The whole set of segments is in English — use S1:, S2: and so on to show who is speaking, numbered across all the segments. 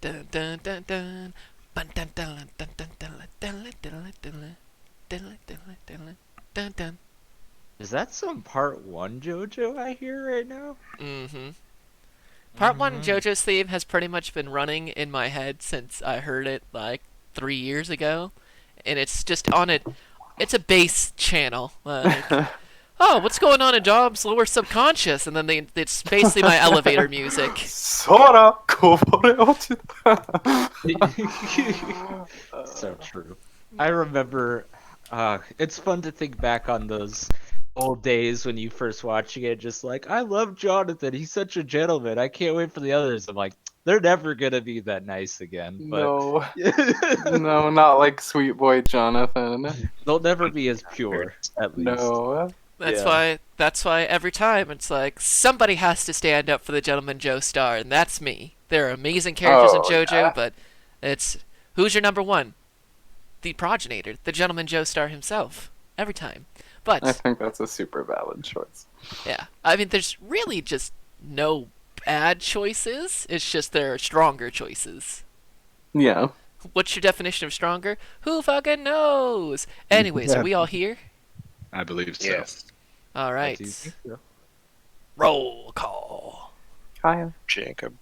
S1: Dun dun dun dun. Bun dun dun dun dun dun dun dun dun dun dun dun dun.
S2: Is that some part one JoJo I hear right now?
S1: Mm-hmm. Part one
S2: Mm-hmm.
S1: JoJo's theme has pretty much been running in my head since I heard it like 3 years ago, and it's just on it. It's a bass channel, like, oh, what's going on in Dom's lower subconscious, and then it's basically my elevator music.
S3: 空こぼれ落ちた
S2: So true. I remember, it's fun to think back on those old days when you first watching it, just like, I love Jonathan, he's such a gentleman, I can't wait for the others. I'm like, they're never gonna be that nice again, but
S3: No, no, not like Sweet Boy Jonathan.
S2: they'll never be as pure, at least.
S3: No.
S1: That's
S2: Yeah.
S1: why. That's why every time it's like somebody has to stand up for the Gentleman Joe Star, and that's me. There are amazing characters in
S3: Oh,
S1: JoJo,
S3: yeah.
S1: but it's who's your number one? The progenitor, the Gentleman Joe Star himself, every time.
S3: I
S1: But
S3: think that's a super valid choice.
S1: yeah, I mean, there's really just no bad choices. It's just there are stronger choices.
S3: Yeah.
S1: What's your definition of stronger? Who fucking knows? Anyways, are
S2: Yeah.
S1: we all here?
S4: I believe so.
S5: Yes.
S1: All
S2: I do
S1: right.
S2: think so.
S1: Roll call.
S3: Kaya.
S5: Jacob.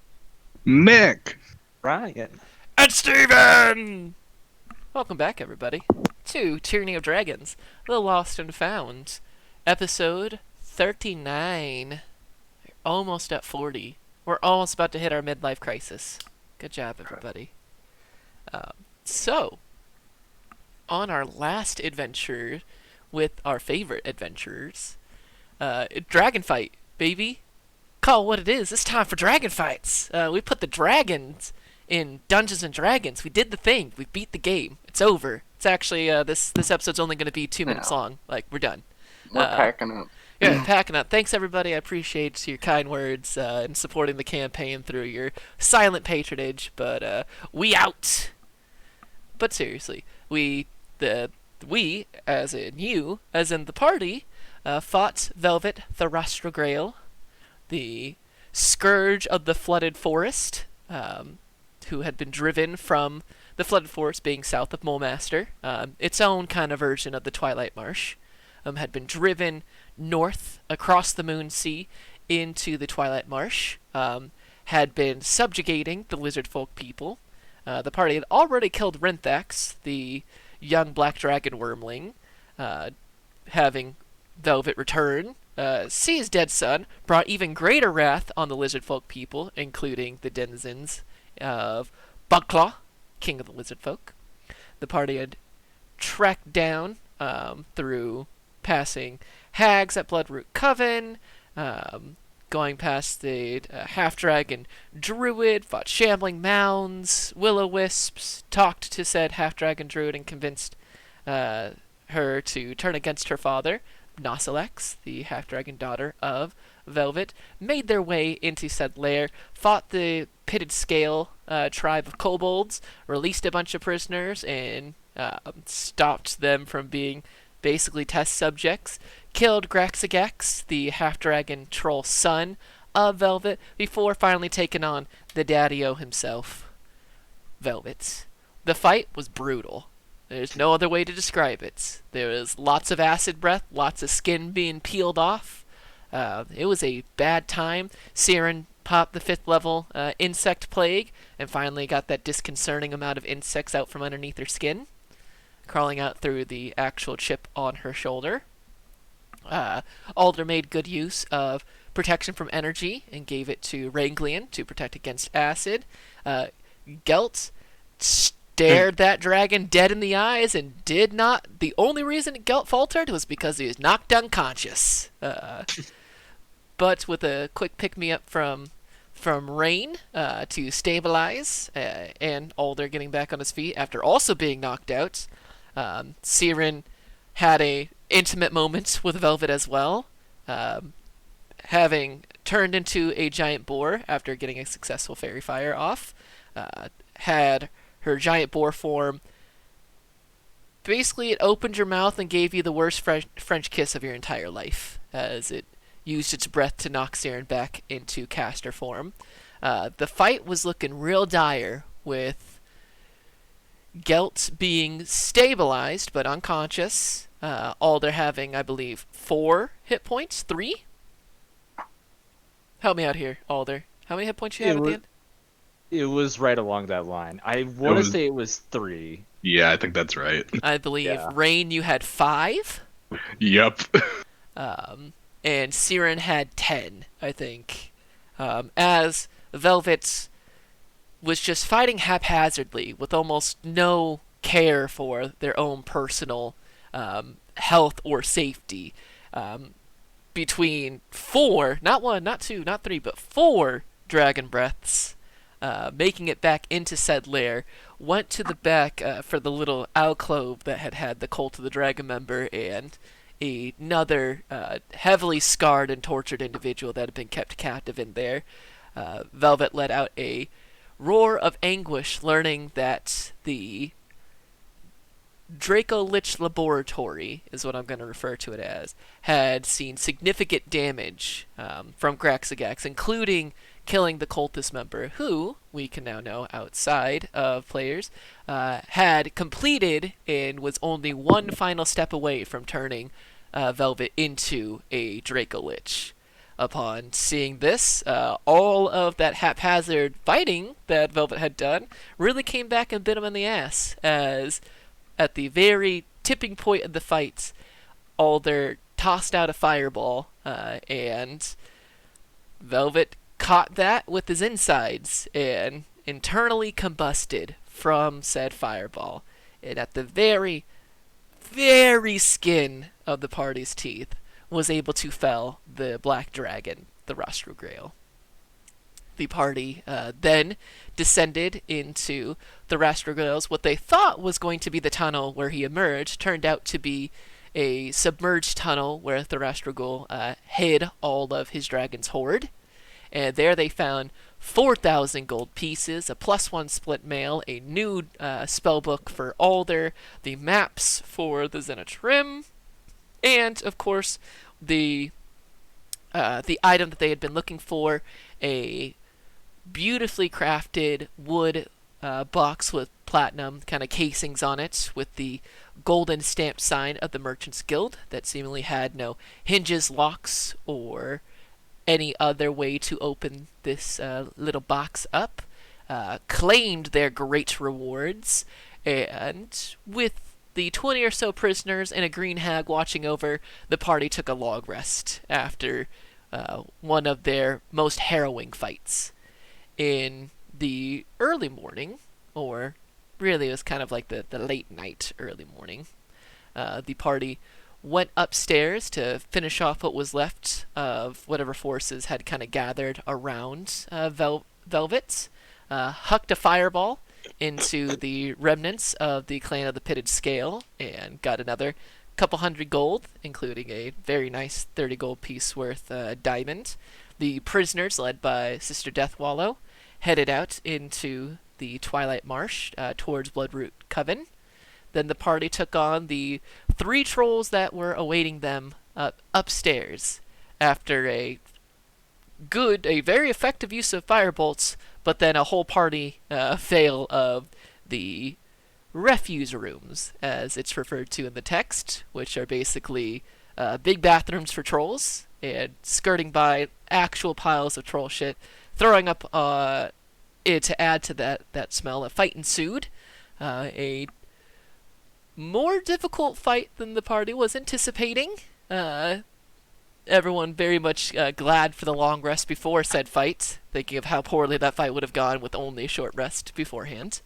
S4: Mick!
S2: Ryan.
S1: And Steven! Welcome back, everybody, to Tyranny of Dragons, The Lost and Found, episode 39. Almost at 40. We're almost about to hit our midlife crisis. Good job, everybody. So, on our last adventure with our favorite adventurers, dragon fight, baby. Call what it is. It's time for dragon fights. We put the dragons in Dungeons and Dragons. We did the thing. We beat the game. It's over. It's actually this episode's only going to be 2 minutes
S3: Yeah.
S1: long. Like we're done.
S3: We're packing up.
S1: Yeah, packing up. Thanks everybody. I appreciate your kind words and supporting the campaign through your silent patronage. But we out. But seriously, we as in you, as in the party, fought Velvet the Rostragrail, the scourge of the flooded forest, who had been driven from the flooded forest being south of Mulemaster, its own kind of version of the Twilight Marsh, had been driven north across the Moon Sea into the Twilight Marsh, had been subjugating the lizard folk people. The party had already killed Rinthax, the young black dragon wormling, having Velvet return, see his dead son, brought even greater wrath on the lizard folk people, including the denizens of Bugclaw, king of the lizard folk. The party had tracked down through passing hags at Bloodroot Coven, going past the half-dragon druid, fought shambling mounds, will-o-wisps, talked to said half-dragon druid and convinced her to turn against her father, Nosalex, the half-dragon daughter of Velvet, made their way into said lair, fought the pitted scale tribe of kobolds, released a bunch of prisoners, and stopped them from being basically test subjects, killed Graxagax, the half-dragon troll son of Velvet, before finally taking on the Daddy-O himself, Velvet. The fight was brutal. There's no other way to describe it. There was lots of acid breath, lots of skin being peeled off. It was a bad time. Siren popped the 5th level insect plague and finally got that disconcerting amount of insects out from underneath her skin, crawling out through the actual chip on her shoulder. Alder made good use of protection from energy and gave it to Ranglian to protect against acid. Gelt stared that dragon dead in the eyes and did not. The only reason Gelt faltered was because he was knocked unconscious. But with a quick pick me up from Rain to stabilize, and Alder getting back on his feet after also being knocked out, Siren had a intimate moment with Velvet as well, having turned into a giant boar after getting a successful fairy fire off, had her giant boar form. Basically, it opened your mouth and gave you the worst French kiss of your entire life, as it used its breath to knock Siren back into caster form. The fight was looking real dire, with Gelt being stabilized but unconscious. Alder having, I believe, 4 hit points? 3? Help me out here, Alder. How many hit points you have at the end?
S2: It was right along that line. I want to
S4: was-
S2: say it was 3.
S4: Yeah, I think that's right.
S1: I believe,
S2: Yeah.
S1: Rain, you had 5?
S4: Yep.
S1: And Siren had 10, I think. As Velvet was just fighting haphazardly with almost no care for their own personal health or safety. Between 4, not 1, not 2, not 3, but 4 dragon breaths, making it back into said lair, went to the back for the little alcove that had the Cult of the Dragon member and another heavily scarred and tortured individual that had been kept captive in there. Velvet let out a roar of anguish, learning that the Draco Lich Laboratory, is what I'm going to refer to it as, had seen significant damage from Graxagax, including killing the cultist member, who, we can now know outside of players, had completed and was only one final step away from turning Velvet into a Draco Lich. Upon seeing this, all of that haphazard fighting that Velvet had done really came back and bit him in the ass, as at the very tipping point of the fight, Alder tossed out a fireball, and Velvet caught that with his insides and internally combusted from said fireball. And at the very, very skin of the party's teeth, was able to fell the black dragon, the Rostral Grail. The party then descended into the Rostral Grail's, what they thought was going to be the tunnel where he emerged, turned out to be a submerged tunnel where the Rostral hid all of his dragon's hoard. And there they found 4,000 gold pieces, a +1 split mail, a new spellbook for Alder, the maps for the Zenith Rim, and, of course, the item that they had been looking for, a beautifully crafted wood box with platinum kind of casings on it, with the golden stamp sign of the Merchants Guild that seemingly had no hinges, locks, or any other way to open this little box up. Claimed their great rewards, and with the 20 or so prisoners and a green hag watching over, the party took a long rest after one of their most harrowing fights. In the early morning, or really it was kind of like the late night, early morning, the party went upstairs to finish off what was left of whatever forces had kind of gathered around Velvet, hucked a fireball into the remnants of the Clan of the Pitted Scale, and got another couple hundred gold, including a very nice 30 gold piece worth diamond. The prisoners, led by Sister Deathwallow, headed out into the Twilight Marsh towards Bloodroot Coven. Then the party took on the 3 trolls that were awaiting them upstairs after a very effective use of firebolts, but then a whole party fail of the refuse rooms, as it's referred to in the text, which are basically big bathrooms for trolls, and skirting by actual piles of troll shit, throwing up it to add to that smell. A fight ensued, a more difficult fight than the party was anticipating. Everyone very much glad for the long rest before said fight, thinking of how poorly that fight would have gone with only a short rest beforehand.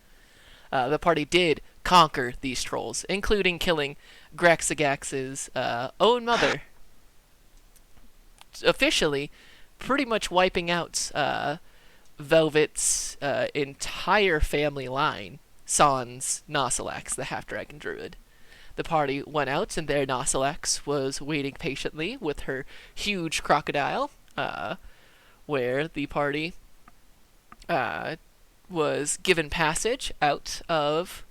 S1: The party did conquer these trolls, including killing Graxagax's own mother, officially pretty much wiping out Velvet's entire family line, sans Nosalax, the half-dragon druid. The party went out, and there Nosalax was waiting patiently with her huge crocodile, where the party was given passage out of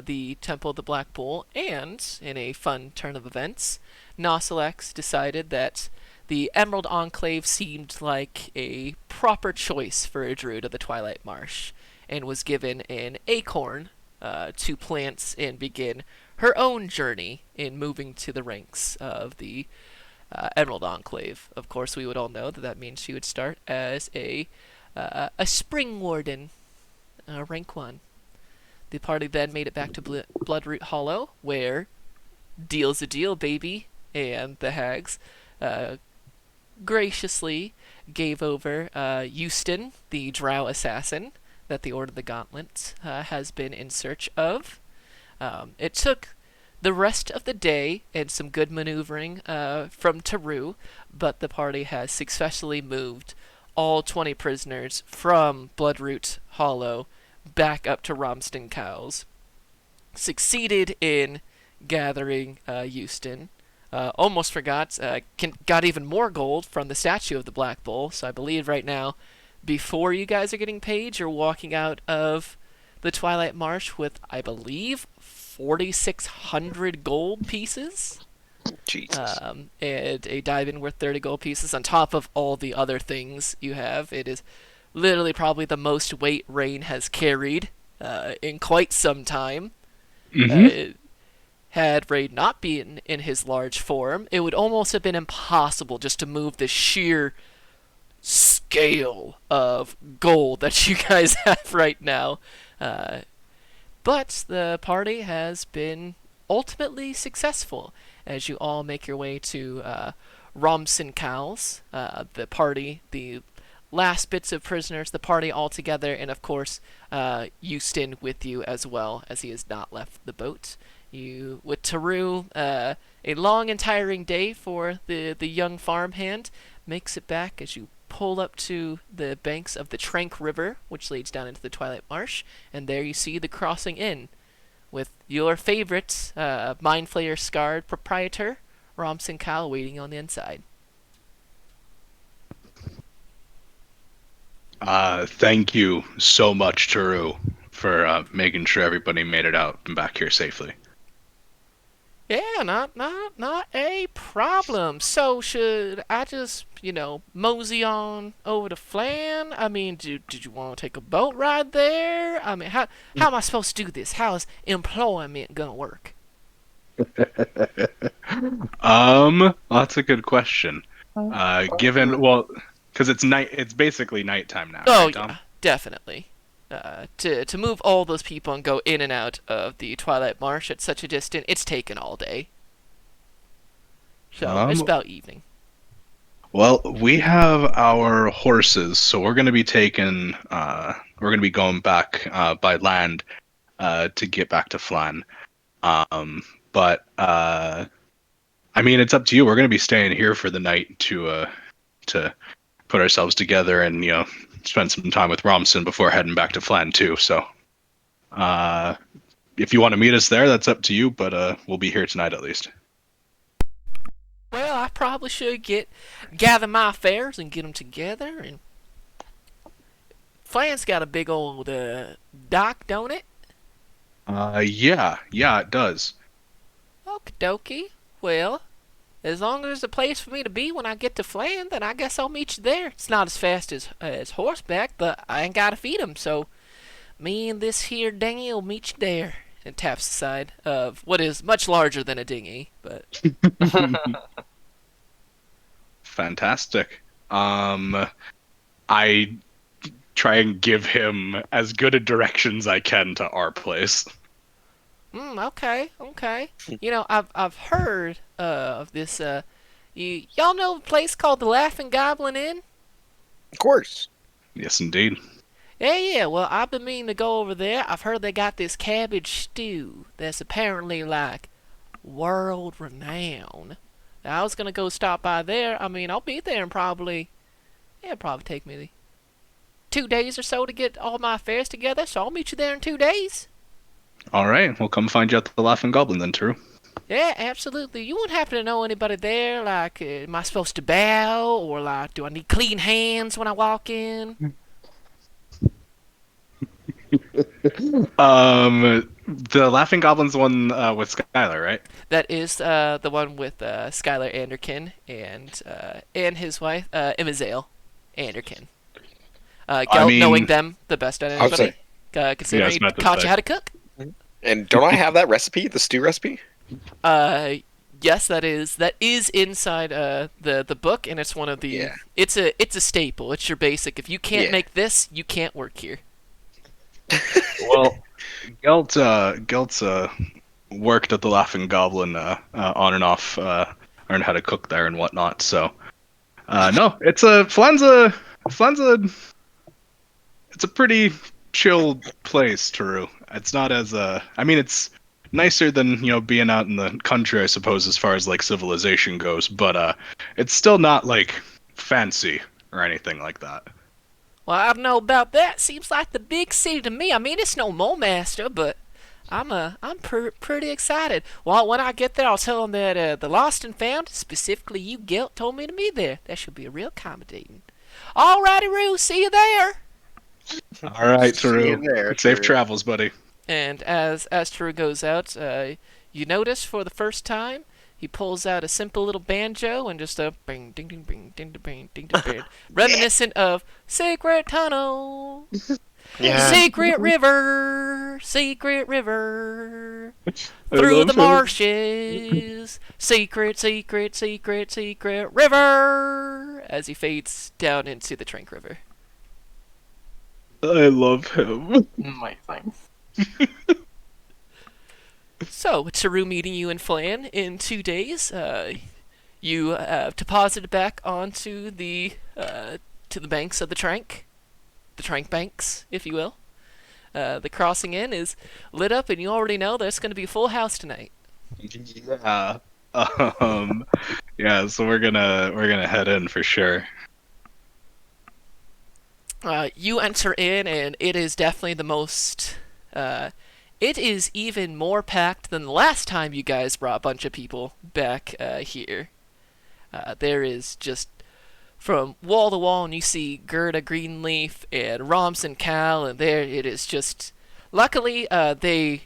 S1: the Temple of the Black Bull, and, in a fun turn of events, Nosalax decided that the Emerald Enclave seemed like a proper choice for a druid of the Twilight Marsh, and was given an acorn to plant and begin her own journey in moving to the ranks of the Emerald Enclave. Of course, we would all know that means she would start as a Spring Warden, rank 1. The party then made it back to Bloodroot Hollow, where deal's a deal, baby, and the hags graciously gave over Euston, the drow assassin that the Order of the Gauntlet has been in search of. It took the rest of the day and some good maneuvering from Taru, but the party has successfully moved all 20 prisoners from Bloodroot Hollow back up to Romston Cowles. Succeeded in gathering Euston. Almost forgot, got even more gold from the statue of the Black Bull, so I believe right now, before you guys are getting paid, you're walking out of the Twilight Marsh with, I believe, 4,600 gold pieces.
S5: Jesus.
S1: And a diamond worth 30 gold pieces on top of all the other things you have. It is literally probably the most weight Rain has carried in quite some time. Had Rain not been in his large form, it would almost have been impossible just to move the sheer scale of gold that you guys have right now. But the party has been ultimately successful as you all make your way to Romson Cowles. The party, the last bits of prisoners, the party all together, and of course, Euston with you as well, as he has not left the boat. You, with Taru, a long and tiring day for the young farmhand, makes it back as you pull up to the banks of the Trank River, which leads down into the Twilight Marsh, and there you see the crossing in with your favorite Mind Flayer scarred proprietor, Romson Kyle, waiting on the inside.
S4: Thank you so much, Taru, for making sure everybody made it out and back here safely.
S1: Yeah, not a problem. So should I just, mosey on over to Flan? I mean, did you want to take a boat ride there? I mean, how am I supposed to do this? How is employment gonna work?
S4: That's a good question. Because it's basically nighttime now.
S1: Oh
S4: right, Tom?
S1: yeah, definitely. To move all those people and go in and out of the Twilight Marsh at such a distance, it's taken all day. So it's about evening.
S4: Well, we have our horses, so we're going to be going back by land to get back to Flan. But I mean, it's up to you. We're going to be staying here for the night to put ourselves together and spend some time with Romson before heading back to Flan too. So, if you want to meet us there, that's up to you. But we'll be here tonight at least.
S1: Well, I probably should gather my affairs and get them together. And Flan's got a big old dock, don't it?
S4: Yeah, it does.
S1: Okie dokie. Well, as long as there's a place for me to be when I get to Flan, then I guess I'll meet you there. It's not as fast as horseback, but I ain't gotta feed 'em, so me and this here dinghy will meet you there. And taps the side of what is much larger than a dinghy, but
S4: Fantastic. I try and give him as good a directions I can to our place.
S1: Okay. I've heard of this. Y'all know a place called the Laughing Goblin Inn?
S5: Of course.
S4: Yes, indeed.
S1: Yeah. Well, I've been meaning to go over there. I've heard they got this cabbage stew that's apparently like world renowned. I was gonna go stop by there. I mean, I'll be there in probably take me 2 days or so to get all my affairs together. So I'll meet you there in 2 days.
S4: All right, we'll come find you at the Laughing Goblin then, True.
S1: Yeah, absolutely. You wouldn't happen to know anybody there? Like, am I supposed to bow? Or, like, do I need clean hands when I walk in?
S4: The Laughing Goblin's the one with Skylar, right?
S1: That is the one with Skylar Anderkin and his wife Imazale Anderkin.
S4: I
S1: Gelt knowing
S4: mean,
S1: them the best out of
S5: I would
S1: anybody,
S4: yeah,
S1: considering
S4: it's
S1: he
S4: meant to
S1: taught
S4: say.
S1: you how to cook.
S5: And don't I have that recipe, the stew recipe?
S1: Uh, yes, that is inside the book, and it's one of the.
S5: Yeah.
S1: It's a staple. It's your basic. If you can't
S5: Yeah.
S1: make this, you can't work here.
S4: Well, Gelt worked at the Laughing Goblin on and off, learned how to cook there and whatnot. So, no, it's a Flan's it's a pretty chill place, Taru. It's not as I mean, it's nicer than being out in the country, I suppose, as far as like civilization goes. But it's still not like fancy or anything like that.
S1: Well, I don't know about that. Seems like the big city to me. I mean, it's no Mole-master, but pretty excited. Well, when I get there, I'll tell them that the Lost and Found, specifically you, Gelt, told me to be there. That should be real accommodating. Alrighty, Roo, see you there.
S4: All right,
S5: See you
S4: Taru.
S5: there,
S4: Safe
S5: Taru.
S4: travels, buddy.
S1: And as Taru goes out, you notice for the first time he pulls out a simple little banjo and just a bing ding ding bing ding ding bing ding ding bing, reminiscent of Secret Tunnel,
S5: Yeah.
S1: Secret River, Secret River,
S4: I
S1: through
S4: love
S1: the
S4: him.
S1: marshes, secret, secret, secret, secret river, as he fades down into the Trank River.
S4: I love him.
S3: Amazing.
S1: So, Taru meeting you in Flan in 2 days. You deposited back onto the to the banks of the Trank banks, if you will. The crossing in is lit up, and you already know there's going to be a full house tonight.
S4: Yeah. Yeah. So we're gonna head in for sure.
S1: You enter in, and it is definitely the most. It is even more packed than the last time you guys brought a bunch of people back here. There is just from wall to wall, and you see Gerda Greenleaf and Romson Cal, and there it is just. Luckily, they,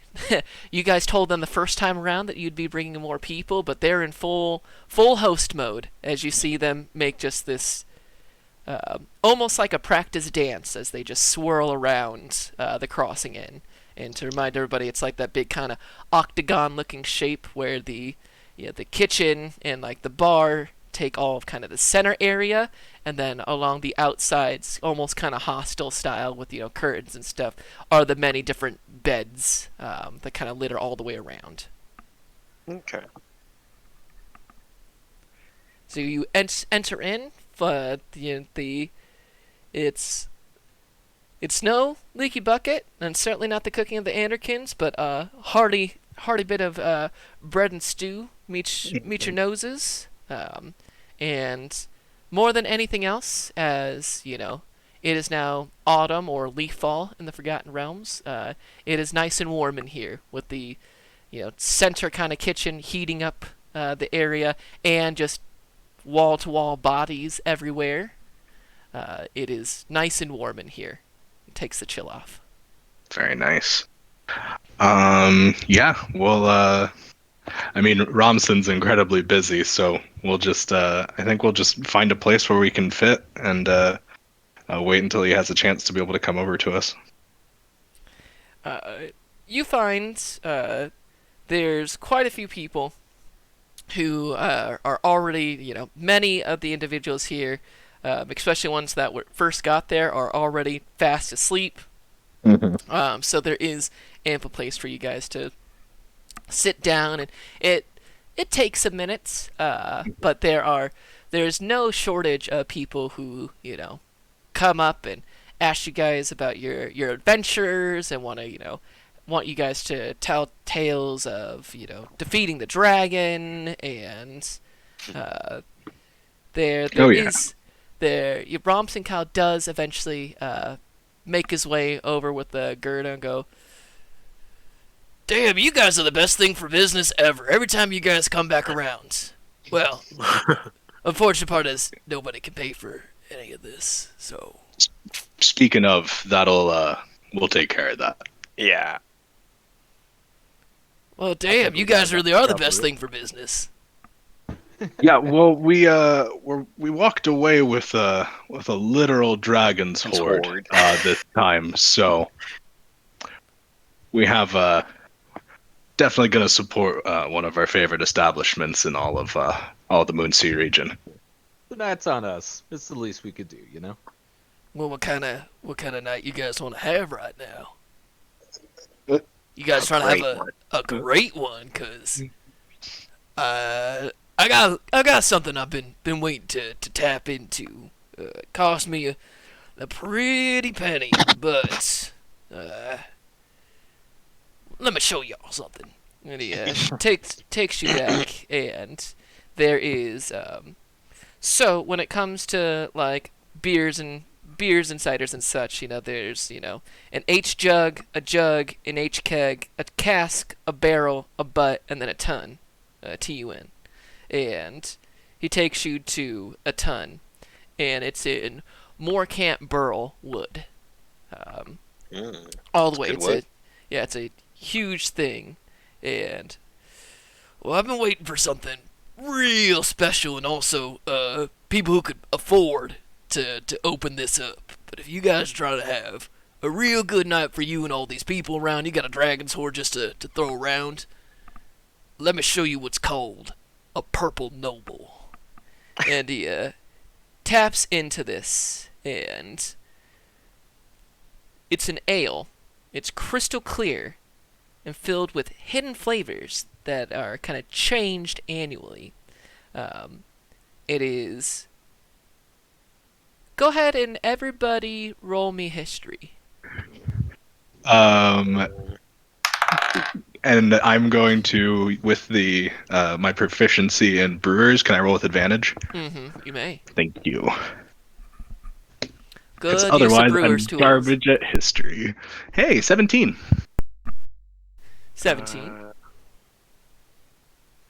S1: you guys told them the first time around that you'd be bringing more people, but they're in full host mode as you see them make just this. Almost like a practice dance as they just swirl around the crossing in. And to remind everybody, it's like that big kind of octagon-looking shape where the kitchen and like the bar take all of kind of the center area, and then along the outsides, almost kind of hostel style with curtains and stuff, are the many different beds that kind of litter all the way around.
S5: Okay.
S1: So you enter in. It's no leaky bucket, and certainly not the cooking of the Anderkins, but hearty bit of bread and stew meet your noses, and more than anything else, as it is now autumn or leaf fall in the Forgotten Realms. It is nice and warm in here with the center kind of kitchen heating up the area, and just wall-to-wall bodies everywhere. It is nice and warm in here. It takes the chill off.
S4: Very nice. Yeah. Well, I mean, Romson's incredibly busy, so we'll just, I think we'll just find a place where we can fit and wait until he has a chance to be able to come over to us.
S1: You find there's quite a few people who are already, many of the individuals here, especially ones that first got there, are already fast asleep. So there is ample place for you guys to sit down, and it takes a minute, but there's no shortage of people who come up and ask you guys about your adventures and want you guys to tell tales of defeating the dragon, and Bromson Cow does eventually make his way over with the Gerda and go, "Damn, you guys are the best thing for business ever. Every time you guys come back around. Well, unfortunate part is nobody can pay for any of this, so."
S4: Speaking of, we'll take care of that.
S5: Yeah.
S1: Well, damn, you guys really are the best thing for business.
S4: Yeah, well, we walked away with a literal dragon's horde this time, so we have definitely going to support one of our favorite establishments in all of the Moonsea region.
S2: The night's on us. It's the least we could do, you know.
S1: Well, what kind of night you guys want to have right now? You guys trying to have a great one, cause I got something I've been waiting to tap into. It cost me a pretty penny, but let me show y'all something. And he takes you back, and there is so when it comes to like beers and ciders and such, there's an H jug, a jug, an H keg, a cask, a barrel, a butt, and then a ton, TUN. And he takes you to a ton, and it's in Moorcamp Burl wood. All the way. It's a huge thing, and well, I've been waiting for something real special, and also people who could afford to open this up. But if you guys try to have a real good night for you and all these people around, you got a dragon's horde just to throw around, let me show you what's called a purple noble. And he taps into this, and it's an ale. It's crystal clear and filled with hidden flavors that are kind of changed annually. It is... Go ahead and everybody roll me history.
S4: And I'm going to, with the my proficiency in brewers, can I roll with advantage?
S1: Mm-hmm, you may.
S4: Thank you.
S1: Good
S4: Because
S1: use
S4: otherwise
S1: of brewers
S4: I'm
S1: tools.
S4: garbage at history. Hey, 17.
S1: 17.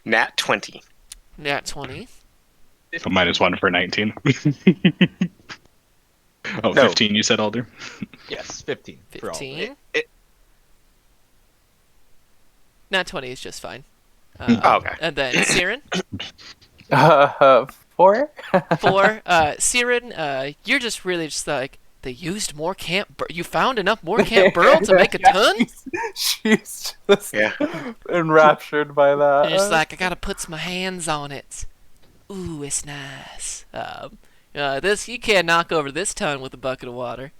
S5: Nat 20.
S1: Nat 20.
S4: So -1 for 19. Oh,
S5: No.
S4: 15 you said, Alder?
S2: Yes, 15. For all.
S1: 15.
S5: It-
S1: Nat 20 is just fine.
S5: Oh, okay.
S1: And then Siren?
S3: 4?
S1: 4. Siren, you're just really just like, they used more Camp You found enough more Camp Burl to make a ton?
S3: She's just
S5: Yeah.
S3: enraptured by that.
S1: And it's like, I gotta put my hands on it. Ooh, it's nice. This you can't knock over this ton with a bucket of water.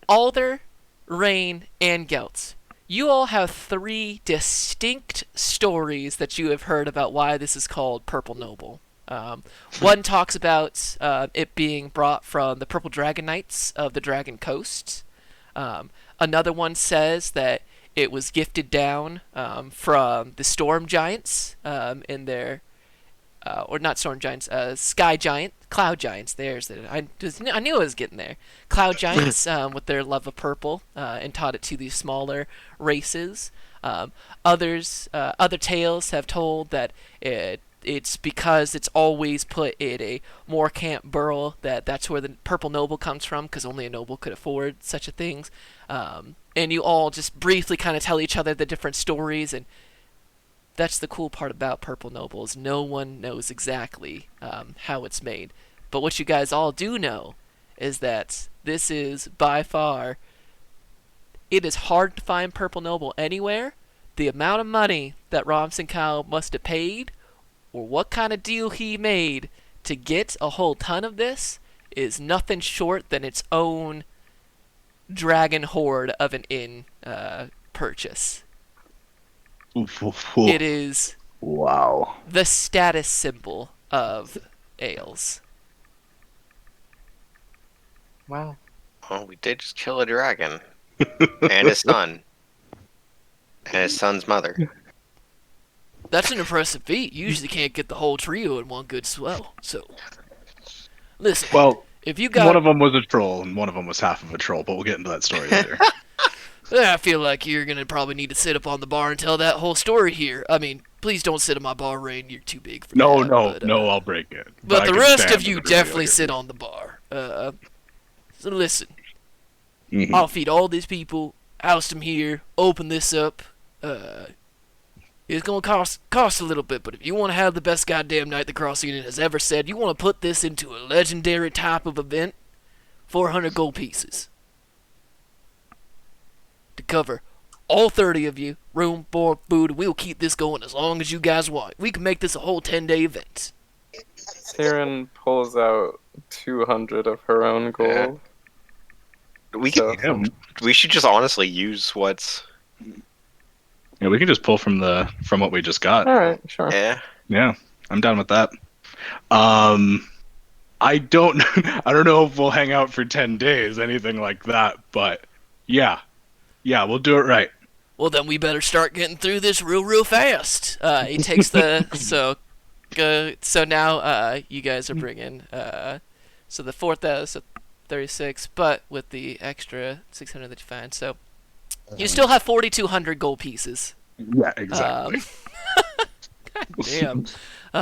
S1: Alder, Rain, and Geltz. You all have 3 distinct stories that you have heard about why this is called Purple Noble. One talks about it being brought from the Purple Dragon Knights of the Dragon Coast. Another one says that it was gifted down from the Storm Giants in their... or not Storm Giants, Sky Giant, Cloud Giants. I knew I was getting there. Cloud Giants with their love of purple and taught it to these smaller races. Other tales have told that it's because it's always put in a Moorcamp Burl that's where the Purple Noble comes from, because only a noble could afford such a thing. And you all just briefly kind of tell each other the different stories, and that's the cool part about Purple Nobles. No one knows exactly how it's made. But what you guys all do know is that this is by far... It is hard to find Purple Noble anywhere. The amount of money that Romson Kyle must have paid, or what kind of deal he made to get a whole ton of this, is nothing short than its own dragon horde of an inn purchase. It is
S4: Wow.
S1: the status symbol of ales.
S3: Wow.
S5: Oh, we did just kill a dragon. And his son. And his son's mother.
S1: That's an impressive feat. You usually can't get the whole trio in one good swell. So, listen,
S4: Well,
S1: if you got...
S4: one of them was a troll and one of them was half of a troll, but we'll get into that story later.
S1: I feel like you're going to probably need to sit up on the bar and tell that whole story here. I mean, please don't sit on my bar, Rain. You're too big for
S4: No,
S1: that.
S4: no,
S1: but,
S4: no, I'll break it.
S1: But
S4: I
S1: the
S4: can
S1: rest
S4: stand
S1: of you
S4: with everybody
S1: definitely
S4: else.
S1: sit on the bar. So listen,
S4: Mhm.
S1: I'll feed all these people oust him here, open this up. It's gonna cost a little bit, but if you want to have the best goddamn night the Cross Unit has ever said, you want to put this into a legendary type of event, 400 gold pieces. To cover all 30 of you, room, board, food, and we will keep this going as long as you guys want. We can make this a whole 10-day event.
S3: Siren pulls out 200 of her own gold.
S5: We
S3: So-
S5: can, we should just honestly use what's.
S4: Yeah, we can just pull from what we just got.
S3: All right, sure.
S5: Yeah.
S4: Yeah, I'm down with that. I don't know if we'll hang out for 10 days, anything like that, but yeah, we'll do it right.
S1: Well, then we better start getting through this real fast. He takes the so now you guys are bringing so the 4,036, but with the extra 600 that you find, so you still have 4,200 gold pieces.
S4: Yeah, exactly.
S1: God damn.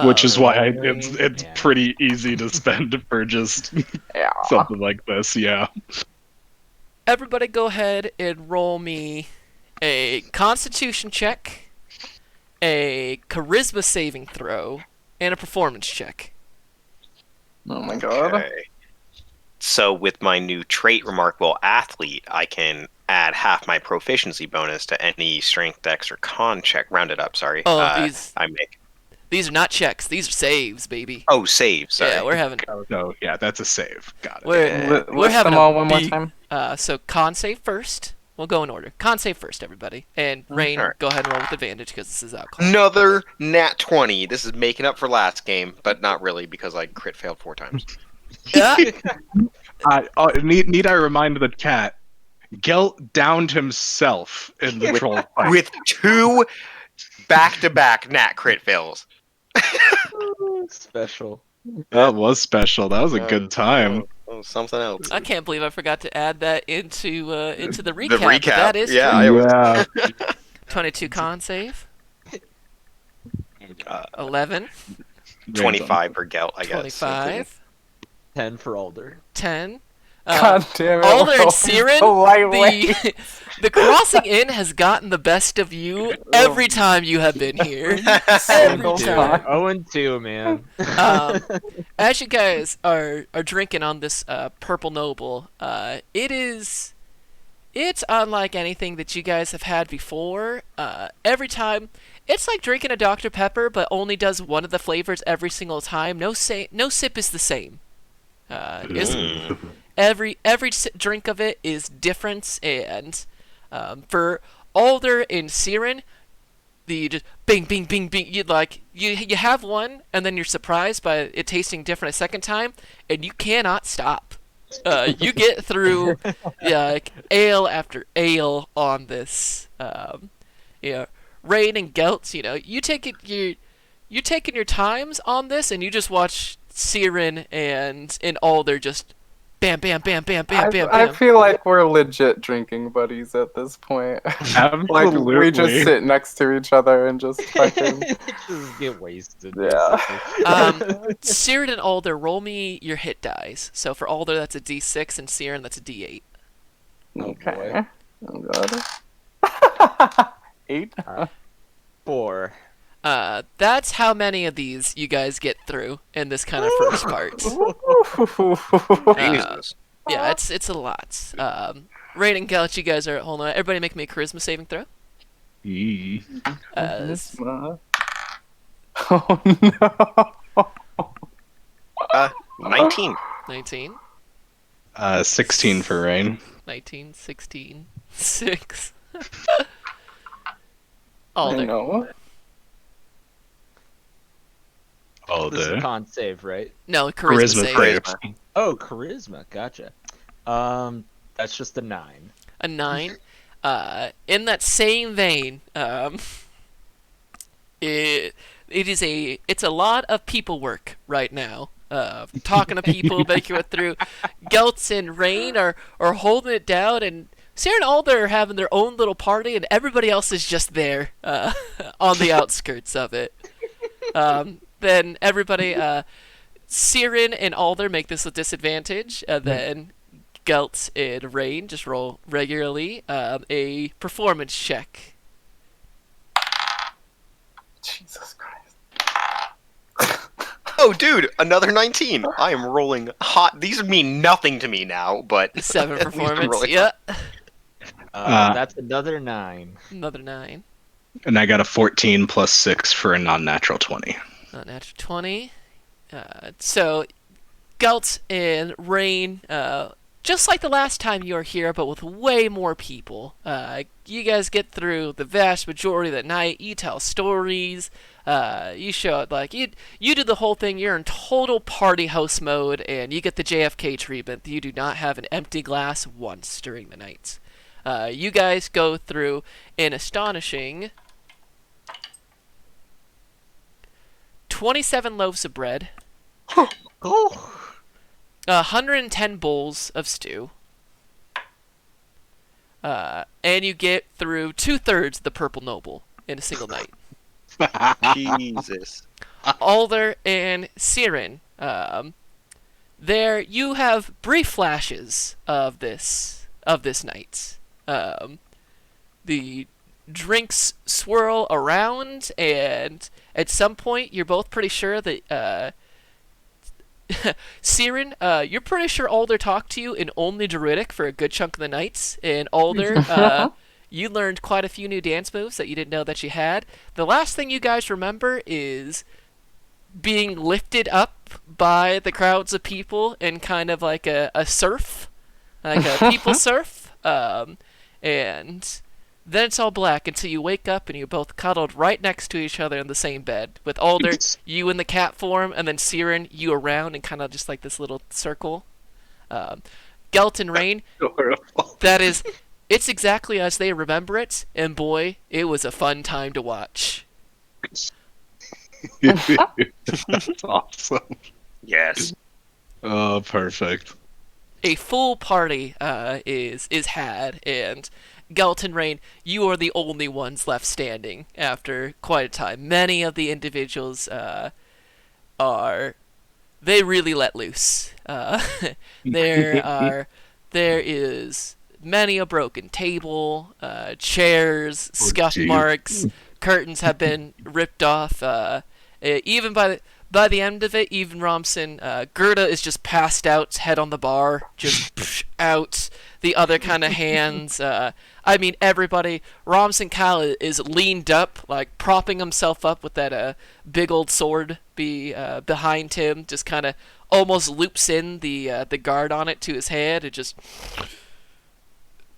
S4: Which is why it's
S2: Yeah.
S4: pretty easy to spend for just
S3: Yeah.
S4: something like this. Yeah.
S1: Everybody, go ahead and roll me a Constitution check, a Charisma saving throw, and a Performance check.
S3: Oh my god.
S5: Okay. So with my new trait, Remarkable Athlete, I can add half my proficiency bonus to any strength, dex, or con check. Rounded up, sorry.
S1: Oh,
S5: I make.
S1: these are not checks. These are saves, baby.
S5: Oh, save. Sorry.
S1: Yeah, we're having
S4: No, yeah, that's a save. Got it.
S1: we're
S3: List
S1: having
S3: them
S1: a
S3: all one more
S1: beat.
S3: time.
S1: So con save first. We'll go in order. Con save first, everybody. And Rain,
S5: Alright.
S1: go ahead and roll with advantage because this is alcohol.
S5: Another nat 20. This is making up for last game, but not really because I crit failed 4 times.
S4: Need I remind the cat? Gelt downed himself in the troll fight.
S5: With 2 back-to-back nat crit fails.
S2: Special.
S4: That was special. That was a good time.
S5: Oh, something else.
S1: I can't believe I forgot to add that into the recap.
S5: The
S1: but
S5: recap.
S1: that is
S5: Yeah,
S1: true.
S5: I was-
S1: 22 con save. 11.
S5: 25 per gelt, I guess.
S1: 25.
S2: 10 for Alder.
S1: 10.
S3: God damn it.
S1: Alder
S3: we're
S1: and
S3: all
S1: Siren,
S3: so lightweight.
S1: the crossing in has gotten the best of you every time you have been here.
S3: Single
S1: Every
S3: time.
S2: 0 and 2, man.
S1: As you guys are drinking on this Purple Noble, it's unlike anything that you guys have had before. Every time, it's like drinking a Dr. Pepper, but only does one of the flavors every single time. No sip is the same. Every drink of it is different, and for Alder and Siren, you just bing, bing, bing, bing. You have one, and then you're surprised by it tasting different a second time, and you cannot stop. You get through like ale after ale on this. Rain and Gelt, you take it. You're taking your times on this, and you just watch Siren and Alder just bam, bam, bam, bam, bam, bam,
S3: I
S1: bam.
S3: feel like we're legit drinking buddies at this point. Like we just sit next to each other and just fucking
S2: Just get wasted.
S3: Yeah.
S1: Siren and Alder, roll me your hit dice. So for Alder, that's a D6, and Siren, that's a D8.
S3: okay. Oh god. 8.
S2: 4.
S1: That's how many of these you guys get through in this kind of first part.
S5: Jesus.
S1: Yeah, it's a lot. Rain and Gelt, you guys are hold on. Everybody, make me a charisma saving throw.
S3: Oh no.
S5: 19.
S1: 19,
S4: 16 for Rain.
S1: 19, 16, 6.
S3: I
S1: Alder.
S3: know.
S2: This is
S4: Alder.
S2: con save, right?
S1: No, charisma, save.
S4: Charisma.
S2: Oh, charisma. Gotcha. That's just a 9.
S1: A 9. In that same vein, it's a lot of people work right now. Talking to people, making it through. Geltz and Rain are holding it down, and Sarah and Alder are having their own little party, and everybody else is just there on the outskirts of it. Then everybody, Siren and Alder make this a disadvantage, and then Gelt and Rain, just roll regularly. A performance check.
S3: Jesus Christ.
S5: Oh, dude, another 19. I am rolling hot. These mean nothing to me now, but
S1: 7
S5: at least I'm
S1: performance.
S5: rolling
S1: Yeah.
S2: That's another 9.
S1: Another 9.
S4: And I got a 14 plus 6 for a non-natural 20.
S1: Natural 20. So, Gelt and Rain, just like the last time you were here, but with way more people. You guys get through the vast majority of the night. You tell stories. You show it like you do the whole thing. You're in total party house mode, and you get the JFK treatment. You do not have an empty glass once during the night. You guys go through an astonishing 27 loaves of bread,
S2: Oh.
S1: 110 bowls of stew, and you get through 2/3 of the Purple Noble in a single night.
S5: Jesus.
S1: Alder and Siren, there you have brief flashes of this night. The drinks swirl around, and at some point you're both pretty sure that Siren, you're pretty sure Alder talked to you in only Druidic for a good chunk of the nights, and Alder, you learned quite a few new dance moves that you didn't know that you had. The last thing you guys remember is being lifted up by the crowds of people in kind of like a surf, like a people surf, and then it's all black until you wake up and you're both cuddled right next to each other in the same bed, with Alder, you in the cat form, and then Siren, you around in kind of just like this little circle. Gelt and Rain, that is, it's exactly as they remember it, and boy, it was a fun time to watch.
S4: That's awesome.
S5: Yes.
S4: Oh, perfect.
S1: A full party is had, and Gelt and Rain, you are the only ones left standing after quite a time. Many of the individuals they really let loose. There is many a broken table, chairs, scuff
S4: geez.
S1: marks, curtains have been ripped off. Even by the end of it, even Romson, Gerda is just passed out, head on the bar, just out. The other kind of hands. I mean, everybody. Romson Kyle is leaned up, like propping himself up with that big old sword behind him. Just kind of almost loops in the guard on it to his head. It just.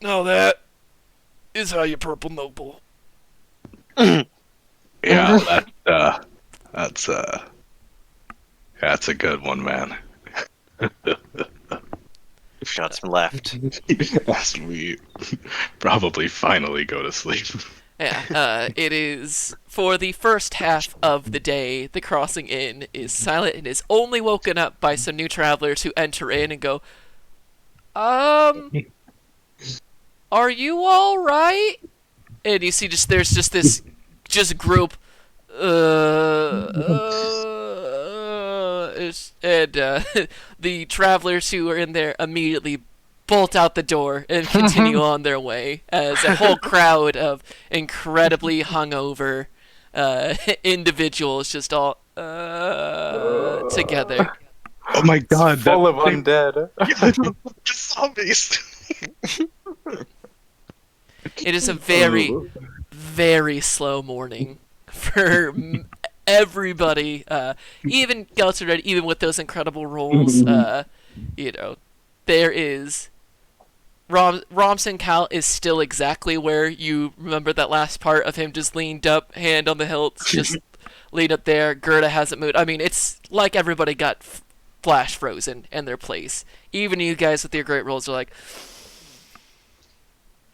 S1: Now that is how you Purple Noble.
S4: Yeah, that's a good one, man.
S5: Got some left.
S4: As we probably finally go to sleep.
S1: Yeah, it is for the first half of the day. The crossing inn is silent and is only woken up by some new travelers who enter in and go, are you all right? And you see there's this group, the travelers who are in there immediately bolt out the door and continue on their way as a whole crowd of incredibly hungover individuals just all together.
S4: Oh my god,
S3: Full of undead.
S4: just zombies.
S1: It is a very, very slow morning for everybody. Even Geltred, even with those incredible rolls, there is. Romson Cal is still exactly where you remember that last part of him just leaned up, hand on the hilt, just leaned up there. Gerda hasn't moved. I mean, it's like everybody got flash frozen in their place. Even you guys with your great rolls are like,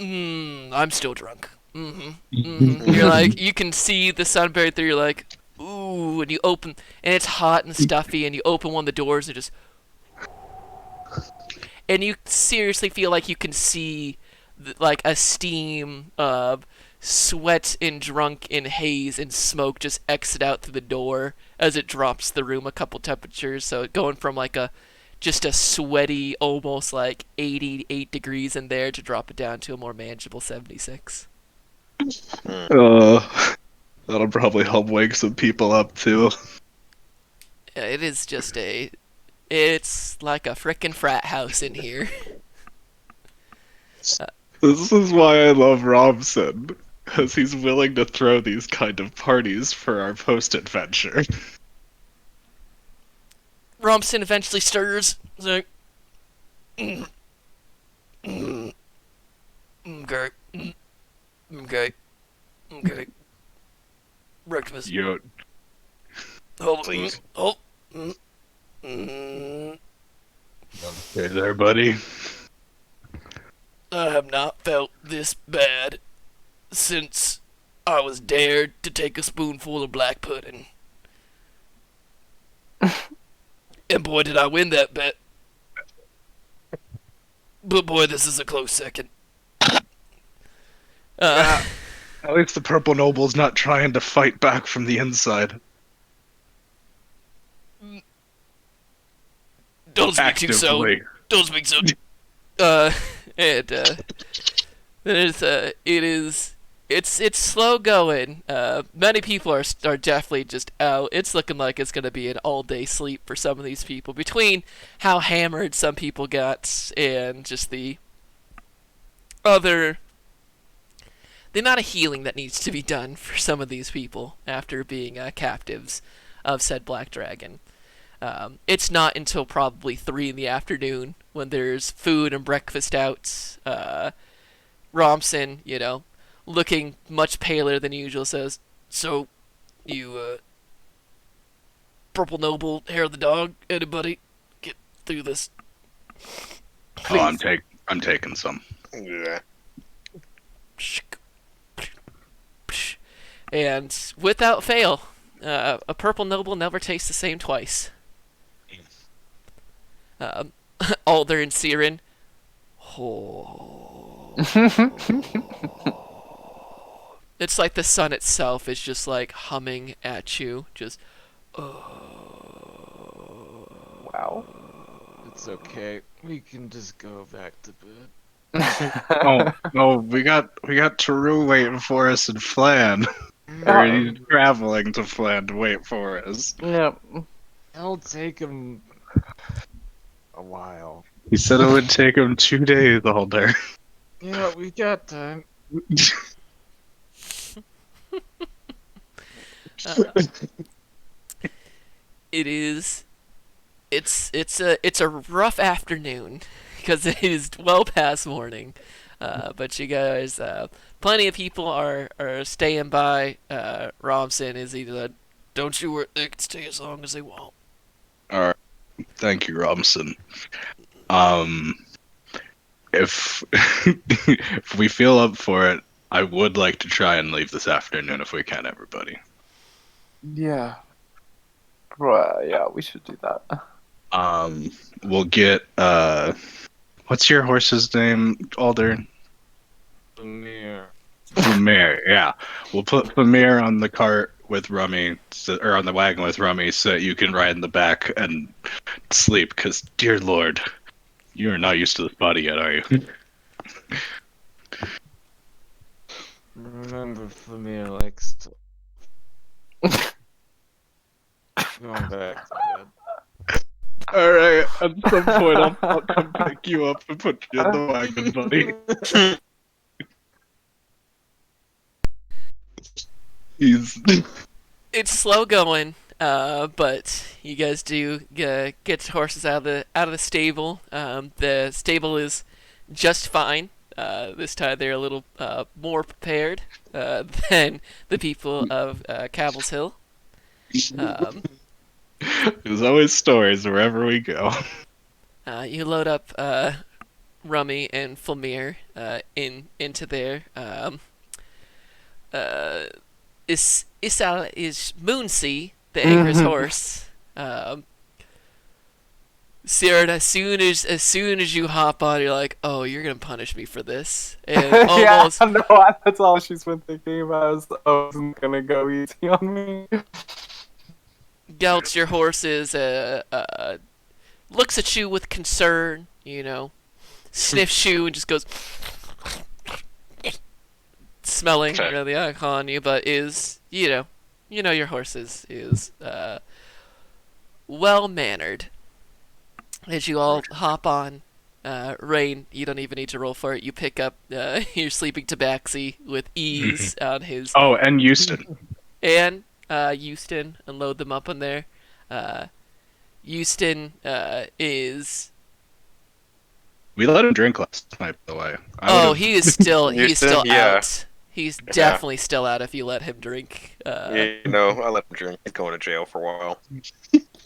S1: I'm still drunk. You're like, you can see the sun buried through. You're like, ooh, and you open, and it's hot and stuffy, and you open one of the doors and just, and you seriously feel like you can see, like, a steam of sweat and drunk and haze and smoke just exit out through the door as it drops the room a couple temperatures. So going from like a just a sweaty, almost like 88 degrees in there to drop it down to a more manageable 76.
S4: That'll probably help wake some people up too.
S1: It is just it's like a frickin' frat house in here.
S4: This is why I love Robson, because he's willing to throw these kind of parties for our post-adventure.
S1: Romson eventually stirs. He's like, okay, okay. Breakfast.
S4: You
S1: Hold,
S5: Please.
S1: hold.
S4: okay there, buddy?
S1: I have not felt this bad since I was dared to take a spoonful of black pudding. And boy, did I win that bet. But boy, this is a close second.
S4: At least the Purple Noble's not trying to fight back from the inside.
S1: Don't speak too so.
S4: Actively.
S1: Don't speak so. It's slow going. Many people are definitely just out. It's looking like it's gonna be an all day sleep for some of these people. Between how hammered some people got and just the amount of healing that needs to be done for some of these people after being captives of said black dragon. It's not until probably 3 in the afternoon when there's food and breakfast out. Romson, looking much paler than usual, says, "So, you, Purple Noble, Hair of the Dog, anybody get through this?
S4: Oh, I'm taking some.
S5: Yeah.
S1: And without fail, a Purple Noble never tastes the same twice. Alder and Siren. It's like the sun itself is just like humming at you. Just.
S3: Wow.
S2: It's okay. We can just go back to bed.
S4: Oh, we got Taru waiting for us in Flan. Or he's traveling to Flan to wait for us.
S3: Yep.
S2: It'll take him a while.
S4: He said it would take him 2 days, Alder.
S2: Yeah, we got time.
S1: It's a rough afternoon because it is well past morning. But you guys, plenty of people are staying by. Romson is either don't you worry, they can stay as long as they want.
S4: Alright. Thank you, Robson. If if we feel up for it, I would like to try and leave this afternoon if we can, everybody.
S3: Yeah. Well, yeah, we should do that.
S4: We'll get what's your horse's name, Alder?
S2: Lemire.
S4: Lemire, yeah. We'll put Lemire on the cart with Rummy, or on the wagon with Rummy, so that you can ride in the back and sleep. Because, dear Lord, you are not used to this body yet, are you?
S2: Remember, Lemire likes to. Going back to bed.
S4: Alright, at some point I'll come pick you up and put you in the wagon, buddy.
S1: It's slow going, but you guys do get the horses out of the stable. The stable is just fine. This time they're a little more prepared than the people of Cabell's Hill.
S4: There's always stories wherever we go.
S1: You load up Rummy and Flamir into there. Isal is Moonsea, the Anger's horse. Siren, as soon as you hop on, you're like, "Oh, you're gonna punish me for this," and almost.
S3: Yeah, no, that's all she's been thinking about. Is, oh, isn't gonna go easy on me.
S1: Gelt, your horse is looks at you with concern, sniffs you and just goes smelling really on you, but is, your horse is well mannered. As you all hop on, Rain, you don't even need to roll for it. You pick up your sleeping tabaxi with ease on his.
S4: Oh, and Houston.
S1: And Houston, and load them up on there. Houston is.
S4: We let him drink last night, by the way.
S1: He is still
S5: yeah.
S1: out. He's definitely still out if you let him drink.
S5: I let him drink. He's going to jail for a while.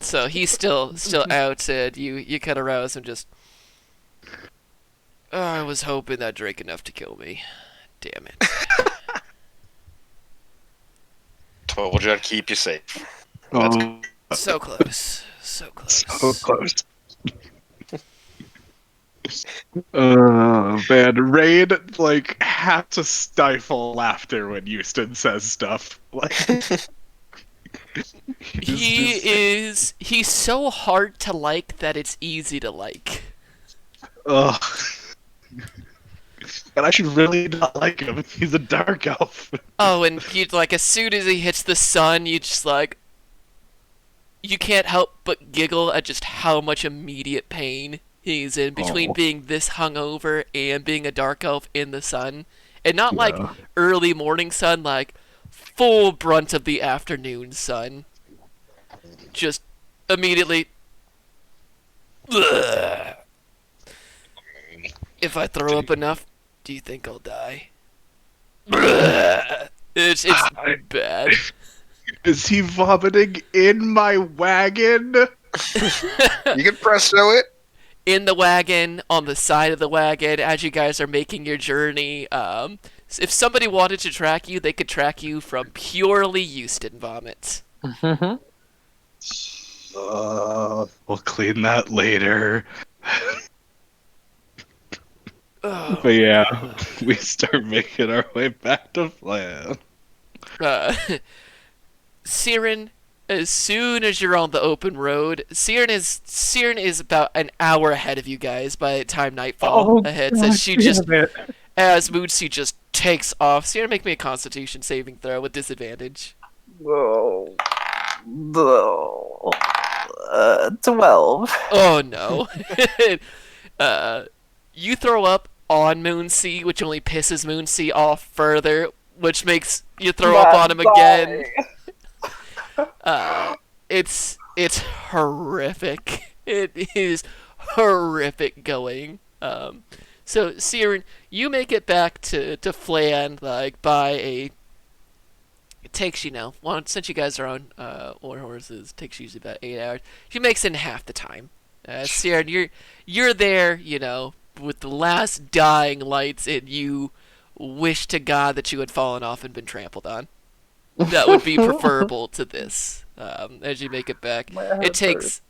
S1: So he's still out, and you kind of rouse him. Just, I was hoping that drank enough to kill me. Damn it.
S5: Told you I'd keep you safe.
S1: So close. So close.
S4: So close. Man, Rain had to stifle laughter when Houston says stuff.
S1: He's so hard to like that it's easy to like.
S4: Ugh. And I should really not like him. He's a dark elf.
S1: Oh, and you'd as soon as he hits the sun, you just you can't help but giggle at just how much immediate pain he's in between being this hungover and being a dark elf in the sun. And not early morning sun, full brunt of the afternoon sun. Just immediately. Ugh. If I throw up enough, do you think I'll die? It's bad.
S4: Is he vomiting in my wagon?
S5: You can presto it.
S1: In the wagon, on the side of the wagon, as you guys are making your journey. If somebody wanted to track you, they could track you from purely Houston vomit.
S4: We'll clean that later. But yeah, we start making our way back to Flan.
S1: Siren, as soon as you're on the open road, Siren is about an hour ahead of you guys by the time nightfall ahead. So she as Mootsie just takes off. Siren, make me a Constitution saving throw with disadvantage.
S3: Whoa. 12.
S1: Oh no. You throw up on Moonsea, which only pisses Moonsea off further, which makes you throw up on him again. It's horrific. It is horrific going. So Siren, you make it back to Flan by a. It takes since you guys are on war horses, it takes usually about 8 hours. She makes it in half the time. Siren, you're there, with the last dying lights, and you wish to God that you had fallen off and been trampled on. That would be preferable to this. As you make it back, it takes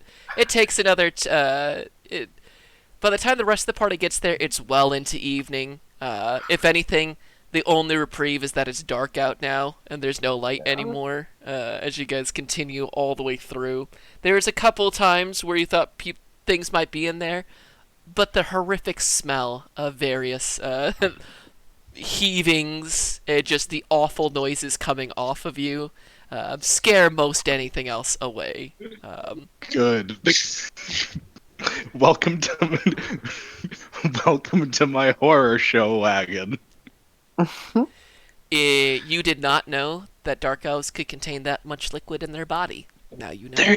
S1: another. By the time the rest of the party gets there, it's well into evening. If anything, the only reprieve is that it's dark out now and there's no light anymore. As you guys continue all the way through, there's a couple times where you thought things might be in there, but the horrific smell of various heavings, just the awful noises coming off of you, scare most anything else away.
S4: Good. Welcome to my horror show wagon.
S1: You did not know that dark elves could contain that much liquid in their body. Now you know.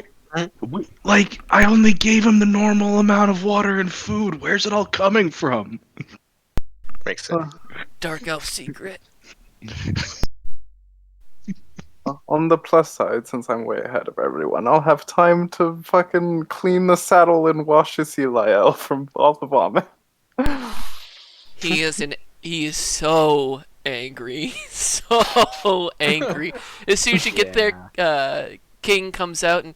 S4: I only gave him the normal amount of water and food. Where's it all coming from?
S5: Makes sense.
S1: Dark elf secret.
S3: On the plus side, since I'm way ahead of everyone, I'll have time to fucking clean the saddle and wash his Eliel from all the vomit.
S1: He is so angry. So angry. As soon as you get there, King comes out and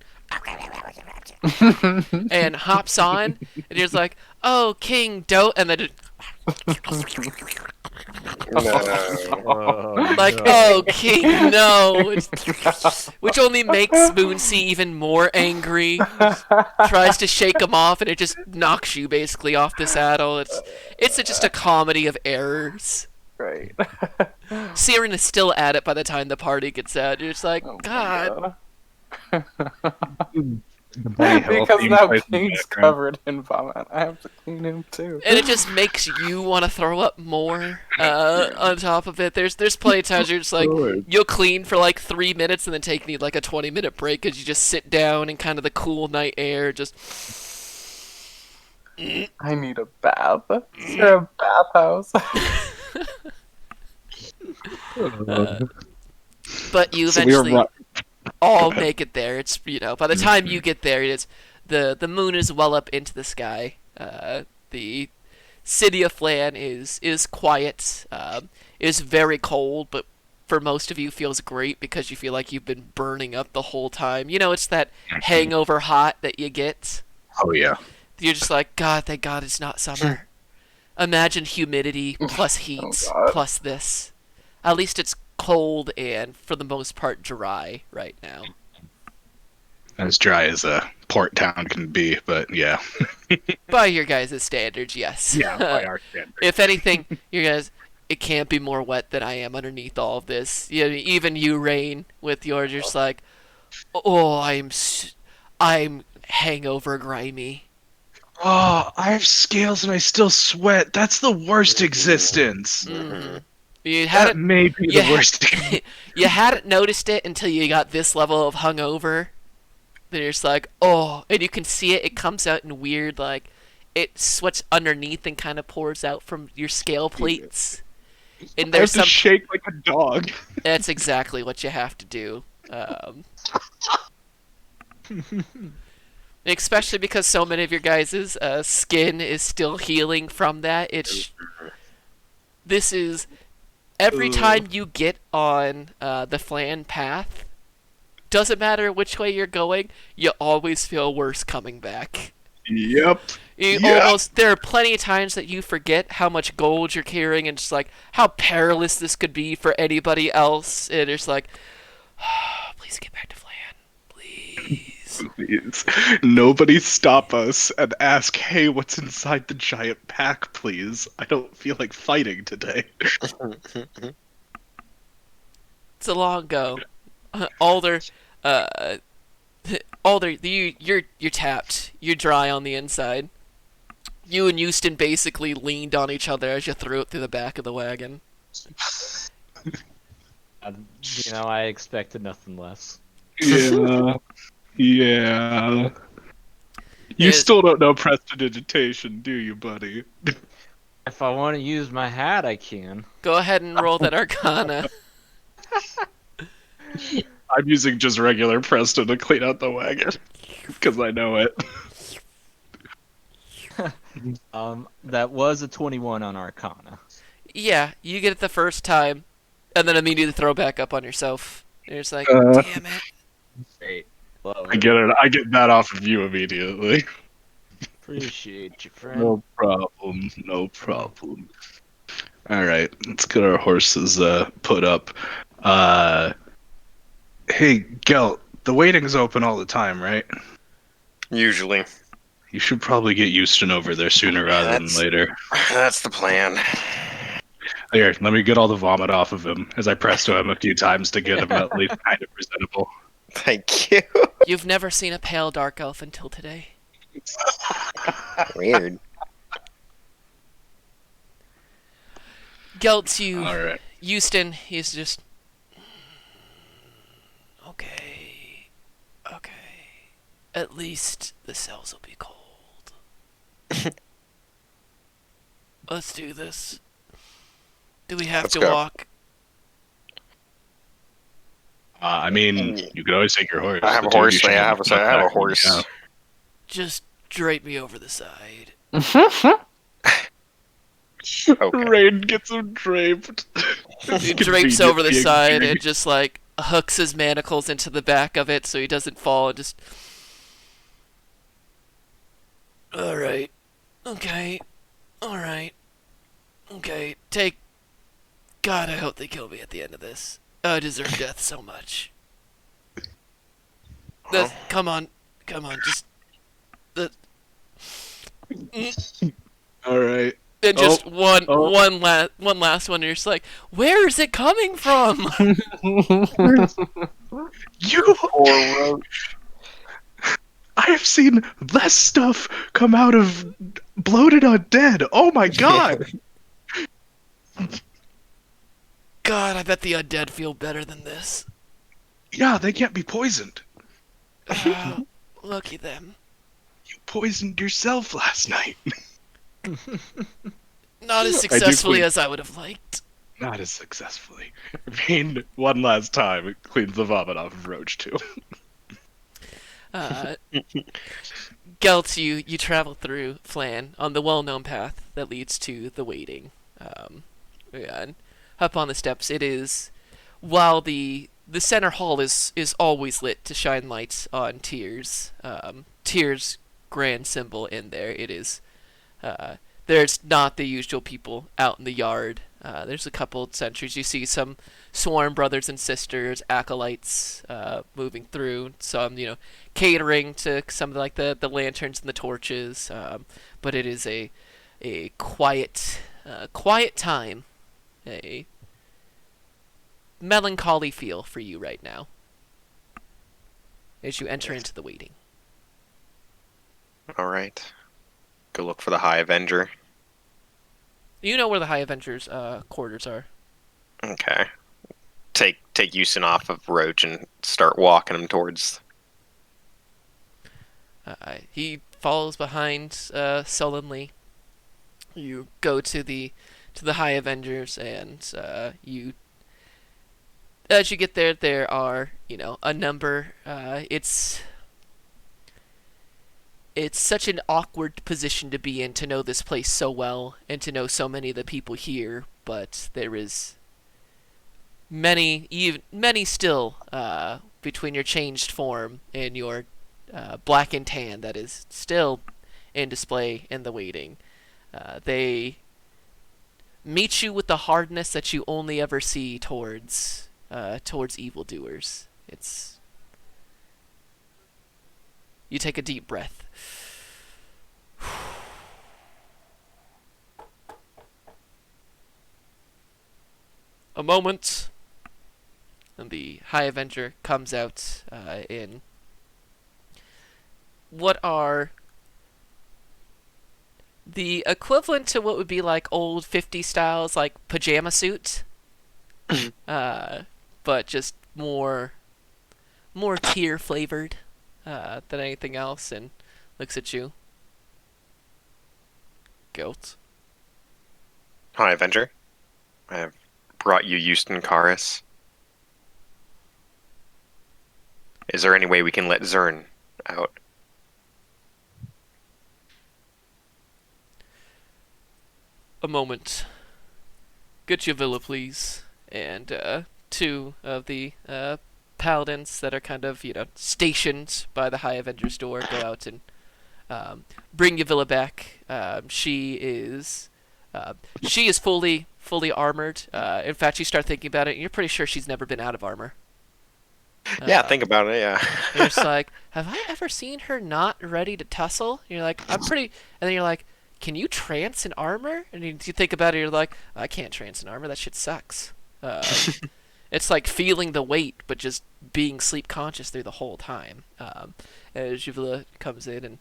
S1: hops on, and he's like, "Oh, King, don't," and then
S5: No.
S2: Oh,
S1: Like,
S2: no.
S1: oh, King, no! Which only makes Moonsea even more angry. Tries to shake him off, and it just knocks you basically off the saddle. It's just a comedy of errors.
S3: Right.
S1: Siren is still at it by the time the party gets out. You're just like,
S3: Oh my
S1: God.
S3: God.
S4: The bunny hill
S3: Because
S4: theme
S3: now
S4: plays in the
S3: King's
S4: background.
S3: covered in vomit. I have to clean him too.
S1: And it just makes you want to throw up more on top of it. There's plenty of times you're just like, you'll clean for like 3 minutes and then need like a 20-minute break because you just sit down in kind of the cool night air, just...
S3: I need a bath. Is there a bathhouse?
S1: But you
S4: So we were
S1: eventually all
S4: ahead.
S1: make it there. It's, by the time you get there, it's the moon is well up into the sky. The city of Flan is quiet. Is very cold, but for most of you feels great because you feel like you've been burning up the whole time. It's that hangover hot that you get.
S4: Oh yeah.
S1: You're just like, God, thank God it's not summer. Imagine humidity plus heat
S3: God.
S1: plus this. At least it's cold and, for the most part, dry right now.
S4: As dry as a port town can be, but yeah.
S1: By your guys' standards, yes.
S4: Yeah, by our standards.
S1: If anything, you guys, it can't be more wet than I am underneath all of this. Even you, Rain, with yours, you're just like, oh, I'm hangover grimy.
S4: Oh, I have scales and I still sweat. That's the worst existence.
S1: Mm-hmm. You
S4: That
S1: hadn't,
S4: may be
S1: you
S4: the worst.
S1: you hadn't noticed it until you got this level of hungover. Then you're just like, oh, and you can see it. It comes out in weird, like, it sweats underneath and kind of pours out from your scale plates. And
S4: I have
S1: there's
S4: to
S1: some.
S4: shake like a dog.
S1: That's exactly what you have to do. Especially because so many of your guys' skin is still healing from that. This is every time you get on the Flan path. Doesn't matter which way you're going, you always feel worse coming back.
S4: Yep.
S1: There are plenty of times that you forget how much gold you're carrying and just like how perilous this could be for anybody else. And it's like, oh, please get back to Flan. Please.
S4: Please. Nobody stop us and ask, hey, what's inside the giant pack, please? I don't feel like fighting today.
S1: It's a long go. Alder, you're tapped. You're dry on the inside. You and Houston basically leaned on each other as you threw it through the back of the wagon.
S2: I expected nothing less.
S4: Yeah. Yeah. You still don't know prestidigitation, do you, buddy?
S2: If I want to use my hat, I can.
S1: Go ahead and roll that Arcana.
S4: I'm using just regular Presto to clean out the wagon. Because I know it.
S2: That was a 21 on Arcana.
S1: Yeah, you get it the first time, and then immediately throw back up on yourself. You're just like, damn it.
S2: Great.
S4: I get it. I get that off of you immediately.
S2: Appreciate you, friend.
S4: No problem. No problem. All right, let's get our horses put up. Hey, Gelt, the waiting's open all the time, right?
S5: Usually.
S4: You should probably get Houston over there sooner rather than later.
S5: That's the plan.
S4: Here, let me get all the vomit off of him as I presto him a few times to get him at least kind of presentable.
S5: Thank you.
S1: You've never seen a pale dark elf until today.
S5: Weird.
S1: Gelt's you.
S4: All right.
S1: Houston, he's just... Okay. At least the cells will be cold. Let's do this. Do we have
S5: Let's
S1: to
S5: go.
S1: walk?
S4: I mean, you could always take your horse.
S5: I have
S4: The
S5: a
S4: two of
S5: horse.
S4: you should
S5: I have a horse.
S4: Yeah.
S1: Just drape me over the side.
S5: Okay.
S4: Rain gets him draped.
S1: He drapes over the side and just like hooks his manacles into the back of it so he doesn't fall and just... Alright. Okay. Alright. Okay. Take God, I hope they kill me at the end of this. I deserve death so much.
S5: Well,
S1: Come on, just the
S4: All right.
S1: and just one
S4: oh.
S1: one last one. And you're just like, where is it coming from?
S4: You.
S3: Poor Roach.
S4: I have seen less stuff come out of bloated undead. Oh my god.
S1: God, I bet the undead feel better than this.
S4: Yeah, they can't be poisoned.
S1: Lucky them.
S4: You poisoned yourself last night.
S1: Not as
S4: I do
S1: successfully
S4: clean-
S1: as I would have liked.
S4: Not as successfully. I mean, one last time, it cleans the vomit off of Roach too.
S1: Gelt, you travel through Flan on the well-known path that leads to the waiting. And up on the steps, it is, while the center hall is always lit to shine lights on Tyr's grand symbol in there. It is, there's not the usual people out in the yard. There's a couple sentries. You see some sworn brothers and sisters, acolytes, moving through. Some, catering to some of the lanterns and the torches. But it is a quiet time, a melancholy feel for you right now as you enter into the waiting.
S5: all right. Go look for the High Avenger.
S1: You know where the High Avengers quarters are.
S5: Okay. Take Houston off of Roach and start walking him towards.
S1: He follows behind sullenly. You go to the High Avengers, and as you get there, there are a number. It's such an awkward position to be in, to know this place so well and to know so many of the people here, but there is many still between your changed form and your black and tan that is still in display in the waiting. They meet you with the hardness that you only ever see towards evildoers. You take a deep breath. A moment, and the High Avenger comes out in what are the equivalent to what would be like old 50 styles, like pajama suit, but just more tear flavored than anything else, and looks at you. Guilt.
S5: Hi, Avenger. I have brought you Houston Karis. Is there any way we can let Zern out?
S1: A moment. Get your villa, please. And two of the paladins that are kind of, stationed by the High Avenger's door go out and bring Yavilla back. She is fully armored. In fact, you start thinking about it, and you're pretty sure she's never been out of armor.
S5: Yeah, think about it, yeah.
S1: You're just like, have I ever seen her not ready to tussle? And you're like, I'm pretty... And then you're like, can you trance in armor? And you think about it, you're like, I can't trance in armor, that shit sucks. It's like feeling the weight, but just being sleep conscious through the whole time. As Yavilla comes in and...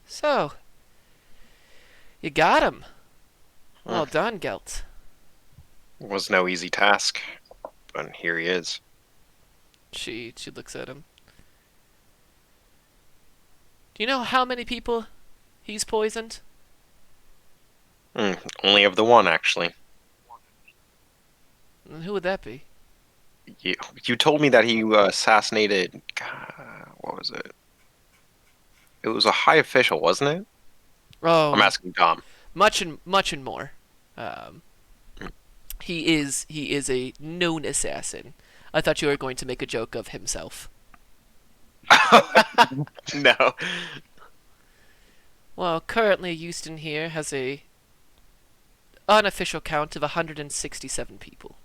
S1: So... You got him. Well done, Gelt.
S5: Was no easy task, but here he is.
S1: She looks at him. Do you know how many people he's poisoned?
S5: Only of the one, actually.
S1: And who would that be?
S5: You told me that he assassinated... what was it? It was a high official, wasn't it?
S1: Oh,
S5: I'm asking Dom.
S1: much and more. He is a known assassin. I thought you were going to make a joke of himself.
S5: No.
S1: Well, currently Houston here has a unofficial count of 167 people.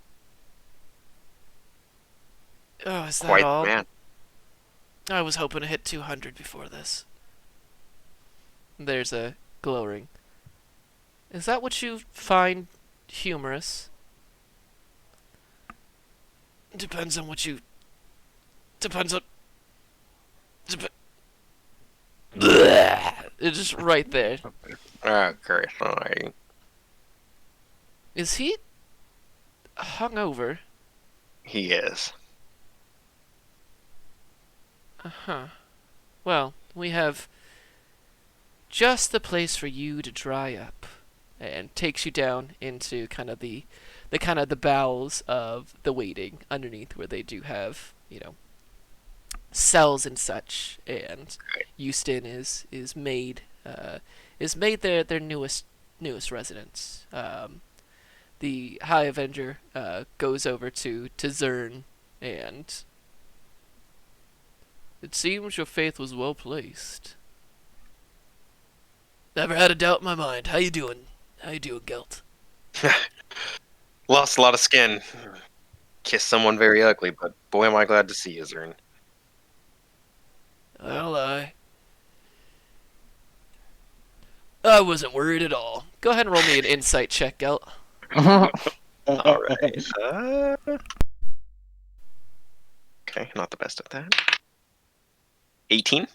S1: Oh, is that
S5: Quite the
S1: all?
S5: man.
S1: I was hoping to hit 200 before this. There's a glow ring. Is that what you find humorous? Depends on what you... Depends on... It's just right there.
S5: Okay, fine.
S1: Is he hungover?
S5: He is.
S1: Uh-huh. Well, we have just the place for you to dry up. And takes you down into kind of the bowels of the waiting underneath, where they do have, cells and such. And Houston is made their newest residence. The High Avenger goes over to Zern, and it seems your faith was well placed. Never had a doubt in my mind. How you doing? How you doing, Gelt?
S5: Lost a lot of skin. Kissed someone very ugly, but boy am I glad to see you, Zern.
S1: Well, I wasn't worried at all. Go ahead and roll me an insight check, Gelt.
S5: Alright. Okay, not the best at that. 18?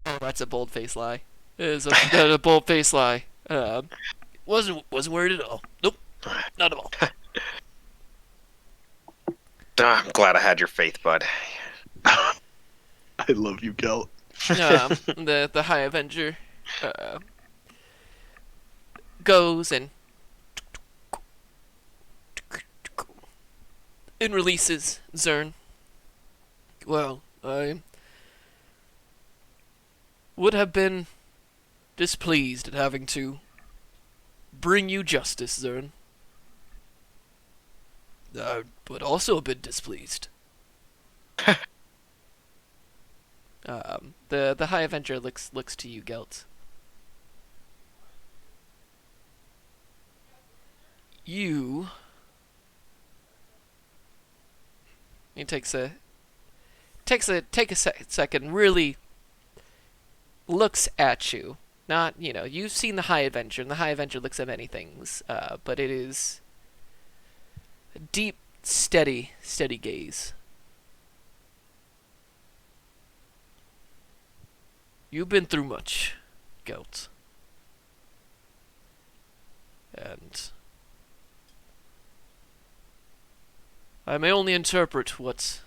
S1: Oh, that's a bold-faced lie. It is a bold-faced lie. Wasn't worried at all. Nope, not at all.
S5: I'm glad I had your faith, bud.
S4: I love you, Gelt.
S1: The High Avenger goes and releases Zern. Well, I would have been displeased at having to bring you justice, Zern. I would also have been displeased. The High Avenger looks to you, Gelt. You... He takes a second, really looks at you. Not, you've seen the High Avenger, and the High Avenger looks at many things, but it is a deep, steady gaze. You've been through much, Gelt. And I may only interpret what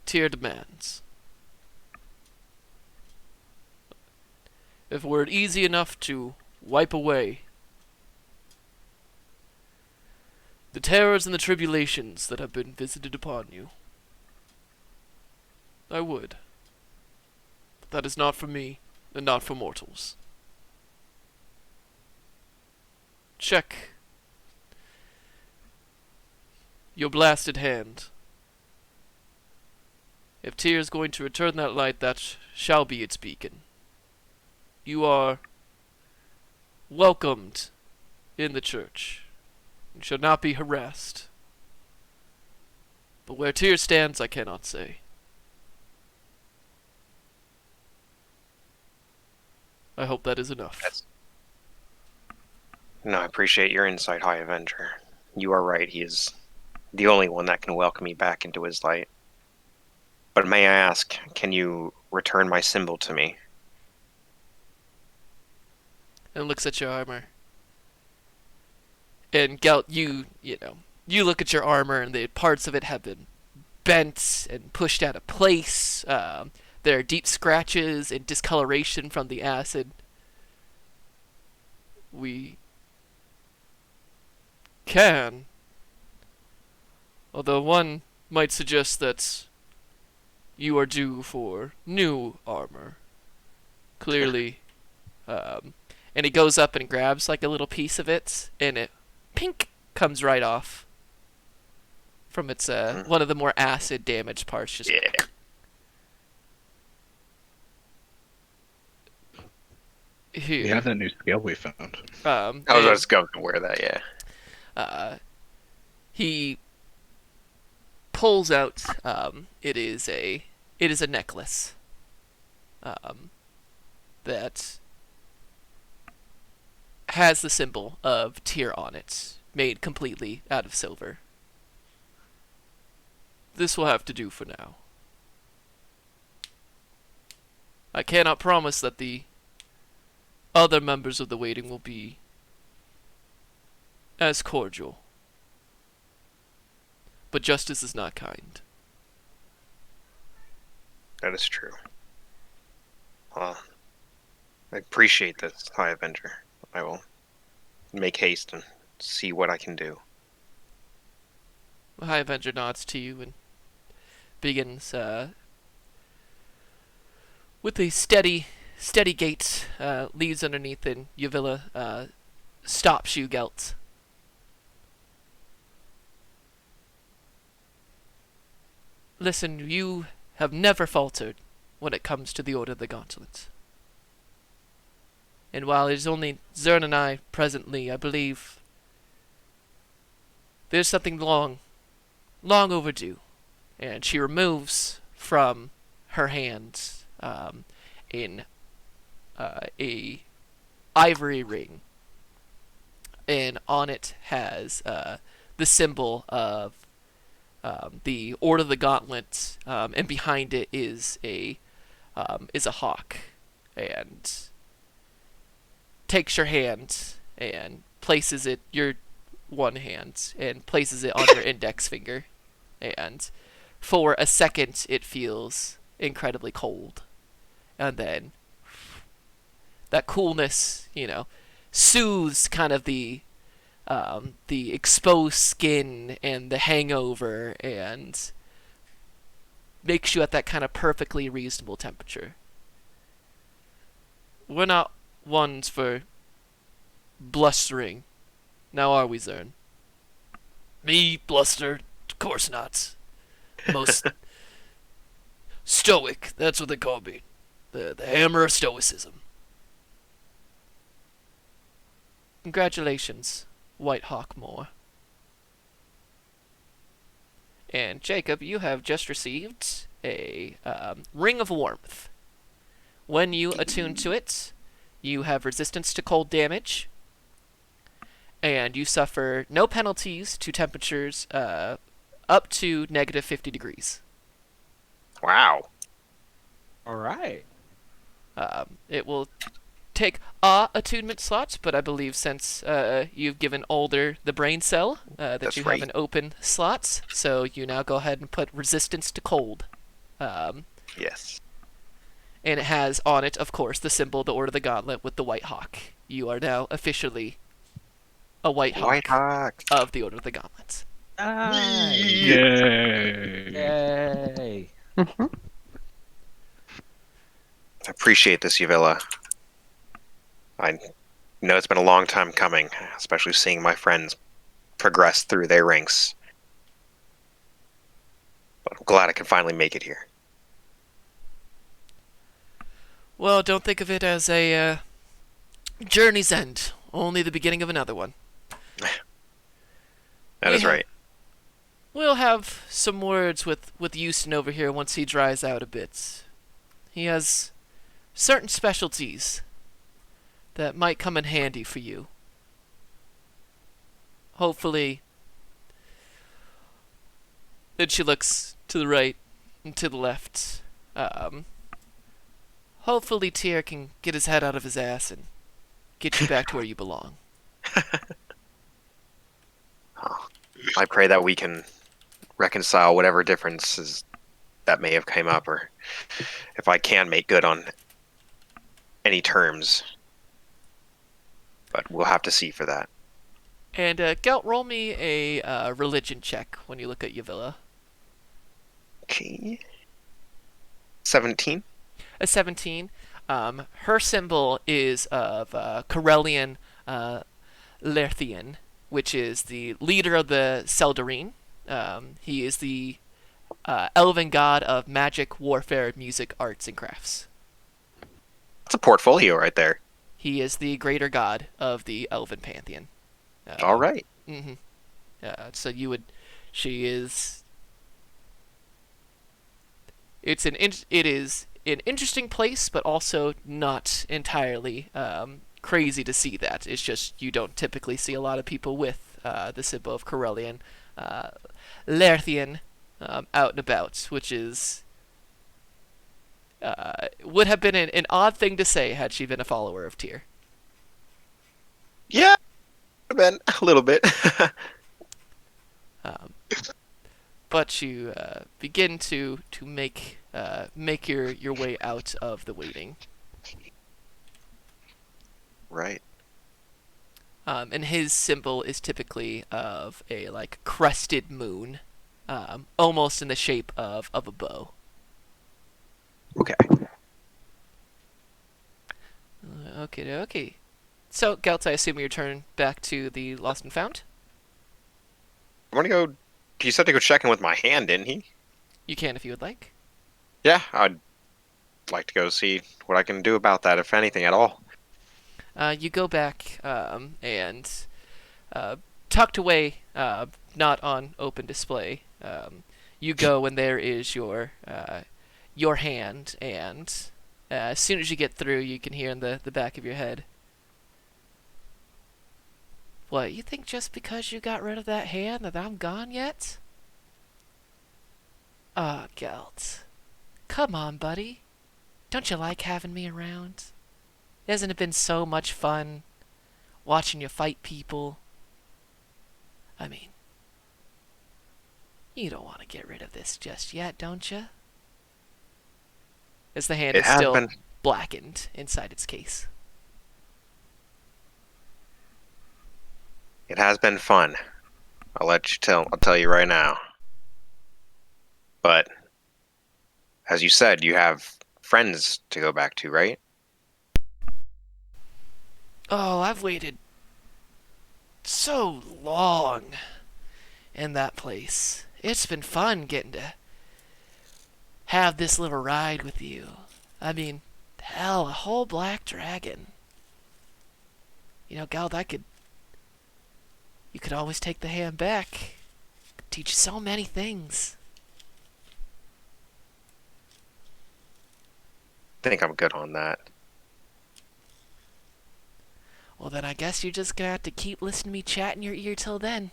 S1: Tyr demands. If were it easy enough to wipe away the terrors and the tribulations that have been visited upon you, I would. But that is not for me, and not for mortals. Check your blasted hand. If Tyr is going to return that light, that shall be its beacon. You are welcomed in the church, and shall not be harassed. But where Tyr stands, I cannot say. I hope that is enough.
S5: No, I appreciate your insight, High Avenger. You are right, he is the only one that can welcome me back into his light. But may I ask, can you return my symbol to me?
S1: And looks at your armor. And Gelt, you look at your armor, and the parts of it have been bent and pushed out of place. There are deep scratches and discoloration from the acid. We can, although one might suggest that you are due for new armor. Clearly, and he goes up and grabs like a little piece of it, and it pink comes right off from its one of the more acid damaged parts. Just
S5: Yeah.
S4: We have that new scale we found.
S5: I was just going to wear that, yeah.
S1: He pulls out. It is a necklace. That has the symbol of Tyr on it, made completely out of silver. This will have to do for now. I cannot promise that the other members of the waiting will be as cordial. But justice is not kind.
S5: That is true. Well, I appreciate this, High Avenger. I will make haste and see what I can do.
S1: The High Avenger nods to you and begins with a steady gait, leaves underneath, and Yuvilla stops you, Gelt. Listen, you have never faltered when it comes to the Order of the Gauntlet. And while it is only Zern and I presently, I believe there's something long overdue. And she removes from her hand in a ivory ring, and on it has the symbol of the Order of the Gauntlet, and behind it is a hawk, and takes your hand and places it, your one hand, and places it on your index finger, and for a second it feels incredibly cold, and then that coolness, soothes kind of the exposed skin and the hangover, and makes you at that kind of perfectly reasonable temperature. We're not ones for blustering, now are we, Zern? Me bluster? Of course not. Most stoic, that's what they call me. The hammer of stoicism. Congratulations, White Hawk Moore. And Jacob, you have just received a Ring of Warmth. When you attune to it, you have resistance to cold damage, and you suffer no penalties to temperatures up to negative 50 degrees.
S5: Wow.
S2: All right.
S1: It will take attunement slots, but I believe since you've given Older the brain cell, that
S5: That's
S1: you
S5: right.
S1: have an open slots, so you now go ahead and put resistance to cold.
S5: Yes.
S1: And it has on it, of course, the symbol of the Order of the Gauntlet with the White Hawk. You are now officially a White Hawk,
S5: White Hawk.
S1: of the Order of the Gauntlet.
S2: Nice.
S4: Yay!
S2: Yay.
S5: I appreciate this, Yuvilla. I know it's been a long time coming, especially seeing my friends progress through their ranks. But I'm glad I can finally make it here.
S1: Well, don't think of it as a journey's end, only the beginning of another one.
S5: That is right.
S1: We'll have some words with Houston over here once he dries out a bit. He has certain specialties that might come in handy for you. Hopefully. Then she looks to the right and to the left. Hopefully Tyr can get his head out of his ass and get you back to where you belong.
S5: I pray that we can reconcile whatever differences that may have come up, or if I can make good on any terms. But we'll have to see for that.
S1: And Gelt, roll me a religion check when you look at Yuvilla.
S5: Okay. 17?
S1: A 17. Her symbol is of Corellian Lerthian, which is the leader of the Seldarine. He is the elven god of magic, warfare, music, arts, and crafts.
S5: That's a portfolio right there.
S1: He is the greater god of the elven pantheon.
S5: All right.
S1: Mm-hmm. So you would, she is. It is an interesting place, but also not entirely crazy to see that. It's just you don't typically see a lot of people with the symbol of Corellian, Lerthian, out and about, which is would have been an odd thing to say had she been a follower of Tyr.
S5: Yeah, been a little bit.
S1: Um, but you begin to make your way out of the waiting.
S5: Right.
S1: And his symbol is typically of a like crested moon, almost in the shape of a bow.
S5: Okay.
S1: Okay. So, Gelt, I assume your turn back to the Lost and Found.
S5: I want to go. He said to go check in with my hand, didn't he?
S1: You can if you would like.
S5: Yeah, I'd like to go see what I can do about that, if anything at all.
S1: You go back and tucked away, not on open display. You go and there is your hand, and as soon as you get through, you can hear in the back of your head, "What, you think just because you got rid of that hand that I'm gone yet?" Ah, Gelt. Come on, buddy. Don't you like having me around? Hasn't it been so much fun watching you fight people? I mean, you don't want to get rid of this just yet, don't you? As the hand
S5: It
S1: is
S5: has
S1: still
S5: been.
S1: blackened inside its case.
S5: It has been fun. I'll tell you right now. But as you said, you have friends to go back to, right?
S1: Oh, I've waited so long in that place. It's been fun getting to have this little ride with you. I mean, hell, a whole black dragon. You know, Geld, you could always take the hand back. Teach you so many things.
S5: I think I'm good on that.
S1: Well, then I guess you're just gonna have to keep listening to me chat in your ear till then.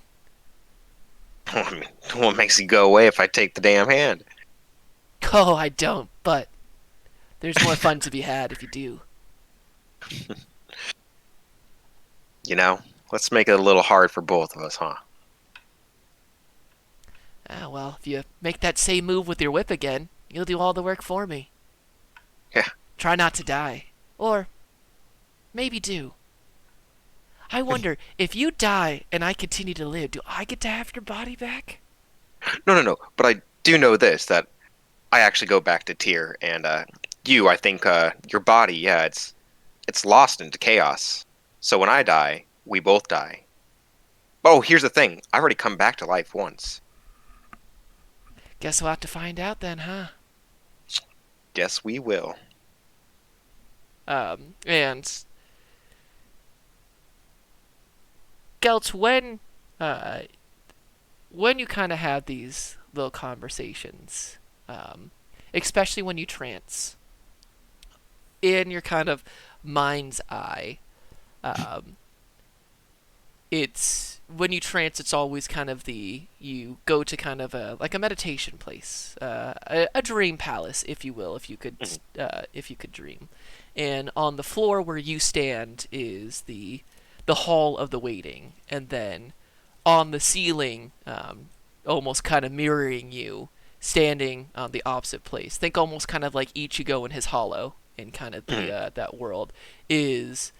S5: I mean, what makes you go away if I take the damn hand?
S1: Oh, I don't, but there's more fun to be had if you do.
S5: You know, let's make it a little hard for both of us, huh?
S1: Ah, well, if you make that same move with your whip again, you'll do all the work for me.
S5: Yeah.
S1: Try not to die. Or maybe do. I wonder, if you die and I continue to live, do I get to have your body back?
S5: No. But I do know this, that I actually go back to Tyr, and I think your body, yeah, it's lost into chaos. So when I die, we both die. Oh, here's the thing. I've already come back to life once.
S1: Guess we'll have to find out then, huh?
S5: Guess we will.
S1: And Gelt, when you kind of have these little conversations, especially when you trance, in your kind of mind's eye, it's when you trance, it's always kind of you go to kind of like a meditation place, a dream palace, if you will, if you could dream. And on the floor where you stand is the hall of the waiting, and then on the ceiling, almost kind of mirroring you, standing on the opposite place. Think almost kind of like Ichigo in his hollow in kind of that world, is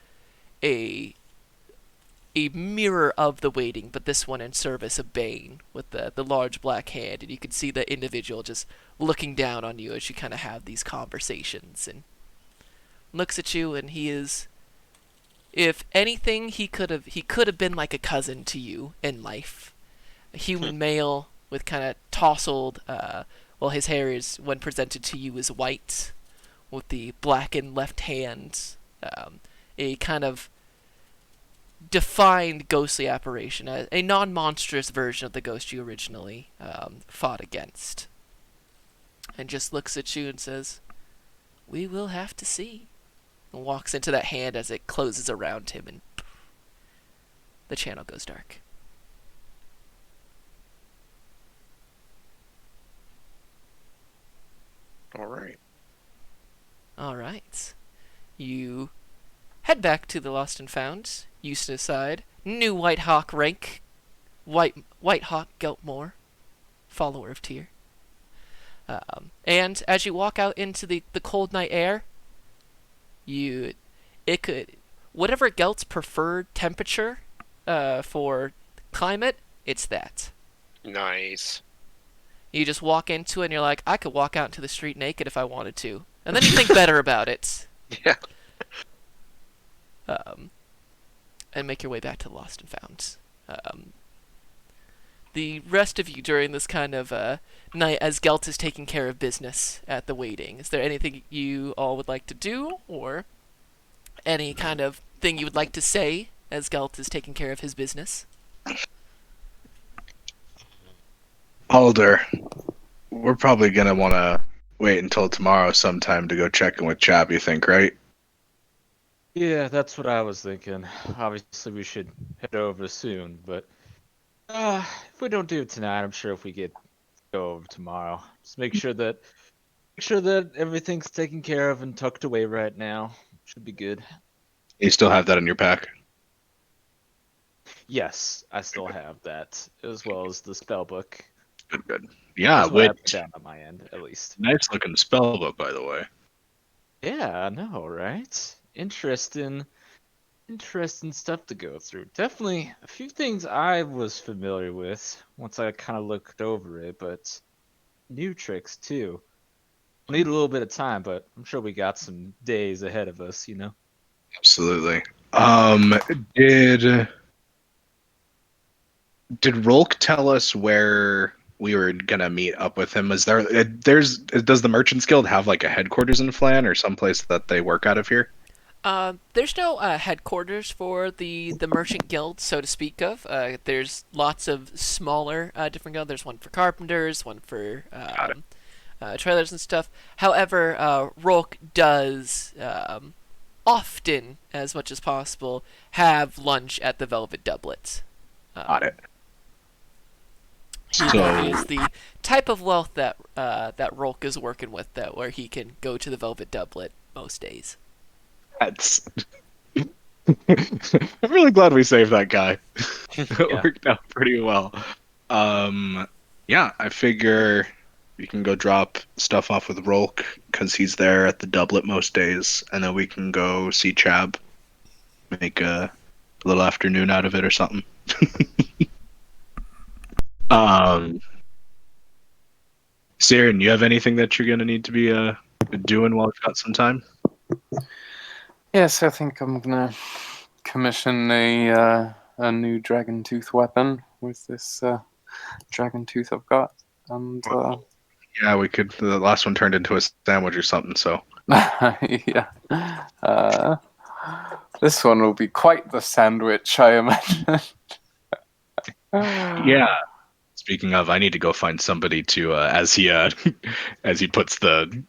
S1: a mirror of the waiting, but this one in service of Bane with the large black hand, and you can see the individual just looking down on you as you kind of have these conversations, and looks at you, and he is, if anything, he could have been like a cousin to you in life, a human male with kind of tousled, well, his hair is, when presented to you, is white, with the blackened left hand, a kind of defined ghostly apparition, a non-monstrous version of the ghost you originally fought against, and just looks at you and says, "We will have to see," and walks into that hand as it closes around him, and the channel goes dark.
S5: All right.
S1: All right. You head back to the Lost and Found. Houston aside, new White Hawk rank, White Hawk Geltmore, follower of Tyr. And as you walk out into the cold night air, whatever Gelt's preferred temperature for climate, it's that.
S5: Nice.
S1: You just walk into it and you're like, I could walk out into the street naked if I wanted to. And then you think better about it.
S5: Yeah.
S1: And make your way back to the Lost and Found. The rest of you during this kind of night, as Gelt is taking care of business at the waiting, is there anything you all would like to do, or any kind of thing you would like to say as Gelt is taking care of his business?
S4: Alder, we're probably gonna want to wait until tomorrow sometime to go check in with Chab, you think, right?
S2: Yeah, that's what I was thinking. Obviously, we should head over soon, but if we don't do it tonight, I'm sure if we go over tomorrow, just make sure that everything's taken care of and tucked away right now. Should be good.
S4: You still have that in your pack?
S2: Yes, I still have that, as well as the spell book.
S4: Good. Yeah,
S2: That's what I put
S4: which
S2: down on my end, at least.
S4: nice looking spell book, by the way.
S2: Yeah, I know, right? Interesting stuff to go through. Definitely a few things I was familiar with once I kind of looked over it, but new tricks too. Need a little bit of time, but I'm sure we got some days ahead of us, you know?
S4: Absolutely. Did Rolk tell us where we were gonna meet up with him? Does the Merchants Guild have like a headquarters in Flan or someplace that they work out of here?
S1: There's no headquarters for the Merchant Guild, so to speak of. There's lots of smaller different guilds. There's one for carpenters, one for trailers and stuff. However, Rolk does often, as much as possible, have lunch at the Velvet Doublet.
S4: Got it.
S1: He is the type of wealth that Rolk is working with, where he can go to the Velvet Doublet most days.
S4: That's. I'm really glad we saved that guy. It worked out pretty well. Yeah, I figure we can go drop stuff off with Rolk because he's there at the Doublet most days, and then we can go see Chab, make a little afternoon out of it or something. Siren, you have anything that you're gonna need to be doing while we've got some time?
S3: Yes, I think I'm gonna commission a new dragon tooth weapon with this dragon tooth I've got, and
S4: yeah, we could. The last one turned into a sandwich or something, so
S3: yeah, this one will be quite the sandwich, I imagine.
S4: yeah. Speaking of, I need to go find somebody to as he puts the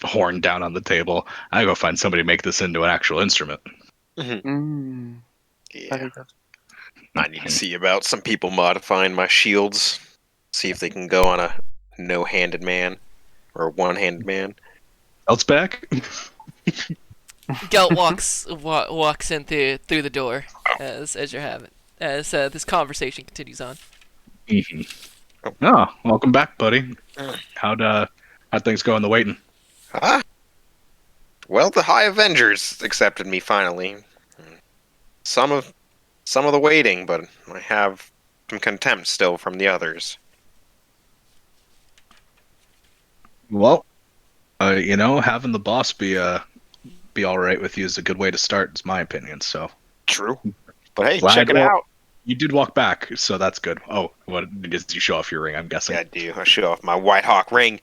S4: horn down on the table. I go find somebody to make this into an actual instrument.
S3: Mm,
S5: Yeah. I need to see about some people modifying my shields. See if they can go on a no-handed man or a one-handed man.
S4: Else back?
S1: Gelt walks in through the door as you're having this conversation continues on.
S4: Oh, welcome back, buddy. How'd things go in the waiting?
S5: Well, the High Avengers accepted me finally. Some of the waiting, but I have some contempt still from the others.
S4: Well, having the boss be all right with you is a good way to start, is my opinion. So
S5: True, but hey,
S4: Glad
S5: check it
S4: well-
S5: out.
S4: you did walk back, so that's good. Oh, what did you show off your ring? I'm guessing.
S5: Yeah, I do. I show off my White Hawk ring.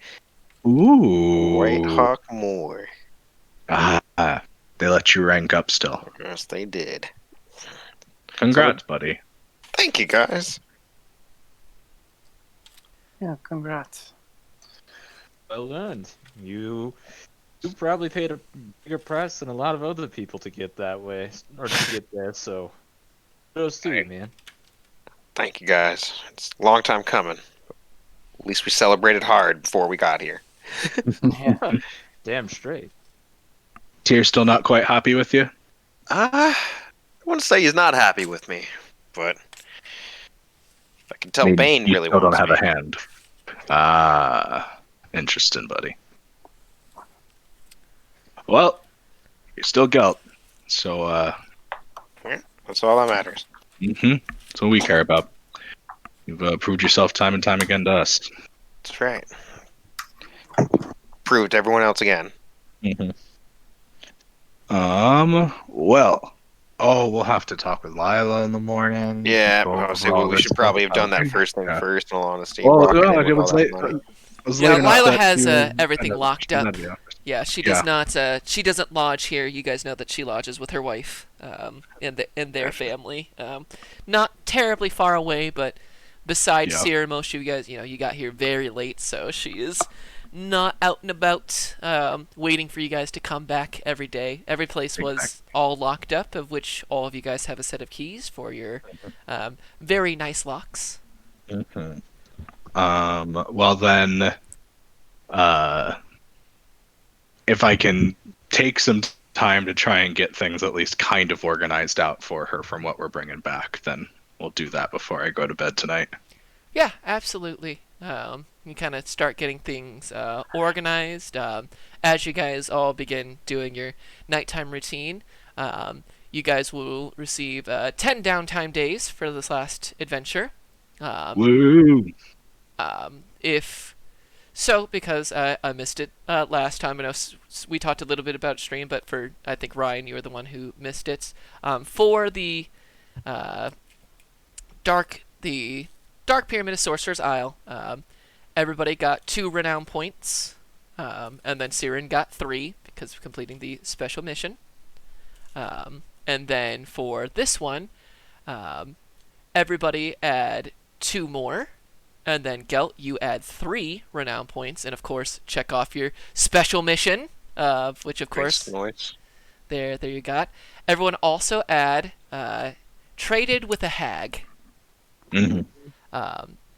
S4: Ooh,
S5: White Hawk more.
S4: Ah, they let you rank up still.
S5: Yes, they did.
S4: Congrats, buddy.
S5: Thank you, guys.
S3: Yeah, congrats.
S2: Well done. You probably paid a bigger price than a lot of other people to get that way or to get there. So kudos to you, man.
S5: Thank you, guys. It's a long time coming. At least we celebrated hard before we got here.
S3: Yeah.
S2: Damn straight.
S4: Tyr's still not quite happy with you?
S5: I wouldn't say he's not happy with me, but I can tell Bane
S4: you
S5: really
S4: still don't
S5: wants
S4: have
S5: me.
S4: a hand. Ah, interesting, buddy. Well, you're still Gelt, so
S5: Yeah, that's all that matters.
S4: that's what we care about. You've proved yourself time and time again to us.
S5: That's right. Proved to everyone else again.
S4: Well, we'll have to talk with Lila in the morning.
S5: Yeah,
S4: go
S5: I
S4: over
S5: was say
S4: all
S5: we
S4: this
S5: should probably
S4: stuff.
S5: have done that
S4: Okay.
S5: first thing
S4: Yeah.
S5: first, in all honesty.
S4: Well,
S5: walking in
S4: no,
S5: with
S4: it
S5: all
S4: was
S5: that
S4: late.
S5: money.
S4: It was
S1: Yeah,
S4: late enough
S1: Lila
S4: that
S1: has
S4: you
S1: everything
S4: ended-
S1: locked
S4: she was
S1: up.
S4: at the office.
S1: Yeah, she does not. She doesn't lodge here. You guys know that she lodges with her wife, and their family. Not terribly far away, but besides
S4: Yeah.
S1: Sierra, most of you guys, you got here very late, so she is not out and about, waiting for you guys to come back every day. Every place was all locked up, of which all of you guys have a set of keys for your very nice locks.
S4: Well then, if I can take some time to try and get things at least kind of organized out for her from what we're bringing back, then we'll do that before I go to bed tonight.
S1: Yeah, absolutely. You kind of start getting things organized as you guys all begin doing your nighttime routine. You guys will receive 10 downtime days for this last adventure.
S4: Woo!
S1: If so, because I missed it last time, I know we talked a little bit about stream, but for I think Ryan, you were the one who missed it. For the Dark Pyramid of Sorcerer's Isle, everybody got 2 renown points, and then Siren got 3 because of completing the special mission. And then for this one, everybody add 2 more. And then Gelt, you add 3 renown points, and of course check off your special mission, which of course there you got. Everyone also add traded with a hag.
S4: I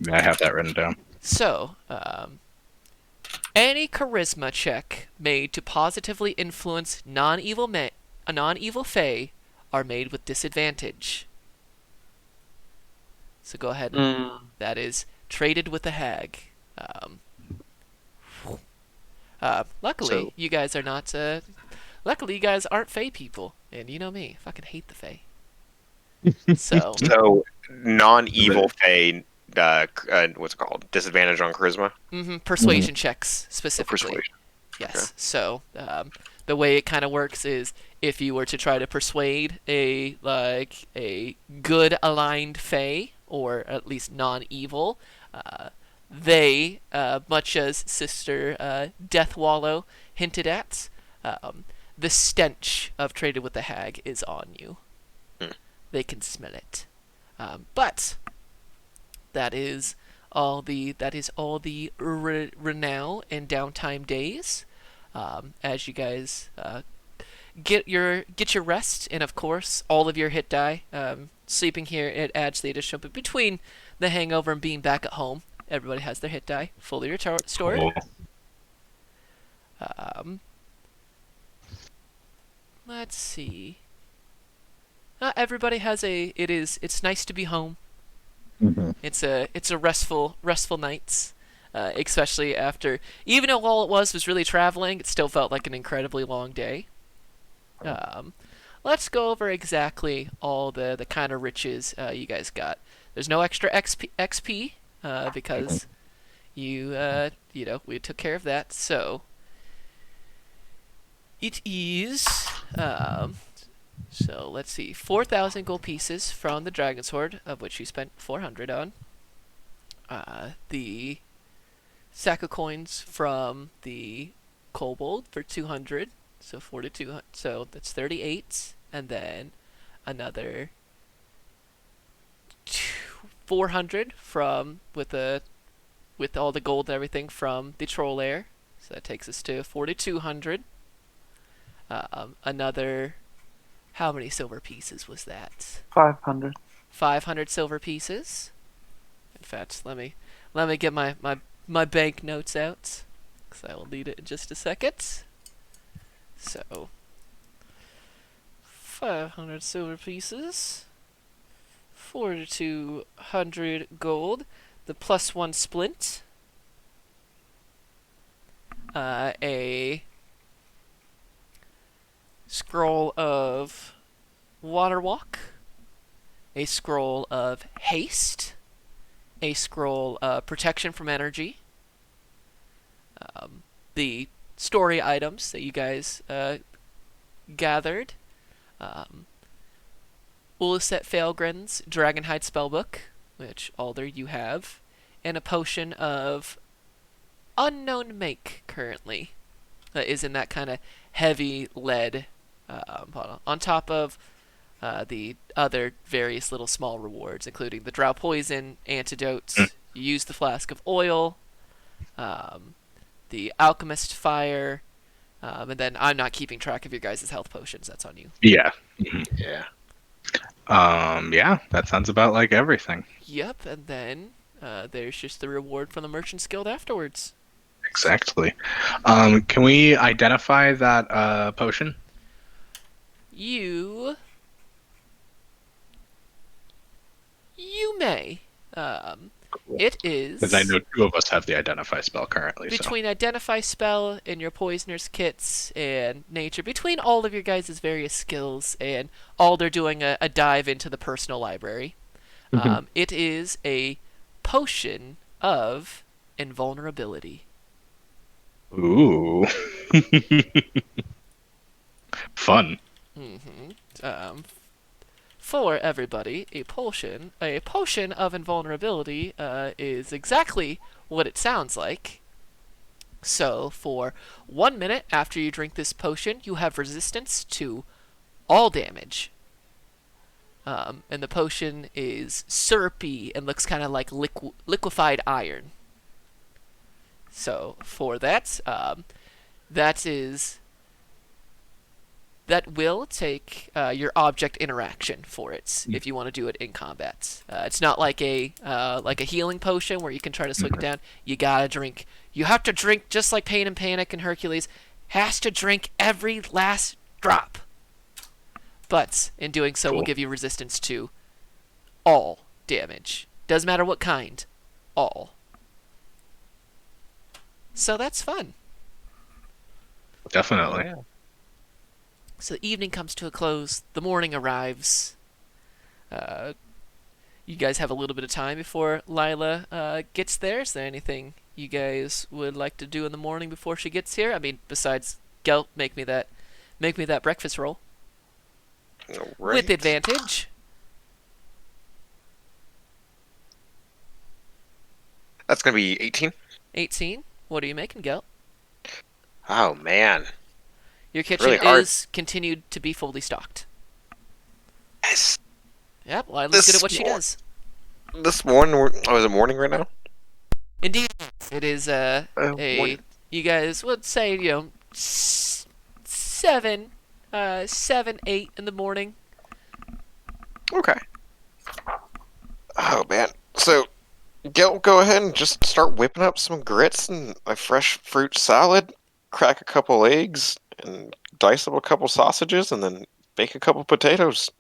S4: have that written down.
S1: So any charisma check made to positively influence a non-evil fae are made with disadvantage. So go ahead. That is traded with a hag. Luckily, you guys are not. Luckily, you guys aren't Fae people, and you know me, I fucking hate the Fae. So
S5: non-evil Fae, what's it called? Disadvantage on charisma?
S1: persuasion checks specifically.
S5: Persuasion.
S1: Yes.
S5: Okay.
S1: So the way it kind of works is if you were to try to persuade a good aligned Fae, or at least non-evil, they, much as Sister Deathwallow hinted at, the stench of Traded with the Hag is on you. They can smell it. But that is all the renown and downtime days. As you guys get your rest, and of course all of your hit die. Sleeping here, it adds the additional, but between the hangover and being back at home, everybody has their hit die fully restored.
S4: Cool.
S1: Let's see. Everybody has it's nice to be home. It's a restful nights, especially after, even though all it was really traveling, it still felt like an incredibly long day. Let's go over exactly all the kind of riches you guys got. There's no extra XP because we took care of that. So it is so let's see, 4,000 gold pieces from the Dragon Sword, of which you spent 400 on. The sack of coins from the Kobold for 200, So 42. So that's 38, and then another 400 from with all the gold and everything from the troll air. So that takes us to 4,200. Another, how many silver pieces was that?
S3: 500.
S1: 500 silver pieces. In fact, let me get my bank notes out, because I will need it in just a second. So 500 silver pieces, 4,200 gold, the +1 splint, a scroll of water walk, a scroll of haste, a scroll of protection from energy, the story items that you guys gathered, Uliset Failgren's Dragonhide Spellbook, which Alder you have, and a potion of unknown make currently that is in that kind of heavy lead bottle, on top of the other various little small rewards, including the drow poison antidote. You use the flask of oil, the alchemist fire, and then I'm not keeping track of your guys' health potions. That's on you.
S4: Yeah.
S5: Yeah.
S4: Yeah, that sounds about like everything.
S1: Yep, and then there's just the reward from the Merchant's Guild afterwards.
S4: Exactly. Can we identify that potion?
S1: You may. It is
S4: Because I know two of us have the identify spell currently.
S1: between Identify spell and your Poisoner's kits and Nature, between all of your guys' various skills and Alder doing a dive into the personal library, it is a potion of invulnerability.
S4: So. Ooh. Fun.
S1: For everybody, a potion of invulnerability is exactly what it sounds like. So, for 1 minute after you drink this potion, you have resistance to all damage. And the potion is syrupy and looks kind of like liquefied iron. So, for that, that will take your object interaction for it if you want to do it in combat. It's not like a healing potion where you can try to swing it down. You gotta drink. You have to drink just like Pain and Panic and Hercules has to drink every last drop. But in doing so, will give you resistance to all damage. Doesn't matter what kind. All. So that's fun.
S4: Definitely.
S2: Yeah.
S1: So the evening comes to a close. The morning arrives. You guys have a little bit of time before Lila gets there. Is there anything you guys would like to do in the morning before she gets here? I mean, besides Gelt, make me that breakfast roll with advantage.
S5: That's gonna be 18.
S1: 18. What are you making, Gelt?
S5: Oh man.
S1: Your kitchen
S5: Really hard.
S1: is continued to be fully stocked.
S5: Yes.
S1: Yep, Lila's
S5: This
S1: good at what she
S5: mor-
S1: does.
S5: This morning, is it morning right now?
S1: Indeed, it is
S5: morning.
S1: you guys would say, 7, 8 in the morning.
S5: Okay. Oh man. So, go ahead and just start whipping up some grits and a fresh fruit salad. Crack a couple eggs and dice up a couple sausages, and then bake a couple potatoes.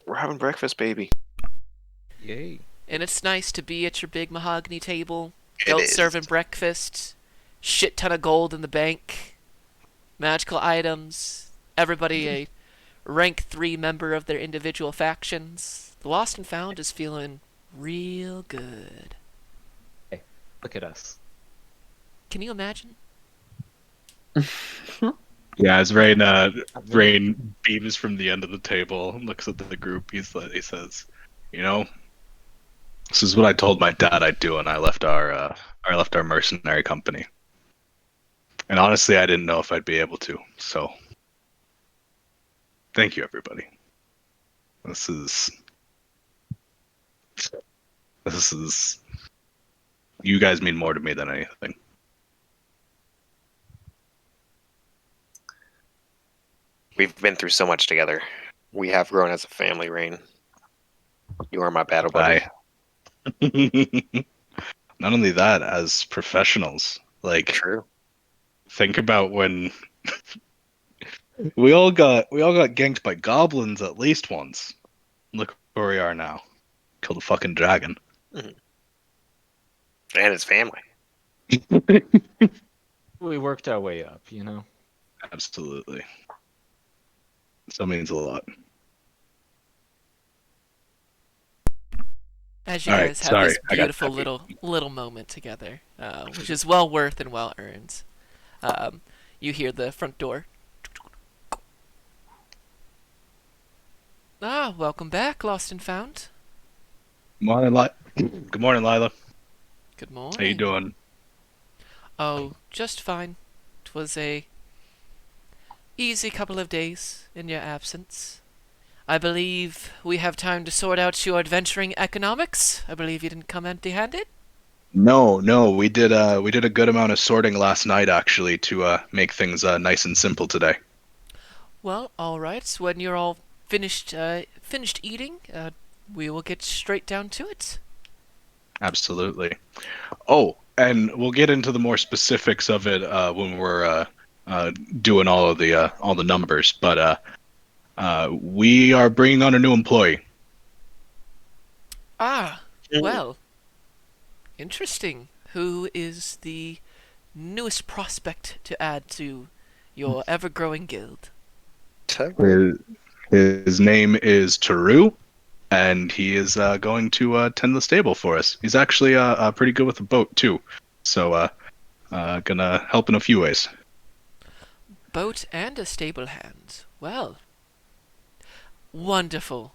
S5: We're having breakfast, baby.
S2: Yay.
S1: And it's nice to be at your big mahogany table.
S5: It
S1: Gelt
S5: is.
S1: serving breakfast. Shit ton of gold in the bank. Magical items. Everybody a rank 3 member of their individual factions. The Lost and Found is feeling real good.
S2: Hey, look at us.
S1: Can you imagine?
S4: Yeah, as Rain beams from the end of the table and looks at the group. He says, this is what I told my dad I'd do when I left our mercenary company. And honestly, I didn't know if I'd be able to. So Thank you, everybody. This is. You guys mean more to me than anything.
S5: We've been through so much together. We have grown as a family, Rain. You are my battle buddy.
S4: Not only that, as professionals, like
S5: True.
S4: think about when we all got ganked by goblins at least once. Look where we are now. Killed a fucking dragon.
S5: And his family.
S2: We worked our way up, you know.
S4: Absolutely. So it means a lot.
S1: As you
S4: All right,
S1: guys have
S4: sorry,
S1: this
S4: I got
S1: beautiful little moment together, which is well worth and well earned. You hear the front door. Ah, welcome back, Lost and Found.
S4: Morning, Good morning, Lila.
S1: Good morning.
S4: How you doing?
S1: Oh, just fine. It was a easy couple of days in your absence. I believe we have time to sort out your adventuring economics. I believe you didn't come empty-handed.
S4: No, we did a good amount of sorting last night actually to make things nice and simple today.
S1: Well, all right. So when you're all finished eating, we will get straight down to it.
S4: Absolutely. Oh, and we'll get into the more specifics of it when we're doing all the numbers. But we are bringing on a new employee.
S1: Ah, well, interesting. Who is the newest prospect to add to your ever-growing guild?
S4: His name is Taru, and he is going to tend the stable for us. He's actually pretty good with the boat too, so gonna help in a few ways.
S1: Boat and a stable hand. Well, wonderful.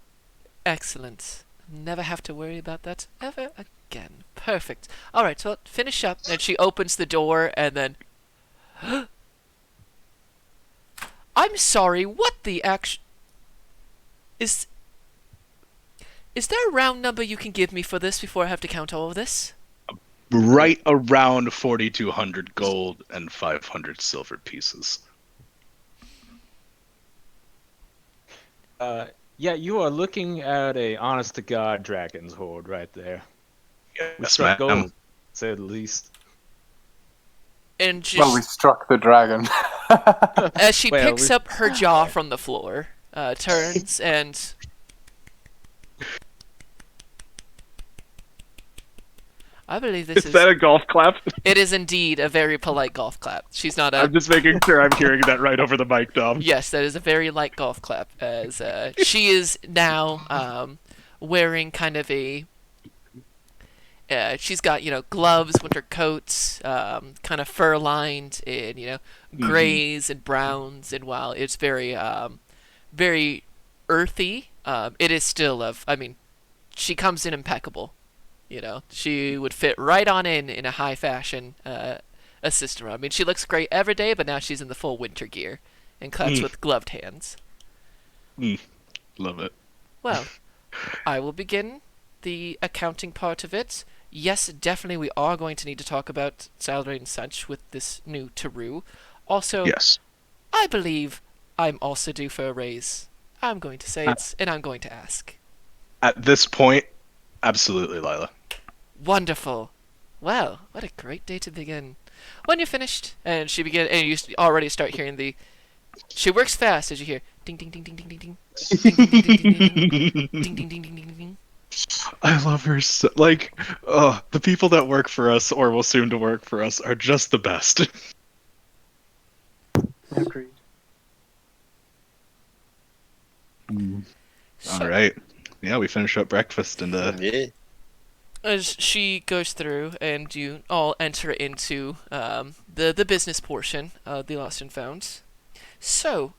S1: Excellent. Never have to worry about that ever again. Perfect. Alright, so finish up. And she opens the door and then... I'm sorry, what the action... Is there a round number you can give me for this before I have to count all of this?
S4: Right around 4,200 gold and 500 silver pieces.
S2: Yeah, you are looking at a honest-to-God dragon's hoard right there. We
S4: Yes,
S2: struck
S4: ma'am.
S2: gold, to say the least.
S1: And just,
S3: Well, we struck the dragon.
S1: as she
S2: Well,
S1: picks
S2: we-
S1: up her jaw from the floor, turns and... I believe this is...
S6: a golf clap?
S1: It is indeed a very polite golf clap. She's not a...
S6: I'm just making sure I'm hearing that right over the mic, Dom.
S1: Yes, that is a very light golf clap, as she is now wearing kind of a... she's got, gloves, winter coats, kind of fur-lined in, grays and browns, and while it's very, very earthy, it is still she comes in impeccable. She would fit right on in a high fashion assistant. I mean, she looks great every day, but now she's in the full winter gear and claps with gloved hands.
S4: Love it.
S1: Well, I will begin the accounting part of it. Yes, definitely we are going to need to talk about salary and such with this new Taru. Also,
S4: Yes.
S1: I believe I'm also due for a raise. I'm going to say it, and I'm going to ask.
S4: At this point, absolutely, Lila.
S1: Wonderful. Well, what a great day to begin. When you're finished, and you already start hearing the... She works fast, as you hear ding ding ding ding ding ding ding ding ding ding ding ding ding ding ding ding ding.
S4: I love her so, the people that work for us or will soon to work for us are just the best.
S3: Agreed.
S4: All right. Yeah, we finished up breakfast and
S5: Yeah.
S1: As she goes through and you all enter into the business portion of the Lost and Found. So,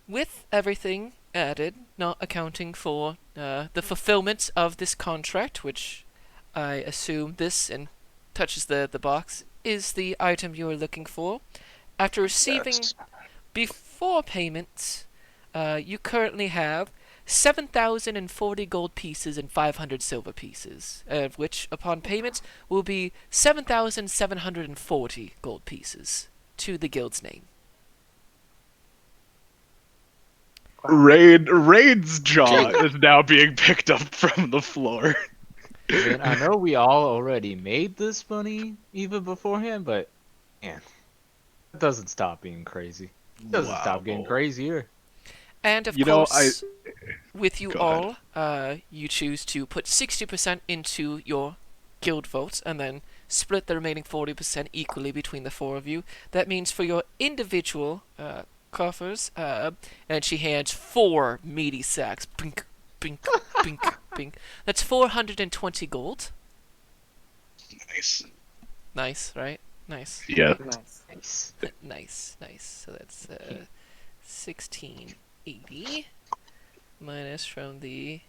S1: with everything added, not accounting for the fulfillment of this contract, which I assume this, and touches the box, is the item you are looking for. After receiving
S4: Yes.
S1: before payment, you currently have 7,040 gold pieces and 500 silver pieces, of which, upon payment, will be 7,740 gold pieces to the guild's name.
S4: Raid's jaw is now being picked up from the floor.
S2: I mean, I know we all already made this money even beforehand, but man, it doesn't stop being crazy. It doesn't stop getting crazier.
S1: And of
S4: You know,
S1: course, with you
S4: Go
S1: all, you choose to put 60% into your guild votes and then split the remaining 40% equally between the four of you. That means for your individual coffers, and she hands 4 meaty sacks. Bink, bink, bink, bink. That's 420 gold.
S4: Nice.
S1: Nice, right? Nice.
S4: Yeah.
S3: Nice.
S2: Nice.
S1: Nice. So that's 1680 minus from the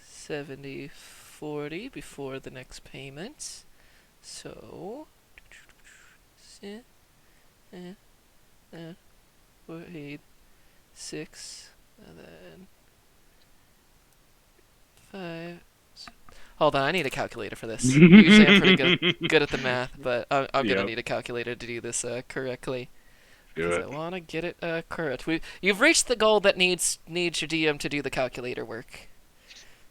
S1: 7040 before the next payment. So 486 and then 5. Hold on, I need a calculator for this. Usually I'm pretty good at the math, but I'm gonna
S4: Yep.
S1: need a calculator to do this correctly.
S4: Do
S1: Because
S4: it.
S1: I want to get it correct. You've reached the goal that needs your DM to do the calculator work.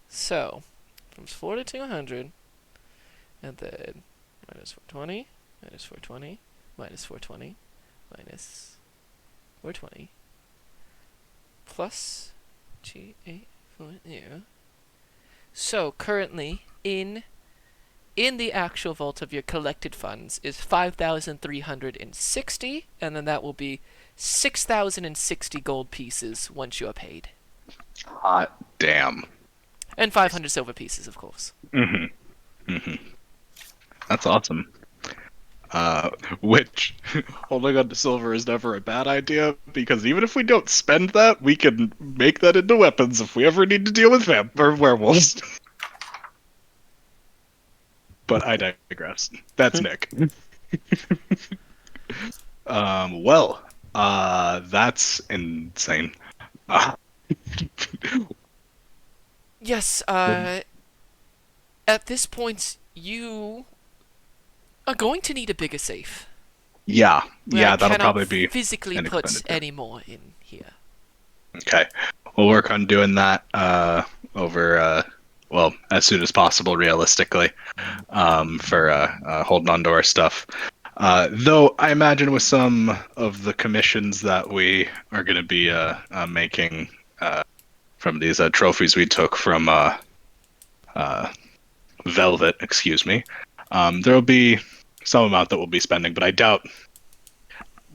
S1: So, from 40 to 100, and then minus 420, minus 420, minus 420, minus 420, plus G8.0. So, currently, in the actual vault of your collected funds is 5,360, and then that will be 6,060 gold pieces once you are paid.
S4: Hot damn.
S1: And 500 silver pieces, of course.
S4: That's awesome. Which holding on to silver is never a bad idea, because even if we don't spend that, we can make that into weapons if we ever need to deal with werewolves. But I digress. That's Nick. That's insane.
S1: Yes, at this point, you are going to need a bigger safe.
S4: Yeah,
S1: I
S4: that'll
S1: cannot
S4: probably be
S1: physically
S4: an
S1: put
S4: expenditure.
S1: any more in here.
S4: Okay. We'll work on doing that over, well, as soon as possible, realistically, for holding on to our stuff. Though I imagine with some of the commissions that we are going to be making from these trophies we took from Velvet, excuse me, there will be some amount that we'll be spending, but I doubt.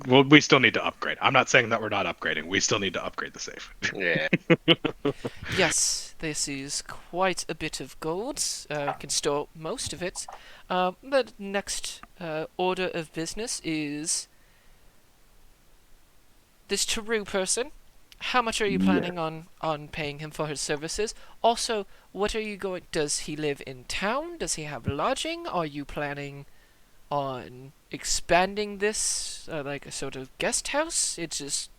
S4: Well, we still need to upgrade. I'm not saying that we're not upgrading. We still need to upgrade the safe.
S5: Yeah.
S1: Yes, this is quite a bit of gold. Can store most of it. The next order of business is this Taru person. How much are you planning on paying him for his services? Also, what are you going? Does he live in town? Does he have lodging? Are you planning on expanding this like a sort of guest house? It's just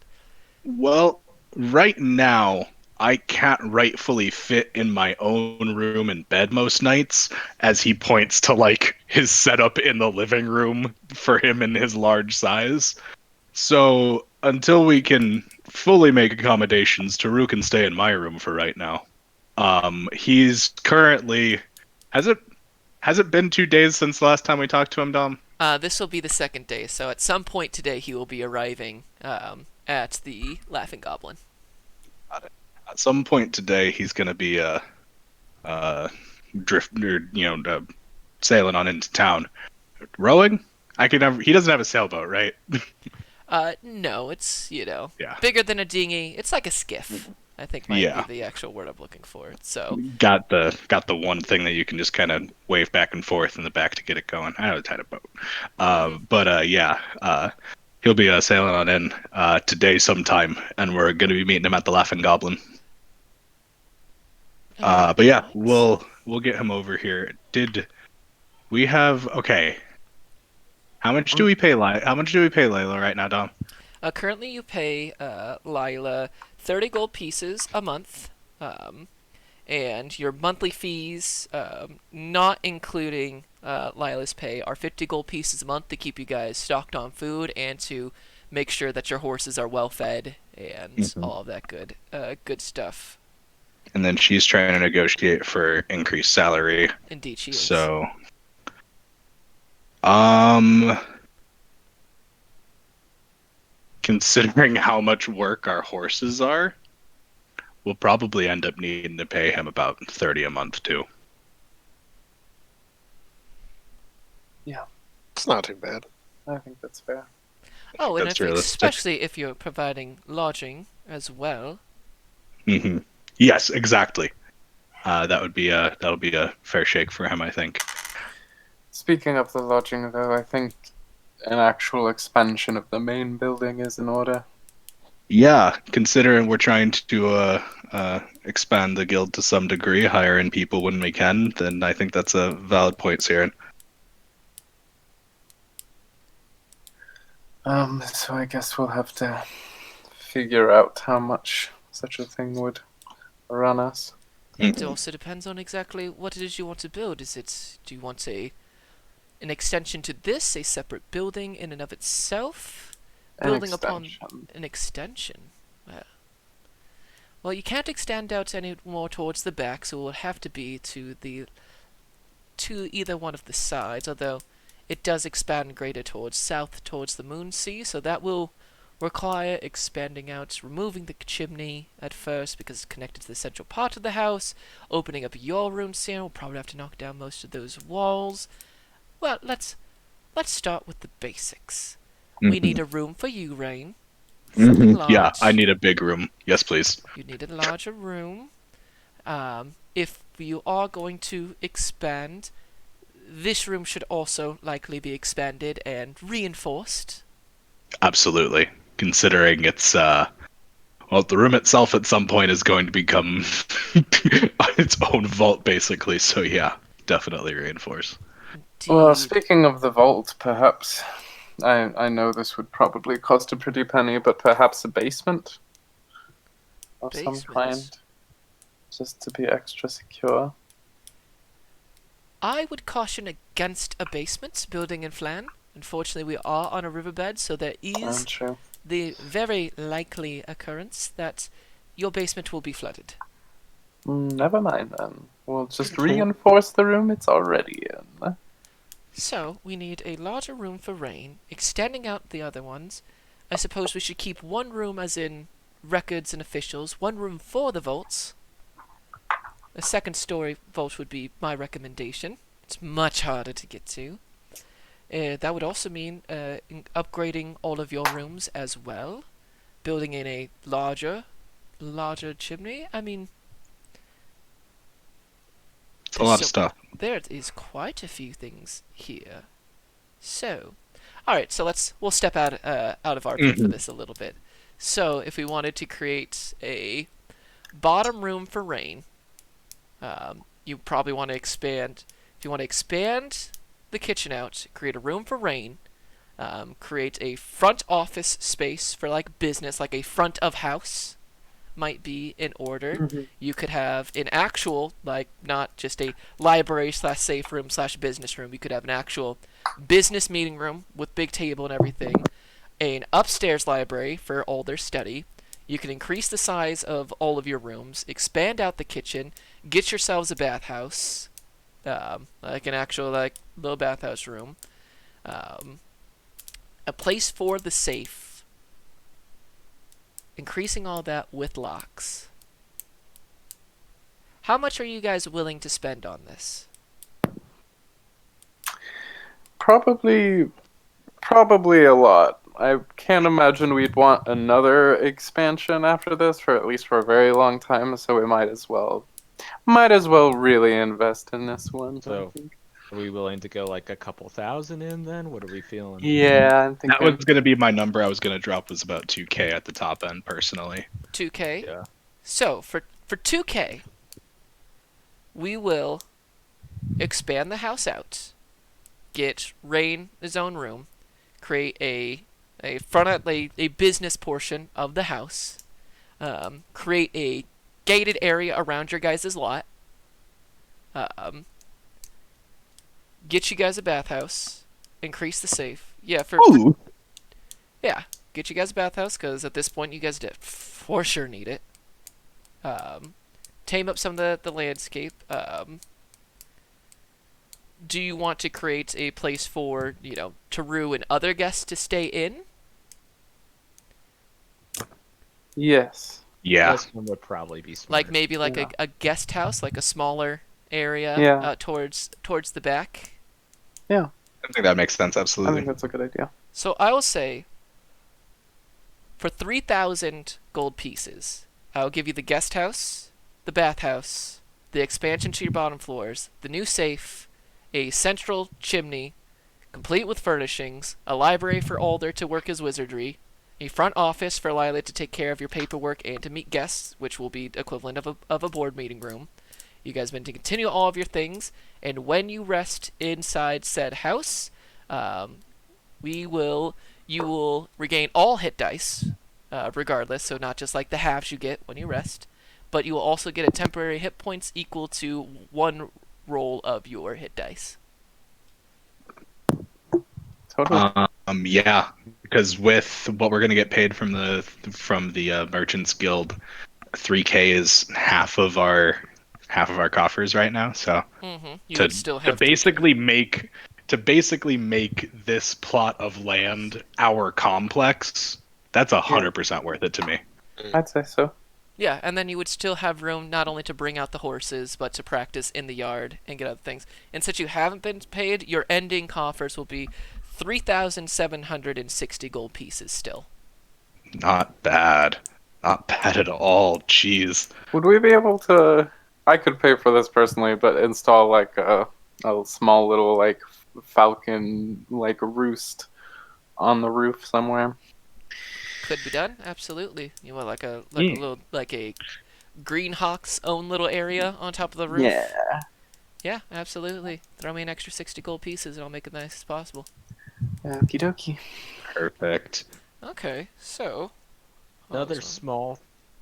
S4: Well, right now, I can't rightfully fit in my own room and bed most nights, as he points to like his setup in the living room for him in his large size. So until we can fully make accommodations, Taru can stay in my room for right now. He's currently has it been 2 days since the last time we talked to him, Dom?
S1: this will be the second day. So at some point today, he will be arriving at the Laughing Goblin.
S4: At some point today, he's gonna be sailing on into town. Rowing? He doesn't have a sailboat, right?
S1: No, it's
S4: Yeah.
S1: bigger than a dinghy. It's like a skiff. I think might
S4: Yeah.
S1: be the actual word I'm looking for. So
S4: Got the one thing that you can just kind of wave back and forth in the back to get it going. I know a tight boat. He'll be sailing on in today sometime, and we're going to be meeting him at the Laughing Goblin. But yeah, we'll get him over here. Did we have okay? How much do we pay Layla right now, Dom?
S1: Currently, you pay Lila 30 gold pieces a month, and your monthly fees, not including Lila's pay, are 50 gold pieces a month to keep you guys stocked on food and to make sure that your horses are well fed and all of that good stuff.
S4: And then she's trying to negotiate for increased salary.
S1: Indeed, she is.
S4: So, um, considering how much work our horses are, we'll probably end up needing to pay him about 30 a month too.
S5: It's not too bad.
S3: I think that's fair.
S1: Oh, and
S4: That's
S1: if,
S4: realistic.
S1: especially if you're providing lodging as well.
S4: Hmm. Yes, exactly. That'll be a fair shake for him, I think.
S3: Speaking of the lodging, though, I think an actual expansion of the main building is in order.
S4: Yeah, considering we're trying to expand the guild to some degree, hire in people when we can, then I think that's a valid point, Siren.
S3: So I guess we'll have to figure out how much such a thing would run us.
S1: It also depends on exactly what it is you want to build. Do you want an extension to this, a separate building in and of itself? Building upon an extension? Well, you can't extend out any more towards the back, so it will have to be to either one of the sides, although it does expand greater towards south, towards the Moon Sea, so that will require expanding out, removing the chimney at first because it's connected to the central part of the house, opening up your room here. We'll probably have to knock down most of those walls. Well, let's start with the basics. We need a room for you, Rain. Something large.
S4: Yeah, I need a big room. Yes, please.
S1: You need a larger room. If you are going to expand, this room should also likely be expanded and reinforced.
S4: Absolutely. Considering it's the room itself at some point is going to become its own vault, basically. So yeah, definitely reinforce.
S3: Well,
S1: Indeed.
S3: speaking of the vault, perhaps I know this would probably cost a pretty penny, but perhaps a basement of some
S1: Basement?
S3: kind, just to be extra secure.
S1: I would caution against a basement building in Flan. Unfortunately, we are on a riverbed, so there is
S3: True.
S1: the very likely occurrence that your basement will be flooded.
S3: Never mind then. We'll just reinforce the room it's already in.
S1: So, we need a larger room for Rain, extending out the other ones. I suppose we should keep one room as in records and officials, one room for the vaults. A second story vault would be my recommendation. It's much harder to get to. That would also mean upgrading all of your rooms as well. Building in a larger chimney. I mean,
S4: It's a lot of stuff.
S1: there is quite a few things here. So, alright, so we'll step out of RP for this a little bit. So, if we wanted to create a bottom room for Rain, you probably want to expand. If you want to expand the kitchen out, create a room for Rain, create a front office space for like business, like a front of house might be in order. You could have an actual, like, not just a library / safe room / business room. You could have an actual business meeting room with big table and everything. An upstairs library for all their study. You can increase the size of all of your rooms, expand out the kitchen, get yourselves a bathhouse, like an actual like little bathhouse room, a place for the safe. Increasing all that with locks. How much are you guys willing to spend on this?
S3: Probably a lot. I can't imagine we'd want another expansion after this for at least for a very long time, so we might as well really invest in this one.
S2: So, are we willing to go like a couple thousand in then? What are we feeling?
S3: Yeah, I'm
S4: That
S3: thinking
S4: was going to be my number. I was going to drop was about 2K at the top end, personally.
S1: 2K?
S2: Yeah.
S1: So, for 2K, we will expand the house out, get Rain his own room, create a a business portion of the house. Create a gated area around your guys' lot. Um, get you guys a bathhouse. Increase the safe. Yeah,
S4: Ooh.
S1: yeah, get you guys a bathhouse because at this point you guys for sure need it. Tame up some of the landscape. Do you want to create a place for, Taru and other guests to stay in?
S3: Yes.
S4: Yeah.
S2: This one would probably be smart.
S1: Like maybe like
S3: Yeah.
S1: a guest house, like a smaller area
S3: Yeah.
S1: towards the back.
S3: Yeah.
S4: I think that makes sense.
S3: I
S4: Absolutely.
S3: think that's a good idea.
S1: So I will say, for 3,000 gold pieces, I'll give you the guest house, the bathhouse, the expansion to your bottom floors, the new safe, a central chimney, complete with furnishings, a library for Alder to work his wizardry, a front office for Lila to take care of your paperwork and to meet guests, which will be equivalent of a board meeting room. You guys meant to continue all of your things, and when you rest inside said house, you will regain all hit dice, regardless, so not just like the halves you get when you rest, but you will also get a temporary hit points equal to one roll of your hit dice.
S3: Totally.
S4: Yeah, because with what we're gonna get paid from the Merchants Guild, 3K is half of our coffers right now. So
S1: You would still
S4: to
S1: have
S4: basically make this plot of land our complex, that's 100% worth it to me.
S3: I'd say so.
S1: Yeah, and then you would still have room not only to bring out the horses, but to practice in the yard and get other things. And since you haven't been paid, your ending coffers will be 3,760 gold pieces still.
S4: Not bad. Not bad at all. Jeez.
S3: Would we be able to? I could pay for this personally, but install like a small little like falcon like roost on the roof somewhere.
S1: Could be done, absolutely. You want like a
S4: Yeah.
S1: little like a green hawk's own little area on top of the roof.
S3: Yeah.
S1: Yeah, absolutely. Throw me an extra 60 gold pieces and I'll make it nice as possible.
S3: Okie dokie.
S4: Perfect.
S1: Okay, so
S2: Another small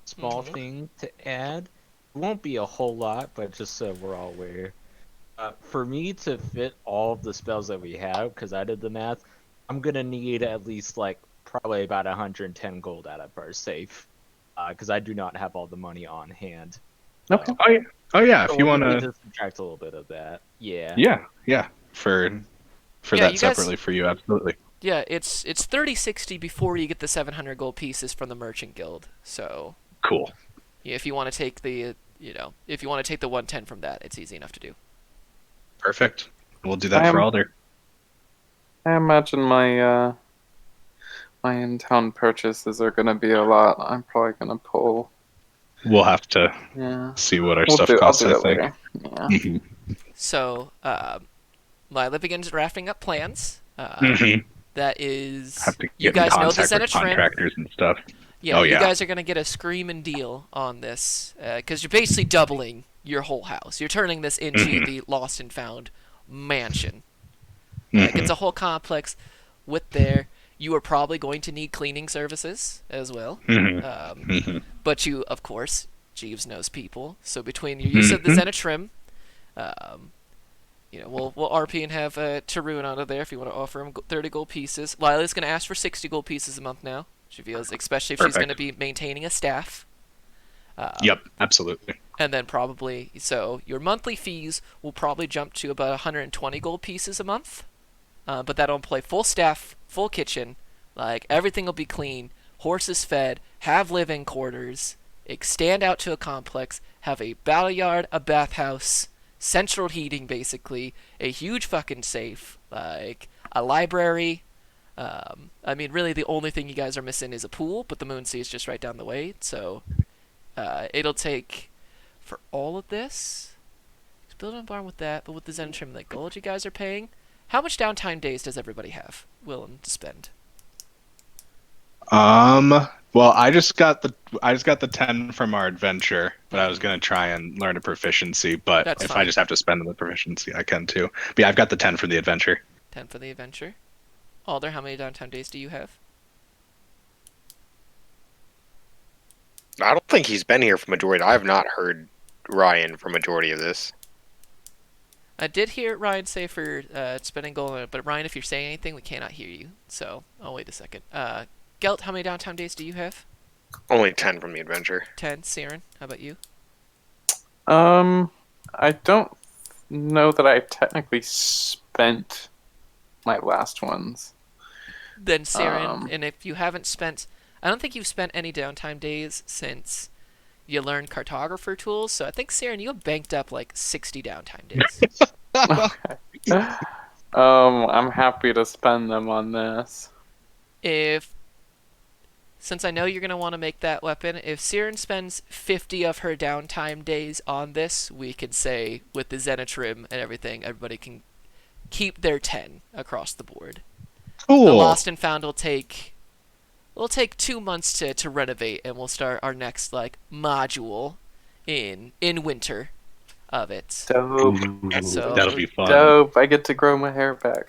S1: Mhm.
S2: thing to add. It won't be a whole lot, but just so we're all aware. For me to fit all of the spells that we have, because I did the math, I'm gonna need at least like probably about 110 gold out of our safe, because I do not have all the money on hand.
S3: Okay.
S4: Oh yeah.
S2: So
S4: If you
S2: we'll
S4: want
S2: need
S4: to.
S2: to subtract a little bit of that. Yeah.
S4: Yeah. For
S1: Yeah,
S4: that
S1: you guys-
S4: separately for you, absolutely.
S1: yeah, it's 3060 before you get the 700 gold pieces from the Merchant Guild. So
S4: Cool.
S1: yeah, if you want to take the if you want to take the 110 from that, it's easy enough to do.
S4: Perfect. We'll do that for Alder.
S3: I imagine my my in-town purchases are gonna be a lot. I'm probably gonna pull.
S4: We'll have to
S3: Yeah.
S4: see what our
S3: I'll
S4: stuff
S3: do
S4: costs, I
S3: that
S4: think.
S3: later. Yeah.
S4: Mhm.
S1: So Lila begins drafting up plans. That is,
S4: Have to
S1: you
S4: get in
S1: guys know the
S4: contact with
S1: Zenith Trim.
S4: contractors and stuff.
S1: Yeah,
S4: Oh,
S1: you
S4: yeah.
S1: guys are gonna get a screaming deal on this because you're basically doubling your whole house. You're turning this into the Lost and Found mansion. It's a whole complex. With there, you are probably going to need cleaning services as well. But you, of course, Jeeves knows people. So between your use of the Zenith Trim, we'll RP and have Tarun out of there if you want to offer him 30 gold pieces. Lila's going to ask for 60 gold pieces a month now. She feels, especially if she's
S4: Perfect.
S1: going to be maintaining a staff.
S4: Yep, absolutely.
S1: And then probably, so your monthly fees will probably jump to about 120 gold pieces a month. But that'll employ full staff, full kitchen, like everything will be clean, horses fed, have live-in quarters, extend out to a complex, have a battle yard, a bathhouse, central heating basically, a huge fucking safe, like a library. I mean, really the only thing you guys are missing is a pool, but the Moonsea is just right down the way, so it'll take for all of this. Just build a barn with that, but with the Zen Trim, the gold you guys are paying. How much downtime days does everybody have willing to spend?
S4: Well, I just got the 10 from our adventure, but I was gonna try and learn a proficiency. But
S1: That's
S4: if
S1: fine.
S4: I just have to spend on the proficiency, I can too. But yeah, I've got the 10 for the adventure.
S1: 10 for the adventure. Alder, how many downtime days do you have?
S5: I don't think he's been here for majority. I have not heard Ryan for majority of this.
S1: I did hear Ryan say for spending gold, but Ryan, if you're saying anything, we cannot hear you. So I'll wait a second. Gelt, how many downtime days do you have?
S5: Only 10 from the adventure.
S1: 10. Siren, how about you?
S3: I don't know that I technically spent my last ones.
S1: Then Siren,
S3: Um.
S1: and if you haven't spent, I don't think you've spent any downtime days since you learned cartographer tools. So I think Siren, you have banked up like 60 downtime days.
S3: Okay. I'm happy to spend them on this.
S1: If Since I know you're going to want to make that weapon, if Siren spends 50 of her downtime days on this, we could say with the Zenitrim and everything, everybody can keep their 10 across the board.
S4: Cool.
S1: The Lost and Found will take 2 months to renovate, and we'll start our next like module in winter of it.
S3: Dope.
S1: So-
S4: That'll be fun.
S3: Dope. I get to grow my hair back.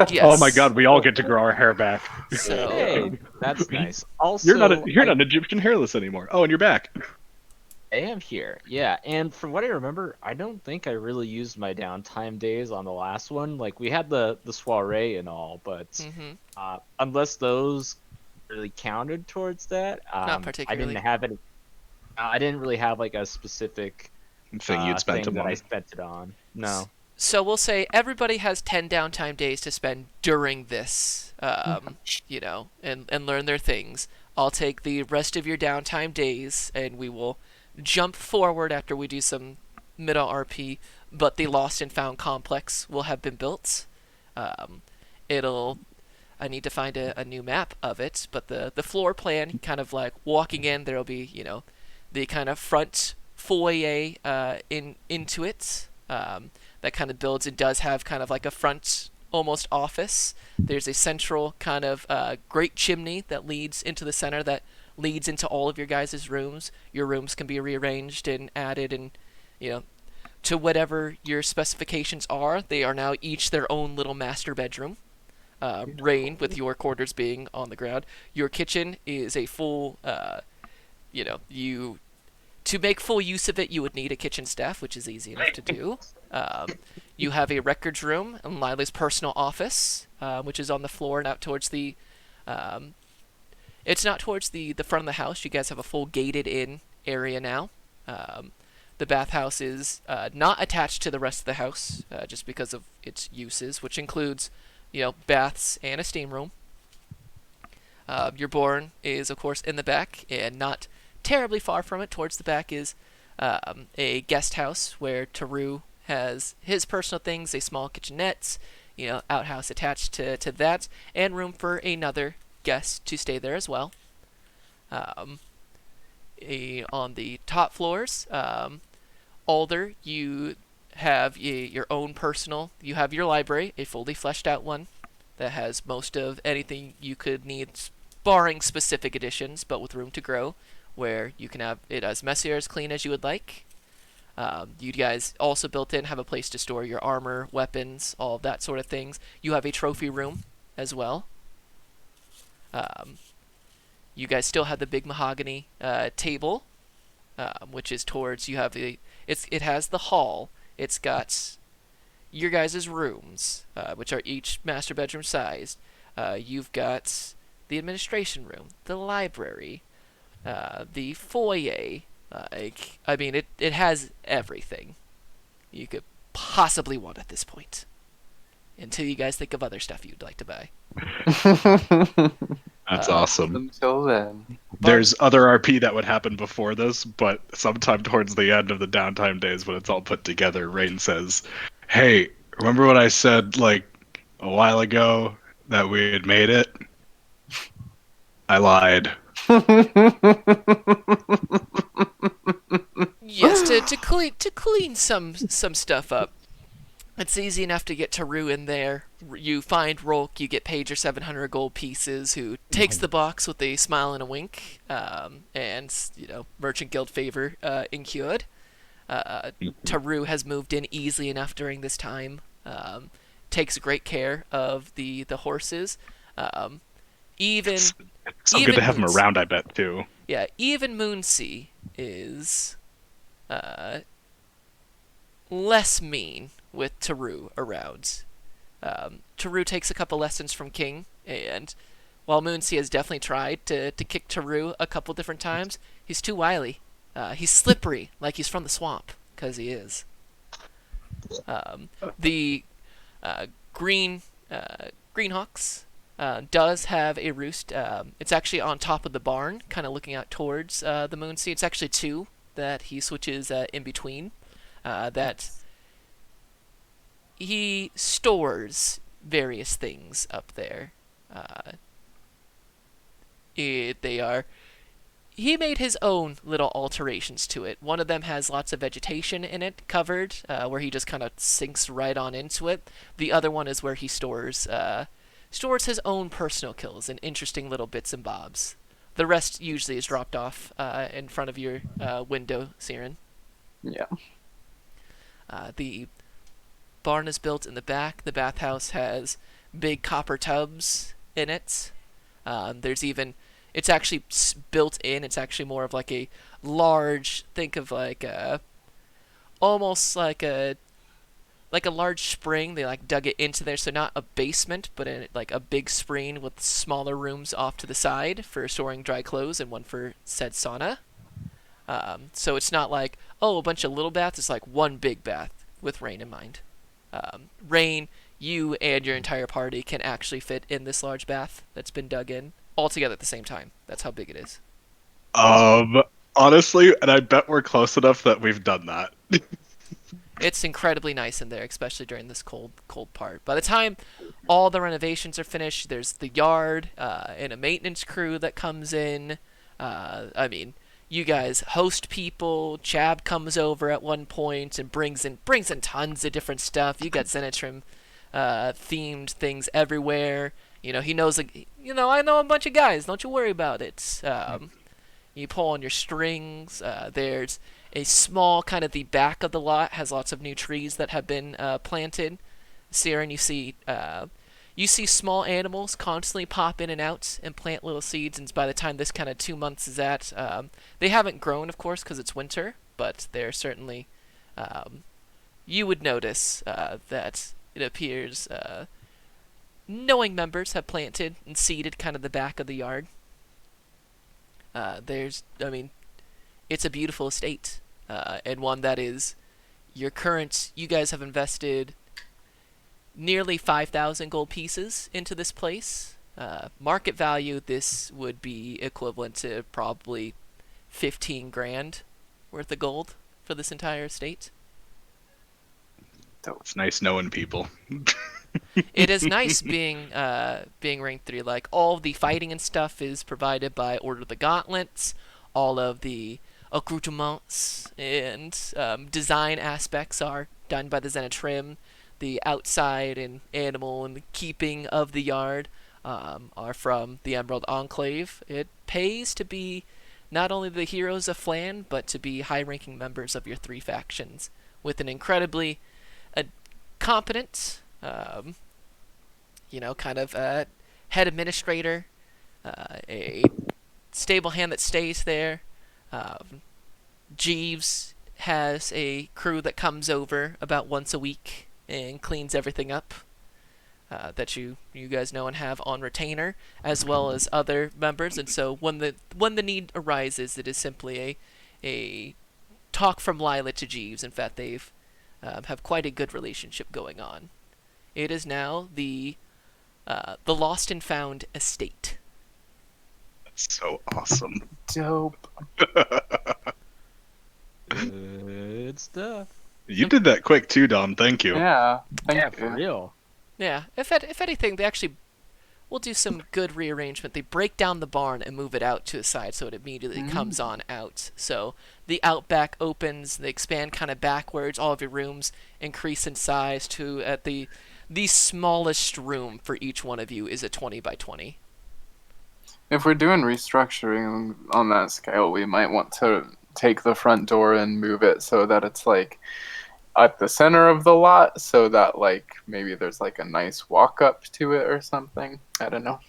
S1: Yes.
S6: Oh my god, we all get to grow our hair back.
S1: So
S2: Hey, that's nice. Also,
S6: You're not Egyptian hairless anymore. Oh, and you're back.
S2: I am here. Yeah, and from what I remember, I don't think I really used my downtime days on the last one. Like we had the soiree and all, but
S1: mhm.
S2: unless those really counted towards that,
S1: Not particularly.
S2: I didn't have any. I didn't really have like a specific
S4: Thing you'd spent
S2: thing
S4: them
S2: that I
S4: on.
S2: spent it on. No.
S1: So we'll say everybody has 10 downtime days to spend during this, you know, and learn their things. I'll take the rest of your downtime days, and we will jump forward after we do some middle RP, but the Lost and Found complex will have been built. I need to find a new map of it, but the floor plan, kind of like walking in, there'll be, you know, the kind of front foyer into it. That kind of builds. It does have kind of like a front almost office. There's a central kind of great chimney that leads into the center that leads into all of your guys' rooms. Your rooms can be rearranged and added and, you know, to whatever your specifications are. They are now each their own little master bedroom. Rain, with your quarters being on the ground. Your kitchen is a full, you know, to make full use of it, you would need a kitchen staff, which is easy enough to do. You have a records room and Lila's personal office, which is on the floor and out towards the. It's not towards the front of the house. You guys have a full gated-in area now. The bathhouse is not attached to the rest of the house, just because of its uses, which includes, you know, baths and a steam room. Your barn is, of course, in the back, and not terribly far from it. Towards the back is a guest house where Taru has his personal things, a small kitchenette, you know, outhouse attached to that, and room for another guest to stay there as well. On the top floors, Alder, you have your own personal, you have your library, a fully fleshed out one that has most of anything you could need, barring specific additions, but with room to grow, where you can have it as messy or as clean as you would like. You guys also built in have a place to store your armor, weapons, all of that sort of things. You have a trophy room as well. You guys still have the big mahogany table, which is towards, you have it has the hall. It's got your guys' rooms, which are each master bedroom sized. You've got the administration room, the library, the foyer. I mean, it has everything you could possibly want at this point. Until you guys think of other stuff you'd like to buy.
S4: That's awesome.
S3: Until then.
S4: There's other RP that would happen before this, but sometime towards the end of the downtime days when it's all put together, Rain says, "Hey, remember what I said like a while ago that we had made it? I lied."
S1: Yes, to clean some stuff up. It's easy enough to get Taru in there. You find Rolk, you get paid your 700 gold pieces, who takes the box with a smile and a wink, and, you know, Merchant Guild favor incurred. Taru has moved in easily enough during this time, takes great care of the horses. Even
S4: It's so good
S1: even
S4: to have him
S1: Moonsea,
S4: around, I bet, too.
S1: yeah, even Moonsea is uh, less mean with Taru around. Taru takes a couple lessons from King, and while Moonsea has definitely tried to kick Taru a couple different times, he's too wily. He's slippery, like he's from the swamp, because he is. The uh, green Greenhawks does have a roost. It's actually on top of the barn, kind of looking out towards the Moonsea. It's actually two that he switches in between. That he stores various things up there. Uh, they are. He made his own little alterations to it. One of them has lots of vegetation in it, covered, where he just kind of sinks right on into it. The other one is where he stores his own personal kills in interesting little bits and bobs. The rest usually is dropped off in front of your window, Siren.
S3: Yeah.
S1: The barn is built in the back. The bathhouse has big copper tubs in it. There's even it's actually built in. It's actually more of like a large. Think of like almost like a large spring. They like dug it into there, so not a basement, but like a big screen with smaller rooms off to the side for storing dry clothes and one for said sauna. So it's not like a bunch of little baths. It's like one big bath with Rain in mind. Rain, you and your entire party can actually fit in this large bath that's been dug in all together at the same time. That's how big it is.
S4: Honestly, and I bet we're close enough that we've done that.
S1: It's incredibly nice in there, especially during this cold part. By the time all the renovations are finished, there's the yard and a maintenance crew that comes in. I mean, you guys host people. Chab comes over at one point and brings in tons of different stuff. You got Zenitrim themed things everywhere. You know, he knows, like, I know a bunch of guys. Don't you worry about it. You pull on your strings. There's a small kind of the back of the lot has lots of new trees that have been planted. Siren, you see small animals constantly pop in and out and plant little seeds. And by the time this kind of 2 months is at, they haven't grown, of course, because it's winter. But they're certainly, you would notice that it appears knowing members have planted and seeded kind of the back of the yard. It's a beautiful estate, and one that is you guys have invested nearly 5,000 gold pieces into this place. Market value, this would be equivalent to probably 15 grand worth of gold for this entire estate.
S4: It's nice knowing people.
S1: It is nice being ranked 3. Like, all of the fighting and stuff is provided by Order of the Gauntlets. All of the accoutrements and design aspects are done by the Zenitrim. The outside and animal and the keeping of the yard are from the Emerald Enclave. It pays to be not only the heroes of Flan, but to be high-ranking members of your 3 factions with an incredibly competent, head administrator, a stable hand that stays there. Jeeves has a crew that comes over about once a week and cleans everything up that you guys know and have on retainer, as well as other members. And so when the need arises, it is simply a talk from Lila to Jeeves. In fact, they've have quite a good relationship going on. It is now the lost and found estate.
S4: That's so awesome.
S3: Dope.
S2: Good stuff.
S4: You did that quick too, Dom. Thank you.
S3: Yeah.
S2: Yeah,
S3: Thank
S2: for
S3: you.
S2: real.
S1: Yeah, if anything, they actually will do some good rearrangement. They break down the barn and move it out to the side so it immediately comes on out. So the outback opens, they expand kind of backwards. All of your rooms increase in size to at the smallest room for each one of you is a 20 by 20.
S3: If we're doing restructuring on that scale, we might want to take the front door and move it so that it's like at the center of the lot, so that like maybe there's like a nice walk up to it or something. I don't know.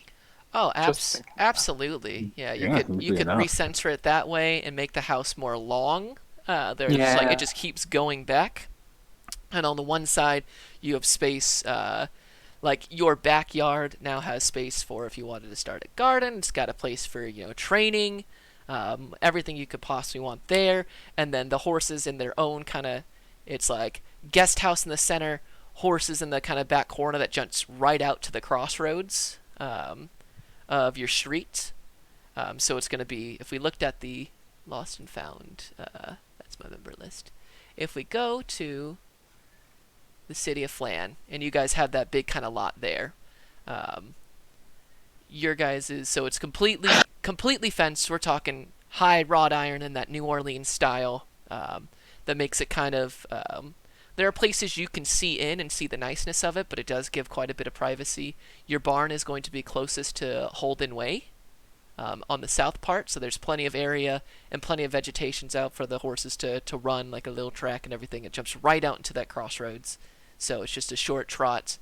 S1: Oh,
S3: Just thinking.
S1: absolutely. Yeah, you
S6: Yeah,
S1: could you
S6: easily
S1: could
S6: enough.
S1: recenter it that way and make the house more long. There's like
S3: Yeah.
S1: it just keeps going back. And on the one side, you have space. Like your backyard now has space for if you wanted to start a garden. It's got a place for training, everything you could possibly want there. And then the horses in their own kind of, it's like guest house in the center, horses in the kind of back corner that jumps right out to the crossroads of your street. So it's going to be, if we looked at the lost and found, that's my member list. If we go to the city of Flan, and you guys have that big kind of lot there, your guys is so it's completely fenced. We're talking high wrought iron in that New Orleans style. That makes it kind of. There are places you can see in and see the niceness of it, but it does give quite a bit of privacy. Your barn is going to be closest to Holden Way, on the south part, so there's plenty of area and plenty of vegetations out for the horses to run, like a little track and everything. It jumps right out into that crossroads, so it's just a short trot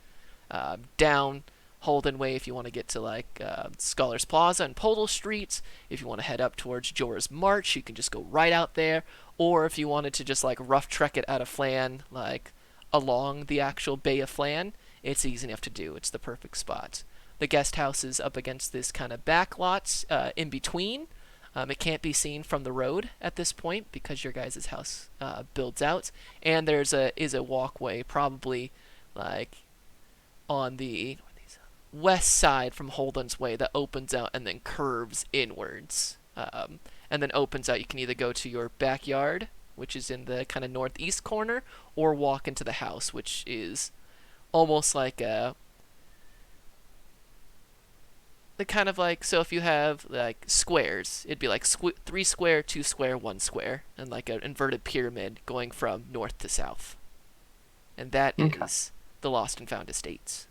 S1: down Holden Way if you want to get to like Scholars Plaza and Podal Streets. If you want to head up towards Jorah's March, you can just go right out there. Or if you wanted to just like rough trek it out of Flan, like along the actual Bay of Flan, it's easy enough to do. It's the perfect spot. The guest house is up against this kind of back lots in between. It can't be seen from the road at this point because your guys' house builds out, and there's a walkway probably like on the west side from Holden's Way that opens out and then curves inwards, and then opens out. You can either go to your backyard, which is in the kind of northeast corner, or walk into the house, which is almost like a the kind of like, so if you have like squares, it'd be like 3 square, 2 square, 1 square, and like an inverted pyramid going from north to south. And that
S3: Okay.
S1: is the Lost and Found Estates.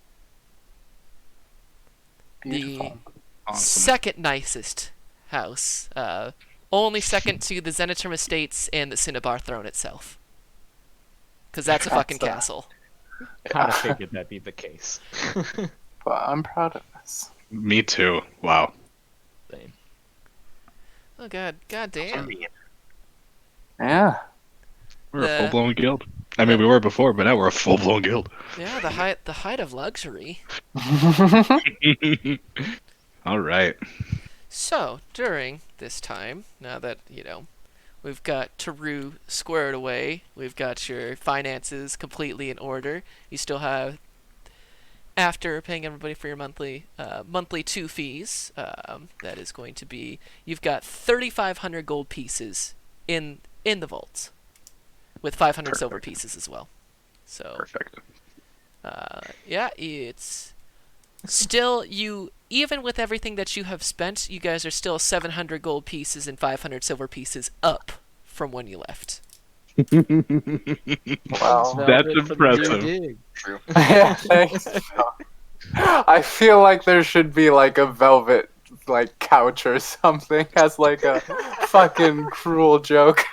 S3: Beautiful.
S4: Awesome.
S1: Second nicest house, only second to the Zenitrum Estates and the Cinnabar Throne itself. Because that's a fucking
S3: That's,
S1: castle.
S2: Kind of figured that'd be the case.
S3: But I'm proud of this.
S4: Me too. Wow.
S2: Same.
S1: Oh god damn.
S3: Yeah.
S4: We're
S1: The-
S4: a full blown guild. I mean, we were before, but now we're a full blown guild.
S1: Yeah, the height of luxury.
S4: All right.
S1: So, during this time, now that, we've got Taru squared away, we've got your finances completely in order, you still have, after paying everybody for your monthly 2 fees, that is going to be, you've got 3,500 gold pieces in the vaults, with 500 silver
S4: Perfect.
S1: pieces as well. So,
S4: Perfect.
S1: yeah, it's still, even with everything that you have spent, you guys are still 700 gold pieces and 500 silver pieces up from when you left.
S3: Wow.
S4: That's
S2: Velvet for the
S4: impressive.
S2: dig.
S5: True.
S3: Yeah, thanks. I feel like there should be like a velvet like couch or something as like a fucking cruel joke.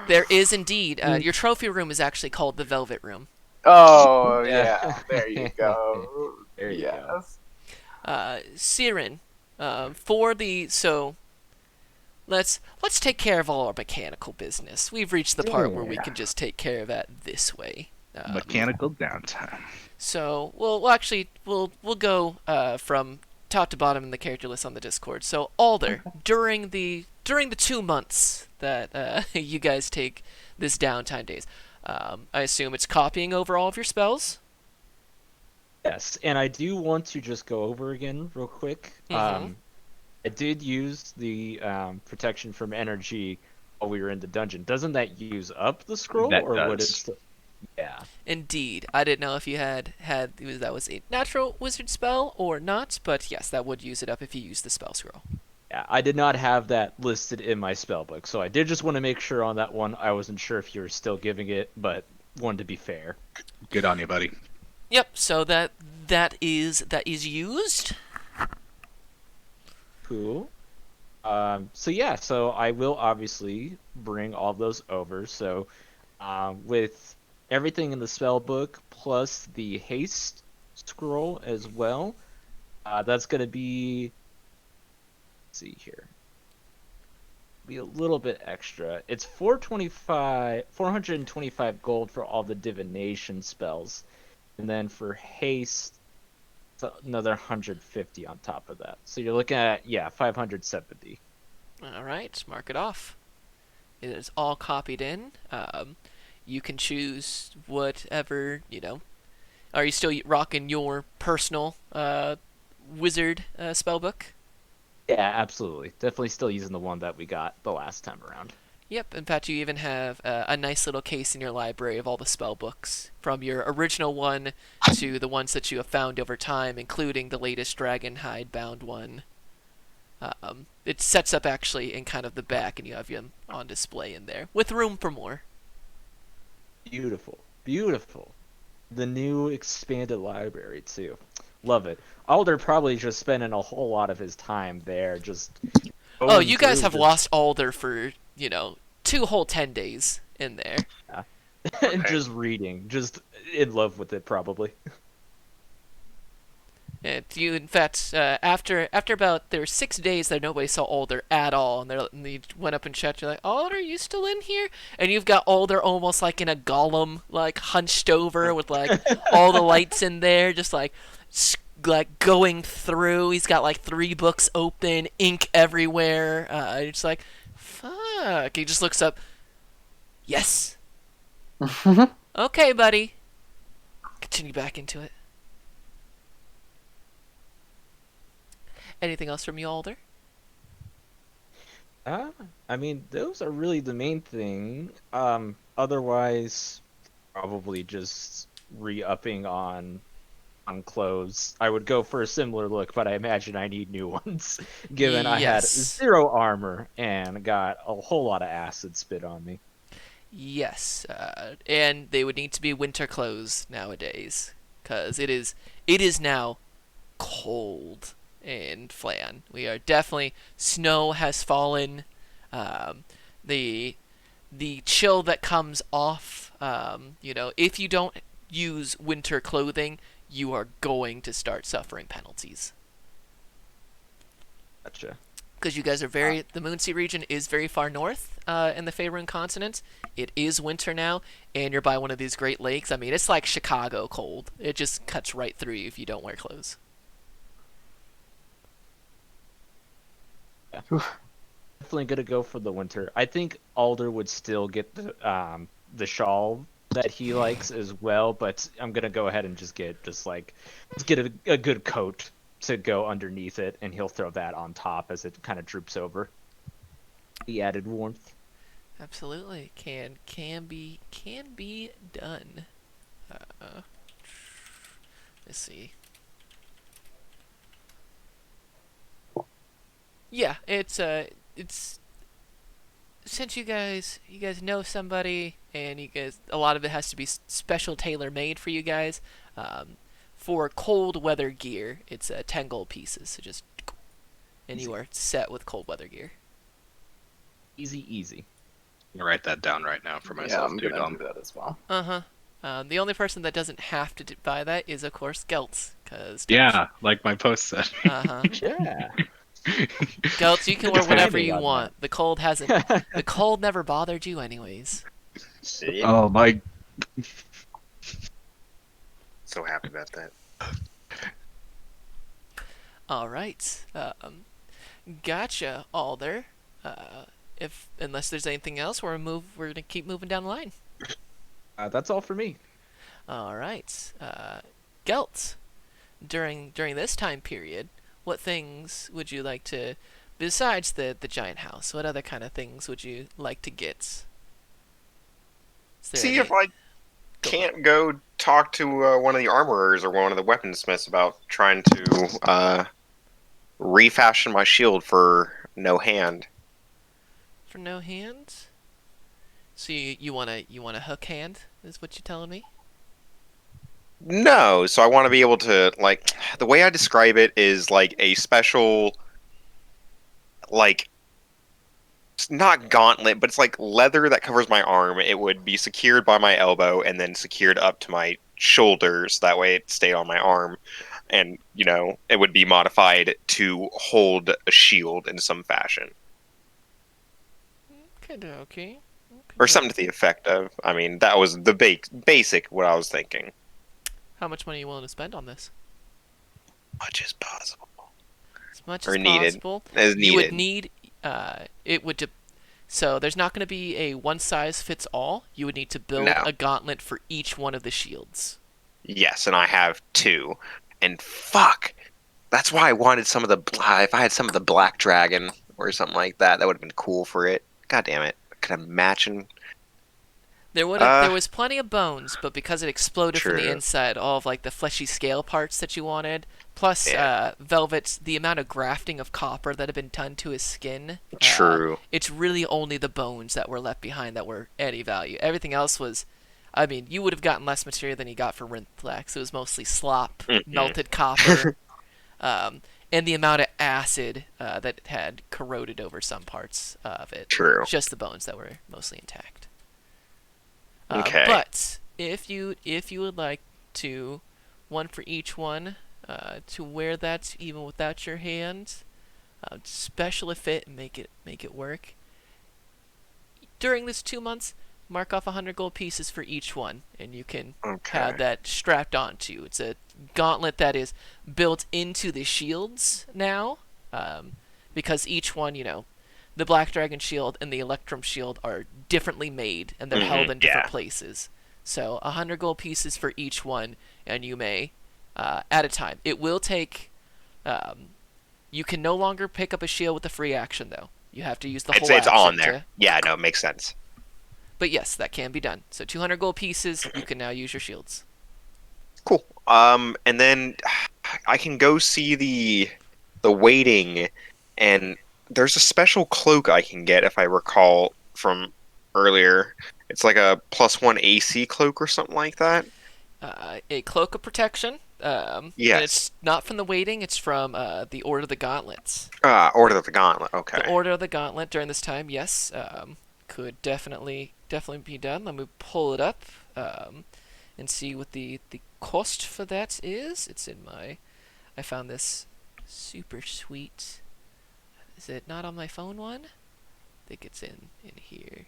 S1: There is indeed. Your trophy room is actually called the Velvet Room.
S3: Oh
S2: Yeah.
S3: yeah, there you go.
S2: There you go.
S3: Yes.
S1: Siren, for the let's take care of all our mechanical business. We've reached the part where we
S3: Yeah.
S1: can just take care of that this way.
S4: Mechanical downtime.
S1: So we'll go from top to bottom in the character list on the Discord. So Alder, during the 2 months that you guys take this downtime days, I assume it's copying over all of your spells.
S2: Yes, and I do want to just go over again real quick.
S1: Mhm.
S2: I did use the protection from energy while we were in the dungeon. Doesn't that use up the scroll,
S4: That
S2: or would it
S4: does.
S2: still? Yeah.
S1: Indeed, I didn't know if you had that was a natural wizard spell or not, but yes, that would use it up if you use the spell scroll.
S2: Yeah, I did not have that listed in my spellbook, so I did just want to make sure on that one. I wasn't sure if you were still giving it, but wanted to be fair.
S4: Good on you, buddy.
S1: Yep. So that is used.
S2: Cool. So I will obviously bring all those over. So, with everything in the spell book plus the haste scroll as well, That's gonna be. Let's see here. Be a little bit extra. It's 425 gold for all the divination spells, and then for haste, it's another 150 on top of that. So you're looking at 570.
S1: All right, mark it off. It is all copied in. You can choose whatever, Are you still rocking your personal wizard spellbook?
S2: Yeah, absolutely. Definitely still using the one that we got the last time around.
S1: Yep, in fact, you even have a nice little case in your library of all the spell books, from your original one to the ones that you have found over time, including the latest Dragon Hide bound one. It sets up actually in kind of the back, and you have them on display in there, with room for more.
S2: Beautiful. Beautiful. The new expanded library, too. Love it. Alder probably just spending a whole lot of his time there, just.
S1: Oh, you guys have lost Alder for, 2 whole 10 days in there.
S2: And just reading, just in love with it, probably.
S1: And you, in fact, after about there were 6 days that nobody saw Alder at all, and they went up and checked. You're like, Alder, are you still in here? And you've got Alder almost like in a golem, like hunched over with like all the lights in there, just like going through. He's got like 3 books open, ink everywhere. It's like, fuck. He just looks up. Yes. Okay, buddy. Continue back into it. Anything else from you, Alder?
S2: I mean, those are really the main thing. Otherwise, probably just re-upping on clothes. I would go for a similar look, but I imagine I need new ones, given I had
S1: Yes.
S2: 0 armor and got a whole lot of acid spit on me.
S1: Yes, and they would need to be winter clothes nowadays, because it is now cold in Flan. We are definitely, snow has fallen. The chill that comes off. If you don't use winter clothing, you are going to start suffering penalties.
S2: Gotcha.
S1: Because you guys are the Moonsea region is very far north in the Faerun continent. It is winter now, and you're by one of these Great Lakes. I mean, it's like Chicago cold. It just cuts right through you if you don't wear clothes.
S2: Yeah. Definitely gonna go for the winter. I think Alder would still get the shawl that he likes as well, but I'm gonna go ahead and just get a good coat to go underneath it, and he'll throw that on top as it kind of droops over. The added warmth.
S1: Absolutely, can be done. Let's see. Yeah, it's since you guys know somebody, and a lot of it has to be special tailor made for you guys. For cold weather gear, it's 10 gold pieces. So just, and you are set with cold weather gear.
S2: Easy.
S4: I'm gonna write that down right now for myself.
S3: I'm
S4: too,
S3: gonna
S4: Dom.
S3: do that as well.
S1: The only person that doesn't have to buy that is, of course, Geltz.
S4: Yeah, like my post said.
S2: Yeah.
S1: Geltz, you can wear whatever
S2: Timing
S1: you
S2: on
S1: want. The cold never bothered you anyways.
S4: Oh my!
S5: So happy about that.
S1: All right. Gotcha, Alder. Unless there's anything else, we're gonna keep moving down the line.
S2: That's all for me.
S1: All right. Geltz, during this time period, what things would you like to, besides the giant house? What other kind of things would you like to get?
S5: See if I can't go talk to one of the armorers or one of the weaponsmiths about trying to refashion my shield for no hand.
S1: For no hands? So you want a hook hand? Is what you're telling me?
S5: No, so I want to be able to, like, the way I describe it is like a special, like, it's not gauntlet, but it's like leather that covers my arm. It would be secured by my elbow and then secured up to my shoulders. That way it stayed on my arm. and it would be modified to hold a shield in some fashion,
S1: Okay.
S5: or something to the effect of. I mean, that was the basic what I was thinking.
S1: How much money are you willing to spend on this?
S5: Much as possible,
S1: As much
S5: or
S1: as
S5: needed,
S1: possible.
S5: as
S1: You would
S5: needed.
S1: need. It would. So there's not going to be a one size fits all. You would need to build
S5: No.
S1: a gauntlet for each one of the shields.
S5: Yes, and I have two, and fuck. That's why I wanted some of the. If I had some of the black dragon or something like that, that would have been cool for it. God damn it! Could imagine.
S1: There was plenty of bones, but because it exploded from the
S5: True.
S1: inside, all of like the fleshy scale parts that you wanted, plus
S5: Yeah.
S1: Velvet's the amount of grafting of copper that had been done to his skin.
S5: True.
S1: It's really only the bones that were left behind that were any value. Everything else was, I mean, you would have gotten less material than you got for Rinthlex. It was mostly slop, melted copper, and the amount of acid that had corroded over some parts of it.
S5: True.
S1: Just the bones that were mostly intact.
S5: Okay.
S1: But if you would like to, one for each one, to wear that even without your hand, special a fit and make it work. During this 2 months, mark off 100 gold pieces for each one, and you can have that strapped onto you. It's a gauntlet that is built into the shields now, because each one, the Black Dragon shield and the Electrum shield are differently made, and they're held in different places. So 100 gold pieces for each one, and you may, at a time. It will take. You can no longer pick up a shield with a free action, though. You have to use the whole
S5: It's
S1: action
S5: on there.
S1: to.
S5: Yeah, no, it makes sense.
S1: But yes, that can be done. So 200 gold pieces, you can now use your shields.
S5: Cool. And then I can go see the waiting, and there's a special cloak I can get if I recall from earlier. It's like a +1 AC cloak or something like that.
S1: A cloak of protection.
S5: Yes.
S1: And it's not from the waiting, it's from the Order of the Gauntlets.
S5: Order of the Gauntlet. Okay.
S1: The Order of the Gauntlet during this time, yes, could definitely be done. Let me pull it up and see what the cost for that is. It's in my. I found this super sweet. Is it not on my phone one? I think it's in here.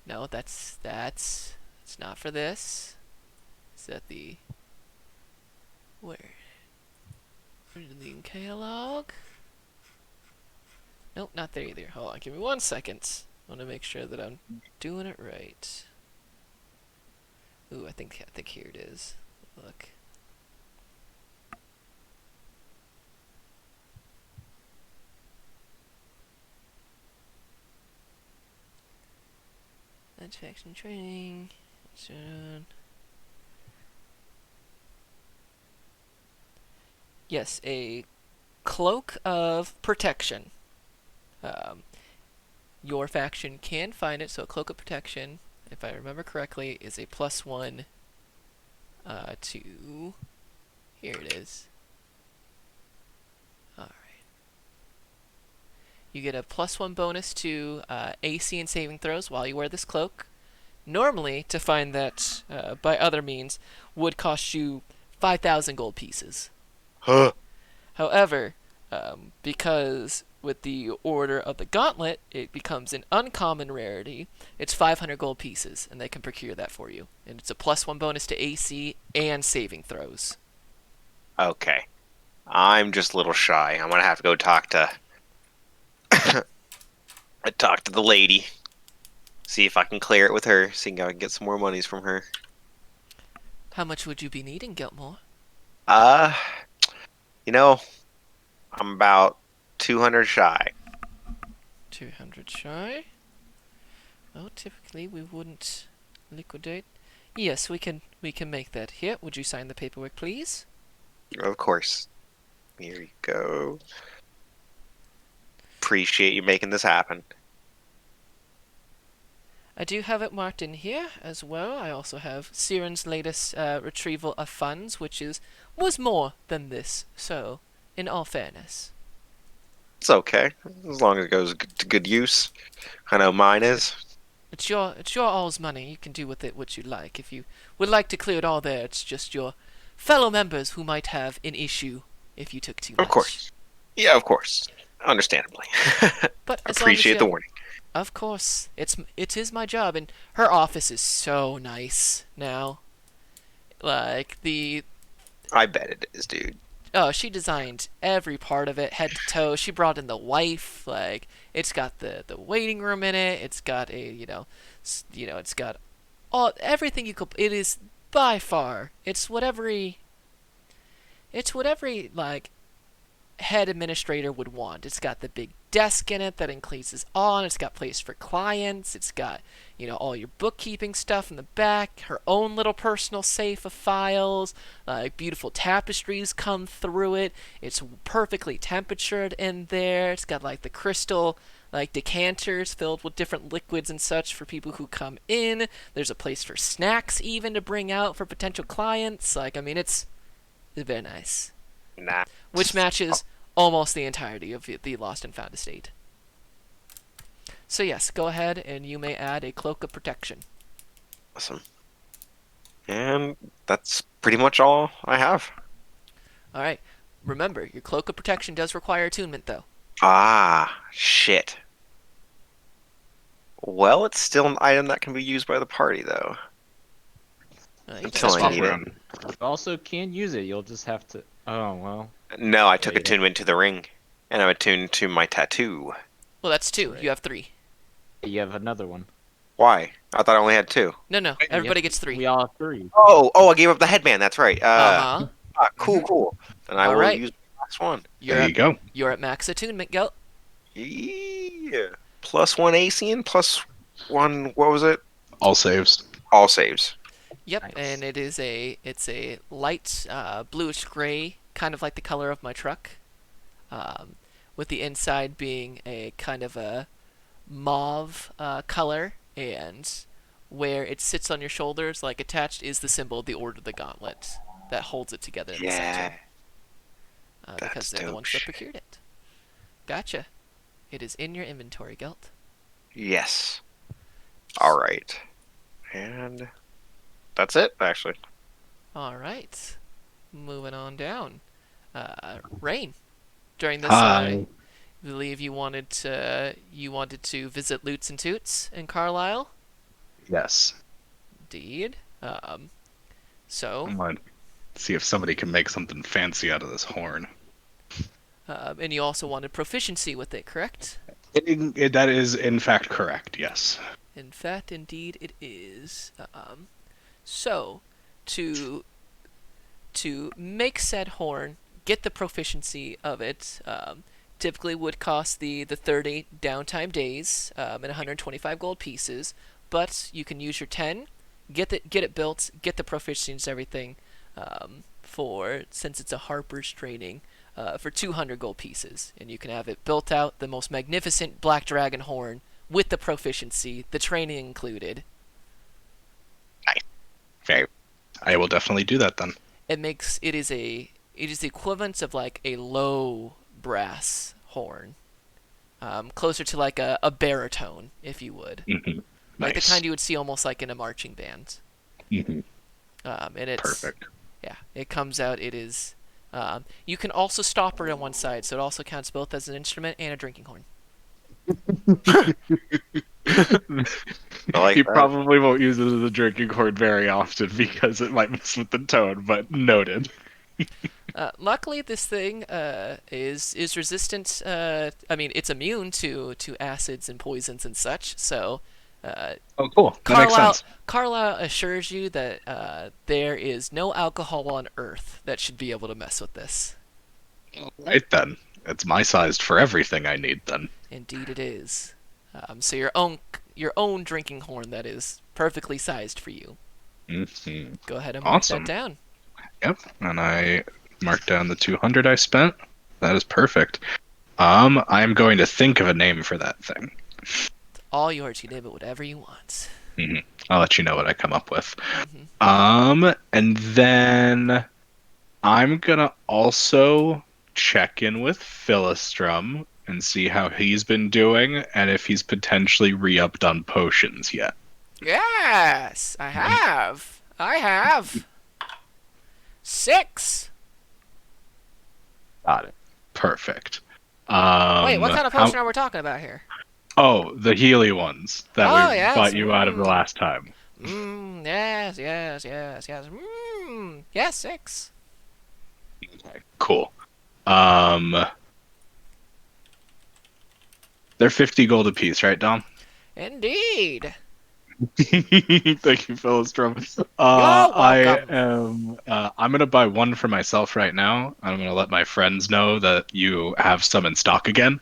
S1: No, that's it's not for this. Is that the where the catalog? Nope, not there either. Hold on, give me 1 second. I want to make sure that I'm doing it right. Ooh, I think here it is. Look. Faction training. Yes, a cloak of protection. Your faction can find it, so a cloak of protection, if I remember correctly, is a +1 to. Here it is. Alright. You get a +1 bonus to AC and saving throws while you wear this cloak. Normally, to find that by other means, would cost you 5,000 gold pieces.
S5: Huh.
S1: However, because with the Order of the Gauntlet, it becomes an uncommon rarity. It's 500 gold pieces, and they can procure that for you. And it's a +1 bonus to AC and saving throws.
S5: Okay. I'm just a little shy. I'm gonna have to go talk to talk to the lady. See if I can clear it with her. See if I can get some more monies from her.
S1: How much would you be needing, Giltmore?
S5: You know, I'm about 200 shy.
S1: 200 shy? Well, typically we wouldn't liquidate. Yes, we can make that. Here, would you sign the paperwork, please?
S5: Of course. Here you go. Appreciate you making this happen.
S1: I do have it marked in here as well. I also have Siren's latest retrieval of funds, which was more than this. So, in all fairness.
S5: It's okay as long as it goes to good use. I know mine is.
S1: It's your all's money. You can do with it what you like. If you would like to clear it all there, it's just your fellow members who might have an issue if you took too much.
S5: Of course. Yeah, of course. Understandably.
S1: But as long as
S5: Appreciate
S1: you,
S5: the warning.
S1: of course, it is my job, and her office is so nice now. Like
S5: I bet it is, dude.
S1: oh, she designed every part of it, head to toe. She brought in the wife. Like it's got the waiting room in it. It's got a it's got all everything you could. It is by far. It's whatever like head administrator would want. It's got the big desk in it that increases on. It's got place for clients. It's got, all your bookkeeping stuff in the back. Her own little personal safe of files. Like beautiful tapestries come through it. It's perfectly temperatured in there. It's got like the crystal like decanters filled with different liquids and such for people who come in. There's a place for snacks even to bring out for potential clients. Like, I mean, it's very nice.
S5: Nah.
S1: Which matches almost the entirety of the Lost and Found estate. So yes, go ahead and you may add a cloak of protection.
S5: Awesome. And that's pretty much all I have.
S1: All right. Remember, your cloak of protection does require attunement, though.
S5: Ah, shit. Well, it's still an item that can be used by the party, though.
S1: You
S5: Until
S1: can
S5: I
S1: swap
S5: need
S1: around.
S5: it.
S2: You also can use it. You'll just have to. Oh well.
S5: No, I took
S2: Yeah.
S5: attunement to the ring, and I'm attuned to my tattoo.
S1: Well, that's two.
S2: Right.
S1: You have three.
S2: You have another one.
S5: Why? I thought I only had two.
S1: No. Everybody gets three.
S2: We all have three.
S5: Oh, I gave up the headband. That's right.
S1: Uh-huh.
S5: Cool. And I
S1: All
S5: will
S1: right.
S5: use the last one.
S6: There you go.
S1: You're at max attunement, Gelt.
S5: Yeah. +1 AC and +1. What was it?
S4: All saves.
S5: All saves.
S1: Yep,
S2: Nice.
S1: and it's a light bluish gray, kind of like the color of my truck, with the inside being a kind of a mauve color, and where it sits on your shoulders, like attached, is the symbol of the Order of the Gauntlet that holds it together in the
S5: Yeah.
S1: center. Because
S5: That's
S1: they're the
S5: dope
S1: ones that
S5: shit.
S1: procured it. Gotcha. It is in your inventory, Gelt.
S5: Yes. All right. And that's it, actually.
S1: All right. Moving on down. Rain. During this,
S6: Hi.
S1: I believe you wanted to visit Loots and Toots in Carlisle.
S6: Yes.
S1: Indeed. So,
S6: I'm gonna see if somebody can make something fancy out of this horn.
S1: and you also wanted proficiency with it, correct?
S6: That is, in fact, correct. Yes.
S1: In fact, indeed, it is. So, to make said horn, get the proficiency of it, typically would cost the 30 downtime days and 125 gold pieces, but you can use your 10, get it built, get the proficiency and everything, since it's a Harper's training, for 200 gold pieces, and you can have it built out, the most magnificent black dragon horn with the proficiency, the training included.
S6: Okay. I will definitely do that then.
S1: It is the equivalent of like a low brass horn, closer to like a baritone, if you would,
S6: Mm-hmm.
S1: like
S6: Nice.
S1: the kind you would see almost like in a marching band.
S6: Mm-hmm.
S1: And it's
S6: Perfect.
S1: yeah, it comes out. It is. You can also stopper it on one side, so it also counts both as an instrument and a drinking horn.
S5: I like
S6: You
S5: that.
S6: probably won't use it as a drinking horn very often because it might mess with the tone, but noted.
S1: Luckily, this thing is resistant. I mean, it's immune to acids and poisons and such. So,
S6: Oh, cool. That makes sense.
S1: Carlisle assures you that there is no alcohol on Earth that should be able to mess with this.
S6: Right then. It's my sized for everything I need then.
S1: Indeed, it is. So your own drinking horn that is perfectly sized for you.
S6: Mm-hmm.
S1: Go ahead and mark
S6: Awesome.
S1: that down.
S6: Yep. And I marked down the 200 I spent. That is perfect. I'm going to think of a name for that thing.
S1: All yours. You name it whatever you want.
S6: I'll let you know what I come up with.
S1: Mhm.
S6: And then I'm gonna also check in with Philistrum and see how he's been doing and if he's potentially re-upped on potions yet.
S1: Yes, I have. I have 6.
S6: Got it. Perfect.
S1: Wait, what kind of
S6: How?
S1: potion are we talking about here?
S6: Oh, the Healy ones that
S1: Oh,
S6: we
S1: yes.
S6: bought you out of the last time.
S1: Yes, yes, yes, yes. Yes, 6.
S6: Okay, cool. They're 50 gold apiece, right, Dom?
S1: Indeed.
S6: Thank you, Philistrom.
S1: You're
S6: I
S1: welcome.
S6: am. I'm gonna buy one for myself right now. I'm gonna let my friends know that you have some in stock again.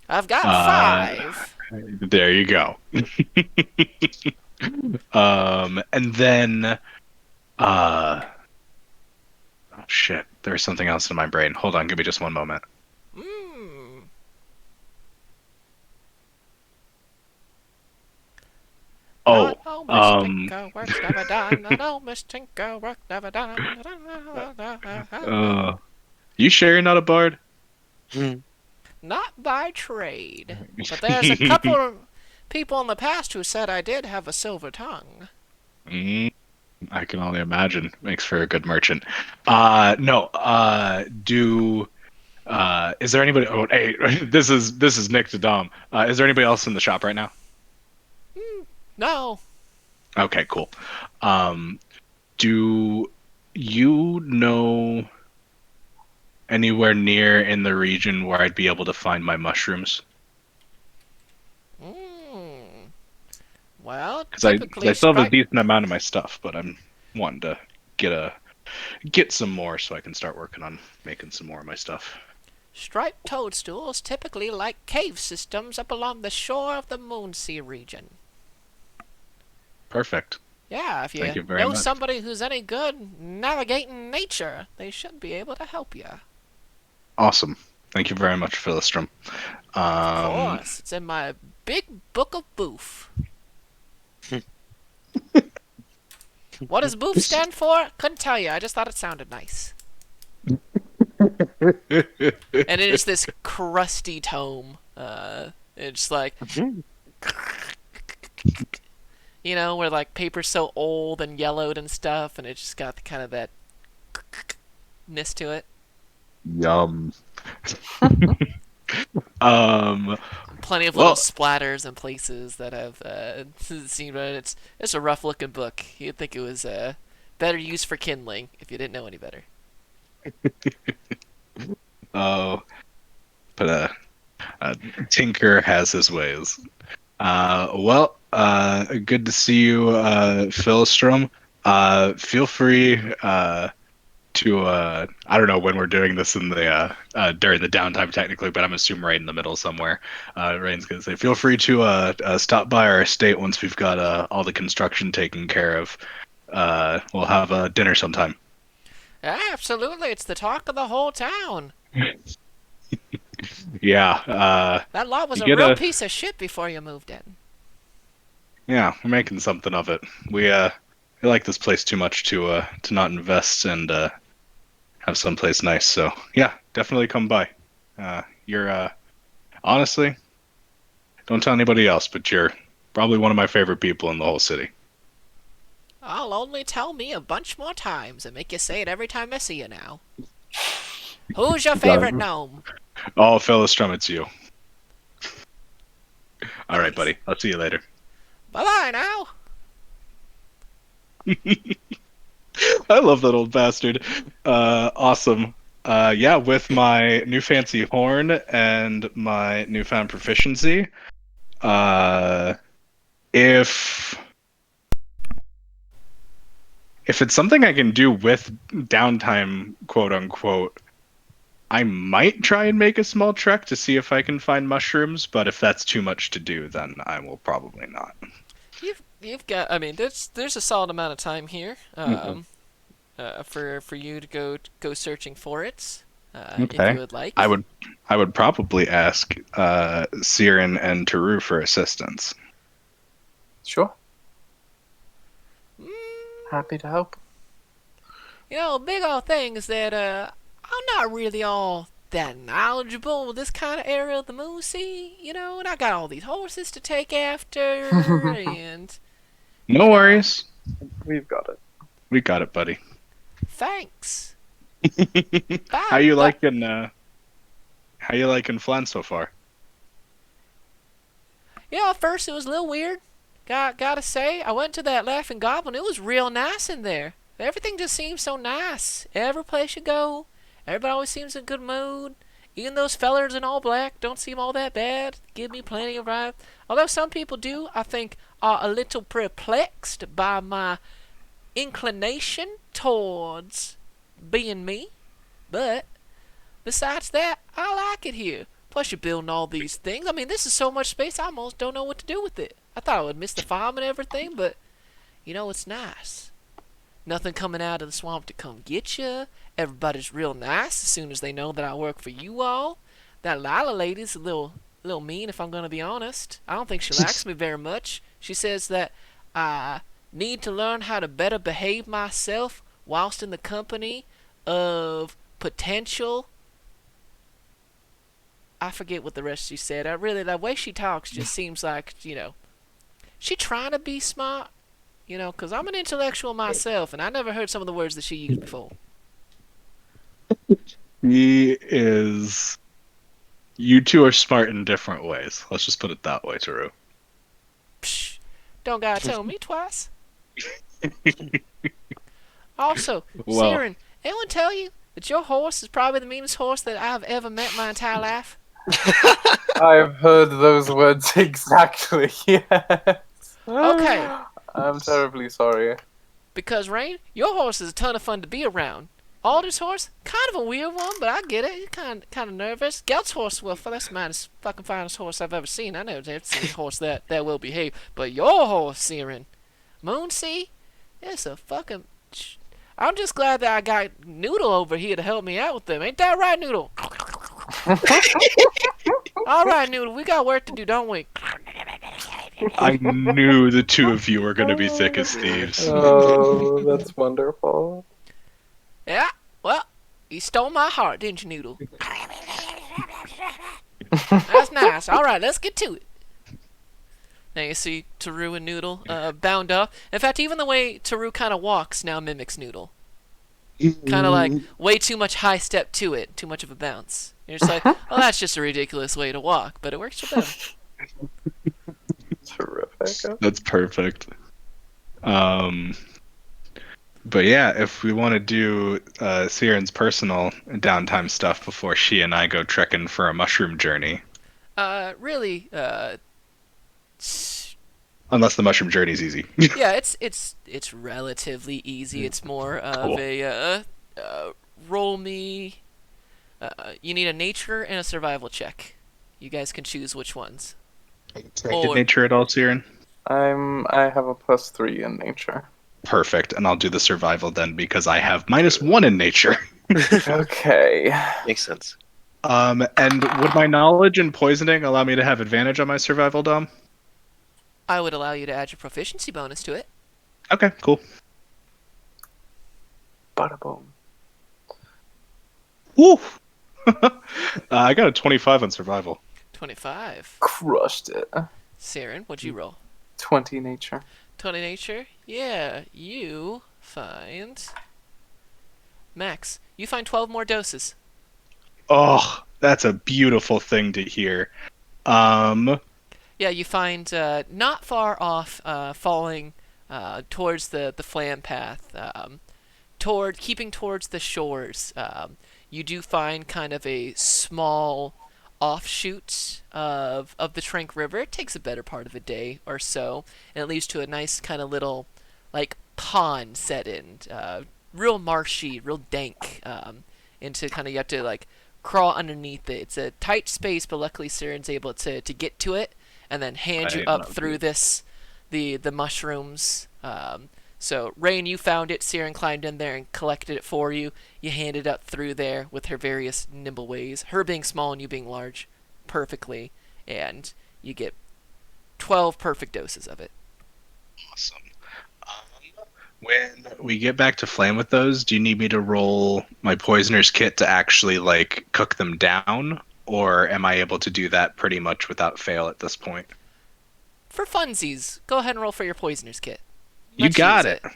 S1: I've got
S6: Uh,
S1: 5.
S6: there you go. And then, oh shit, there's something else in my brain. Hold on, give me just one moment.
S1: Mmm.
S6: Oh,
S1: No, Miss Tinker work's never done. No, Miss Tinker work never done.
S6: you sure you're not a bard?
S1: Not by trade. But there's a couple of people in the past who said I did have a silver tongue.
S6: I can only imagine. Makes for a good merchant. No. Is there anybody? Oh, hey, this is Nick to Dom. Is there anybody else in the shop right now?
S1: No.
S6: Okay, cool. Do you know anywhere near in the region where I'd be able to find my mushrooms?
S1: Well,
S6: Because
S1: typically
S6: I still have a
S1: stripe
S6: decent amount of my stuff, but I'm wanting to get some more so I can start working on making some more of my stuff.
S1: striped toadstools typically like cave systems up along the shore of the Moonsea region.
S6: Perfect.
S1: Yeah, if
S6: Thank
S1: you
S6: you very
S1: know
S6: much.
S1: somebody who's any good navigating nature, they should be able to help you.
S6: Awesome. Thank you very much, Philistrom.
S1: Of course, it's in my big book of boof. What does boof stand for? Couldn't tell you. I just thought it sounded nice. And it is this crusty tome. It's like, you know, where like paper's so old and yellowed and stuff, and it's just got kind of that ness to it.
S6: Yum. um.
S1: Plenty of little
S6: Well,
S1: splatters and places that have seen it. It's a rough looking book. You'd think it was better used for kindling if you didn't know any better.
S6: oh, but Tinker has his ways. Good to see you, Philstrom. Feel free to I don't know when we're doing this in the during the downtime technically, but I'm assuming right in the middle somewhere. Rain's gonna say, feel free to stop by our estate once we've got all the construction taken care of. We'll have dinner sometime.
S1: Absolutely, it's the talk of the whole town.
S6: Yeah.
S1: That lot was
S6: You
S1: a
S6: get
S1: real
S6: a
S1: piece of shit before you moved in.
S6: yeah. We're making something of it. We like this place too much to not invest and have someplace nice. So yeah, definitely come by. You're honestly, don't tell anybody else, but you're probably one of my favorite people in the whole city.
S1: I'll only tell me a bunch more times and make you say it every time I see you now. Who's your favorite gnome?
S6: Oh, Philistrom, it's you. All right,
S1: Nice.
S6: buddy. I'll see you later.
S1: Bye-bye now.
S6: I love that old bastard. Awesome. Yeah, with my new fancy horn and my newfound proficiency, uh, if it's something I can do with downtime, quote unquote, I might try and make a small trek to see if I can find mushrooms, but if that's too much to do, then I will probably not.
S1: You've got. I mean, there's a solid amount of time here. For you to go searching for it, if
S6: Okay.
S1: you would like.
S6: I would probably ask Siren and Taru for assistance.
S3: Sure.
S1: Mm,
S3: Happy to help.
S1: you know, big old thing is that I'm not really all that knowledgeable with this kind of area of the moon, see, and I got all these horses to take after, and
S6: No
S1: you know,
S6: worries.
S3: We've got it.
S6: We got it, buddy.
S1: thanks.
S6: How
S1: Bye.
S6: you liking? How you liking Flan so far?
S1: At first it was a little weird. Gotta say, I went to that Laughing Goblin. It was real nice in there. Everything just seems so nice. Every place you go, everybody always seems in a good mood. Even those fellers in all black don't seem all that bad. Give me plenty of ride. Although some people do, I think, are a little perplexed by my inclination towards being me. But besides that, I like it here. Plus, you're building all these things. I mean, this is so much space, I almost don't know what to do with it. I thought I would miss the farm and everything, but, it's nice. Nothing coming out of the swamp to come get you. Everybody's real nice as soon as they know that I work for you all. That Lila lady's a little mean, if I'm going to be honest. I don't think she likes me very much. She says that I need to learn how to better behave myself whilst in the company of potential. I forget what the rest she said. The way she talks just seems like, she trying to be smart, because I'm an intellectual myself, and I never heard some of the words that she used before.
S6: He is. You two are smart in different ways. Let's just put it that way, Taru.
S1: Psh, don't gotta tell me twice. Also,
S6: Well.
S1: Siren, anyone tell you that your horse is probably the meanest horse that I've ever met in my entire life?
S3: I've heard those words exactly, yes.
S1: Okay.
S3: I'm terribly sorry.
S1: Because, Rain, your horse is a ton of fun to be around. Alder's horse, kind of a weird one, but I get it. He's kind of nervous. Gelt's horse, well, that's the fucking finest horse I've ever seen. I never seen a horse that will behave. But your horse, Siren, Moonsea, it's a fucking... I'm just glad that I got Noodle over here to help me out with them. Ain't that right, Noodle? All right, Noodle, we got work to do, don't we?
S6: I knew the two of you were going to be thick as thieves.
S3: Oh, that's wonderful.
S1: Yeah, well, you stole my heart, didn't you, Noodle? That's nice. All right, let's get to it. Now you see Taru and Noodle bound up. In fact, even the way Taru kind of walks now mimics Noodle. Kind of like way too much high step to it, too much of a bounce. You're just like, well, that's just a ridiculous way to walk, but it works for them.
S3: Terrific.
S6: That's perfect. But yeah, if we want to do Siren's personal downtime stuff before she and I go trekking for a mushroom journey.
S1: Really,
S6: Unless the mushroom journey is easy.
S1: yeah, it's relatively easy. It's more of
S6: Cool.
S1: a roll me. You need a nature and a survival check. You guys can choose which ones.
S6: Did nature at all, Siren?
S3: I have a +3 in nature.
S6: Perfect, and I'll do the survival then because I have -1 in nature.
S3: Okay.
S5: Makes sense.
S6: And would my knowledge in poisoning allow me to have advantage on my survival, Dom?
S1: I would allow you to add your proficiency bonus to it.
S6: Okay, cool.
S3: Bada boom.
S6: Woo! I got a 25 on survival.
S1: 25.
S3: Crushed it.
S1: Siren, what'd you roll?
S3: 20 nature.
S1: 20 nature? Yeah, you find... Max, you find 12 more doses.
S6: Oh, that's a beautiful thing to hear.
S1: Yeah, you find not far off, falling towards the flam path, keeping towards the shores. You do find kind of a small offshoot of the Trank River. It takes a better part of a day or so, and it leads to a nice kind of little like pond set in, real marshy, real dank, into kind of you have to like crawl underneath it. It's a tight space, but luckily Siren's able to get to it and then hand you up through the mushrooms. So Rain, you found it. Siren climbed in there and collected it for you. You handed it up through there with her various nimble ways. Her being small and you being large, perfectly, and you get 12 perfect doses of it.
S6: Awesome. When we get back to Flame with those, do you need me to roll my poisoner's kit to actually like cook them down, or am I able to do that pretty much without fail at this point?
S1: For funsies, go ahead and roll for your poisoner's kit.
S6: You
S1: Let's use
S6: got it.
S1: it.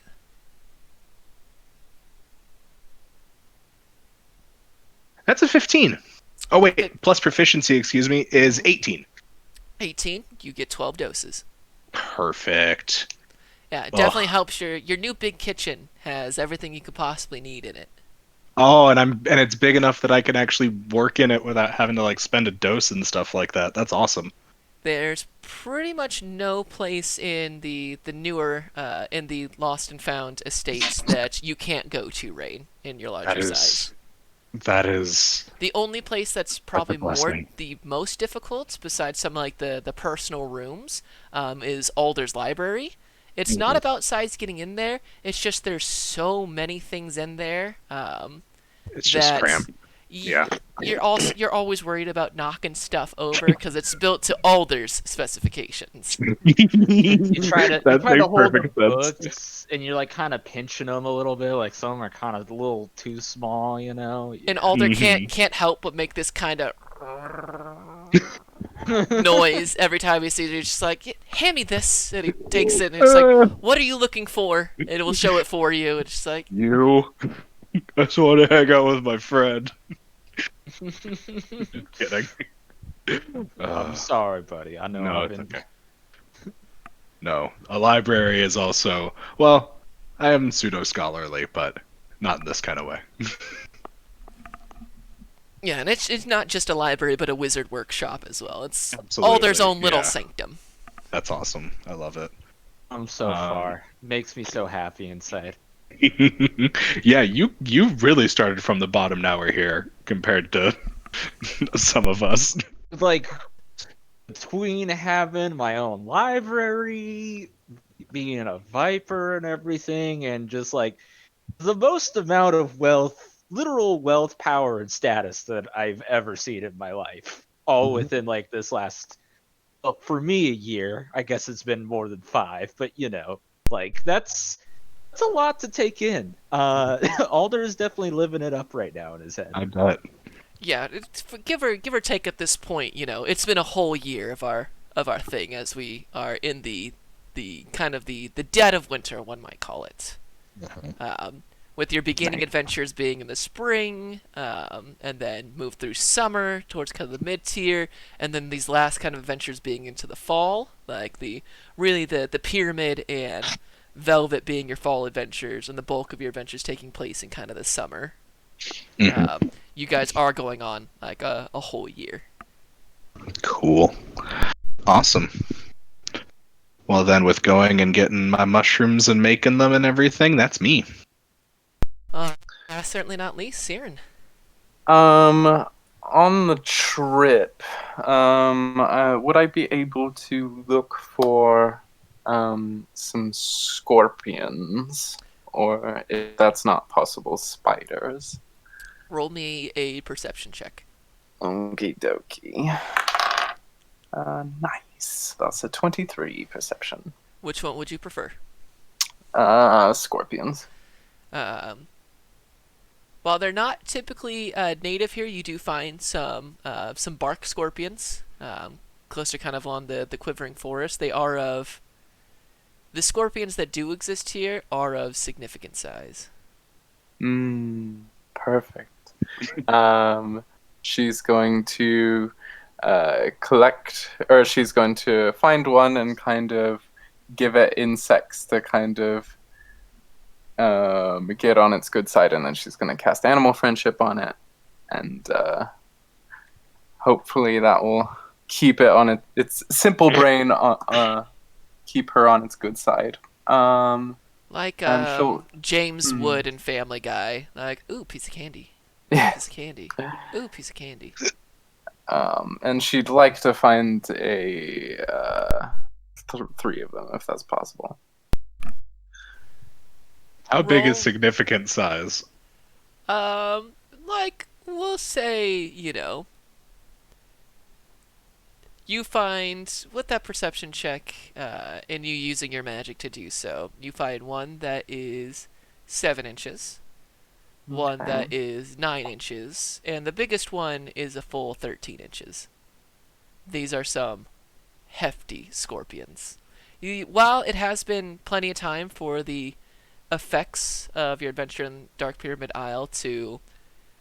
S6: That's a 15. Oh wait,
S1: Good.
S6: plus proficiency, excuse me, is 18.
S1: 18, you get 12 doses.
S6: Perfect.
S1: Yeah, it definitely helps. Your new big kitchen has everything you could possibly need in it.
S6: Oh, and it's big enough that I can actually work in it without having to like spend a dose and stuff like that. That's awesome.
S1: There's pretty much no place in the newer in the Lost and Found estates that you can't go to, Rain, in your larger size.
S6: That is
S1: The only place that's probably
S6: blessing.
S1: the most difficult, besides some like the personal rooms, is Alder's library. It's not about size getting in there. It's just there's so many things in there
S6: It's just
S1: that
S6: cramped. Yeah.
S1: you're always worried about knocking stuff over because it's built to Alder's specifications.
S2: You try to
S6: That makes
S2: hold the
S6: perfect sense.
S2: books, and you're like kind of pinching them a little bit. Like some are kind of a little too small, you know.
S1: And Alder can't help but make this kind of noise every time he sees it. He's just like, hand me this, and he takes it, and it's like, what are you looking for? And it will show it for you. It's just like,
S6: You. I just want to hang out with my friend. Kidding.
S2: I'm sorry, buddy. I know
S6: No,
S2: I've
S6: it's
S2: been.
S6: okay. No, a library is also, well, I am pseudo scholarly, but not in this kind of way.
S1: yeah, and it's not just a library, but a wizard workshop as well. It's
S6: Absolutely,
S1: Alder's own little
S6: yeah.
S1: sanctum.
S6: That's awesome. I love it.
S2: I'm so far. Makes me so happy inside.
S6: Yeah, you really started from the bottom. Now we're here compared to some of us.
S2: Like between having my own library, being a viper and everything, and just like the most amount of wealth, literal wealth, power, and status that I've ever seen in my life. All within like this last, well, for me, a year. I guess it's been more than 5, but you know, like that's a lot to take in. Alder is definitely living it up right now in his head.
S6: I bet.
S1: Yeah, give or take at this point, it's been a whole year of our thing as we are in the kind of the dead of winter, one might call it. With your beginning adventures being in the spring, and then move through summer towards kind of the mid tier, and then these last kind of adventures being into the fall, like the pyramid and Velvet being your fall adventures, and the bulk of your adventures taking place in kind of the summer. You guys are going on like a whole year.
S6: Cool. Awesome. Well then, with going and getting my mushrooms and making them and everything, that's me.
S1: Certainly not least, Siren.
S3: On the trip, would I be able to look for some scorpions, or if that's not possible, spiders?
S1: Roll me a perception check.
S3: Okie dokie. Nice. That's a 23 perception.
S1: Which one would you prefer?
S3: Scorpions.
S1: While they're not typically native here, you do find some bark scorpions closer kind of along the quivering forest. They are of... The scorpions that do exist here are of significant size.
S3: Perfect. She's going to collect, or she's going to find one and kind of give it insects to kind of get on its good side, and then she's going to cast animal friendship on it, and hopefully that will keep it on its simple brain, keep her on its good side.
S1: Like
S3: she'll-
S1: James Wood in Family Guy. Like, ooh, piece of candy.
S3: Yeah.
S1: Piece of candy. Ooh, piece of candy.
S3: And she'd like to find a 3 of them, if that's possible.
S6: How big
S1: Roll-
S6: is significant size?
S1: Like, we'll say, you find, with that perception check, and you using your magic to do so, you find one that is 7 inches, one
S3: Okay.
S1: that is 9 inches, and the biggest one is a full 13 inches. These are some hefty scorpions. While it has been plenty of time for the effects of your adventure in Dark Pyramid Isle to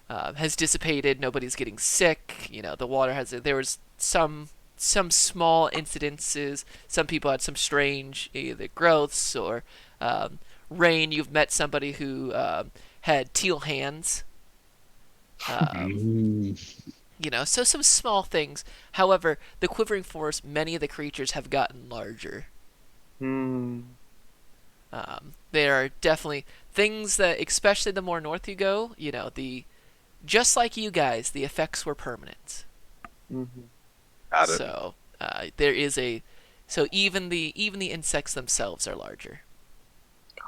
S1: has dissipated, nobody's getting sick. The water has. There was some small incidences. Some people had some strange either growths or rain. You've met somebody who had teal hands. So some small things. However, the quivering forest, many of the creatures have gotten larger.
S3: Hmm.
S1: There are definitely things that, especially the more north you go, just like you guys, the effects were permanent.
S3: Mm-hmm.
S4: Got it.
S1: So there is so even the insects themselves are larger.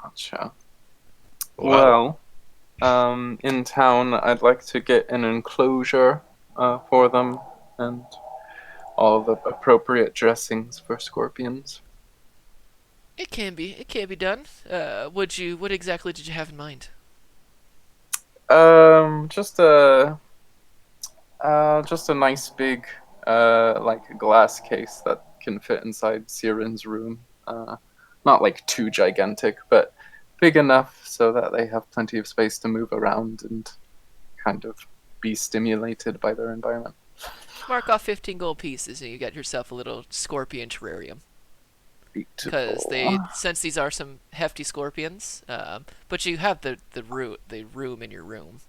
S3: Gotcha.
S4: Well,
S3: Well, in town, I'd like to get an enclosure for them and all the appropriate dressings for scorpions.
S1: It can be done. What exactly did you have in mind?
S3: Just a nice big, like a glass case that can fit inside Siren's room. Not like too gigantic, but big enough so that they have plenty of space to move around and kind of be stimulated by their environment.
S1: Mark off 15 gold pieces, and you got yourself a little scorpion terrarium. Because
S3: Beautiful.
S1: since these are some hefty scorpions, but you have the room in your room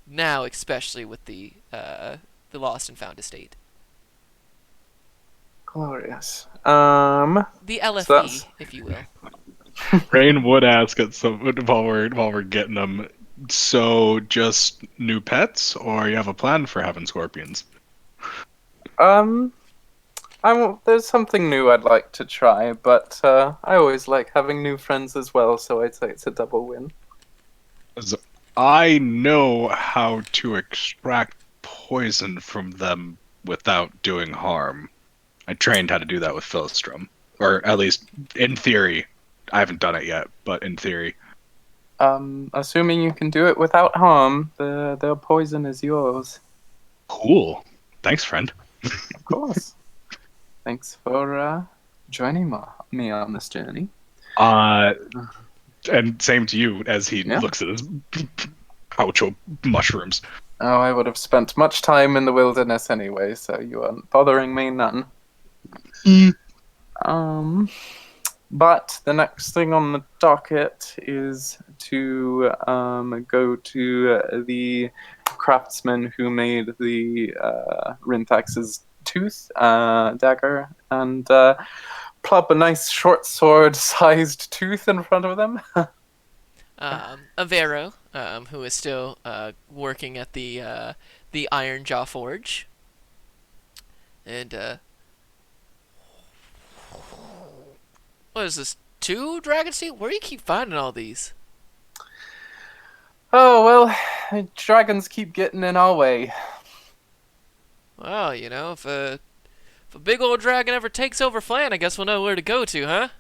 S1: now, especially with the lost and found estate.
S3: Glorious.
S1: The
S3: So that's
S1: LFE, if you will.
S6: Rain would ask at some while we're getting them. So just new pets, or you have a plan for having scorpions?
S3: um there's something new I'd like to try, but I always like having new friends as well, so I'd say it's a double win.
S6: 'Cause I know how to extract poison from them without doing harm. I trained how to do that with Philistrom, or at least in theory. I haven't done it yet, but in theory.
S3: Assuming you can do it without harm, the poison is yours.
S6: Cool. Thanks, friend.
S3: Of course. Thanks for joining me on this journey.
S6: And same to you as he
S3: Yeah.
S6: looks at his pouch of mushrooms.
S3: Oh, I would have spent much time in the wilderness anyway, so you aren't bothering me none. Um, but the next thing on the docket is to go to the craftsman who made the Rintax's tooth dagger and plop a nice short sword-sized tooth in front of them.
S1: Avero, who is still working at the Iron Jaw Forge, and what is this? 2 dragon seed? Where do you keep finding all these?
S3: Oh well, dragons keep getting in our way.
S1: Well, if a big old dragon ever takes over Flan, I guess we'll know where to go to,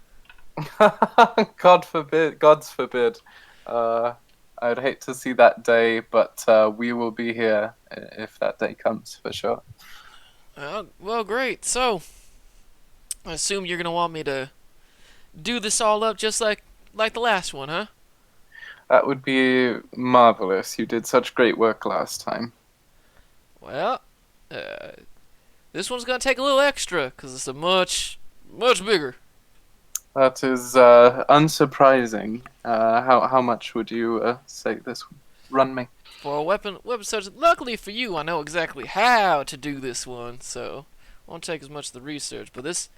S1: huh?
S3: God forbid, gods forbid. I'd hate to see that day, but we will be here if that day comes for sure.
S1: Well, great. So, I assume you're gonna want me to do this all up just like the last one, huh?
S3: That would be marvelous. You did such great work last time.
S1: Well, this one's gonna take a little extra because it's a much bigger.
S3: That is unsurprising. How much would you say this would run me?
S1: For a weapon such. Luckily for you, I know exactly how to do this one, so won't take as much of the research. But if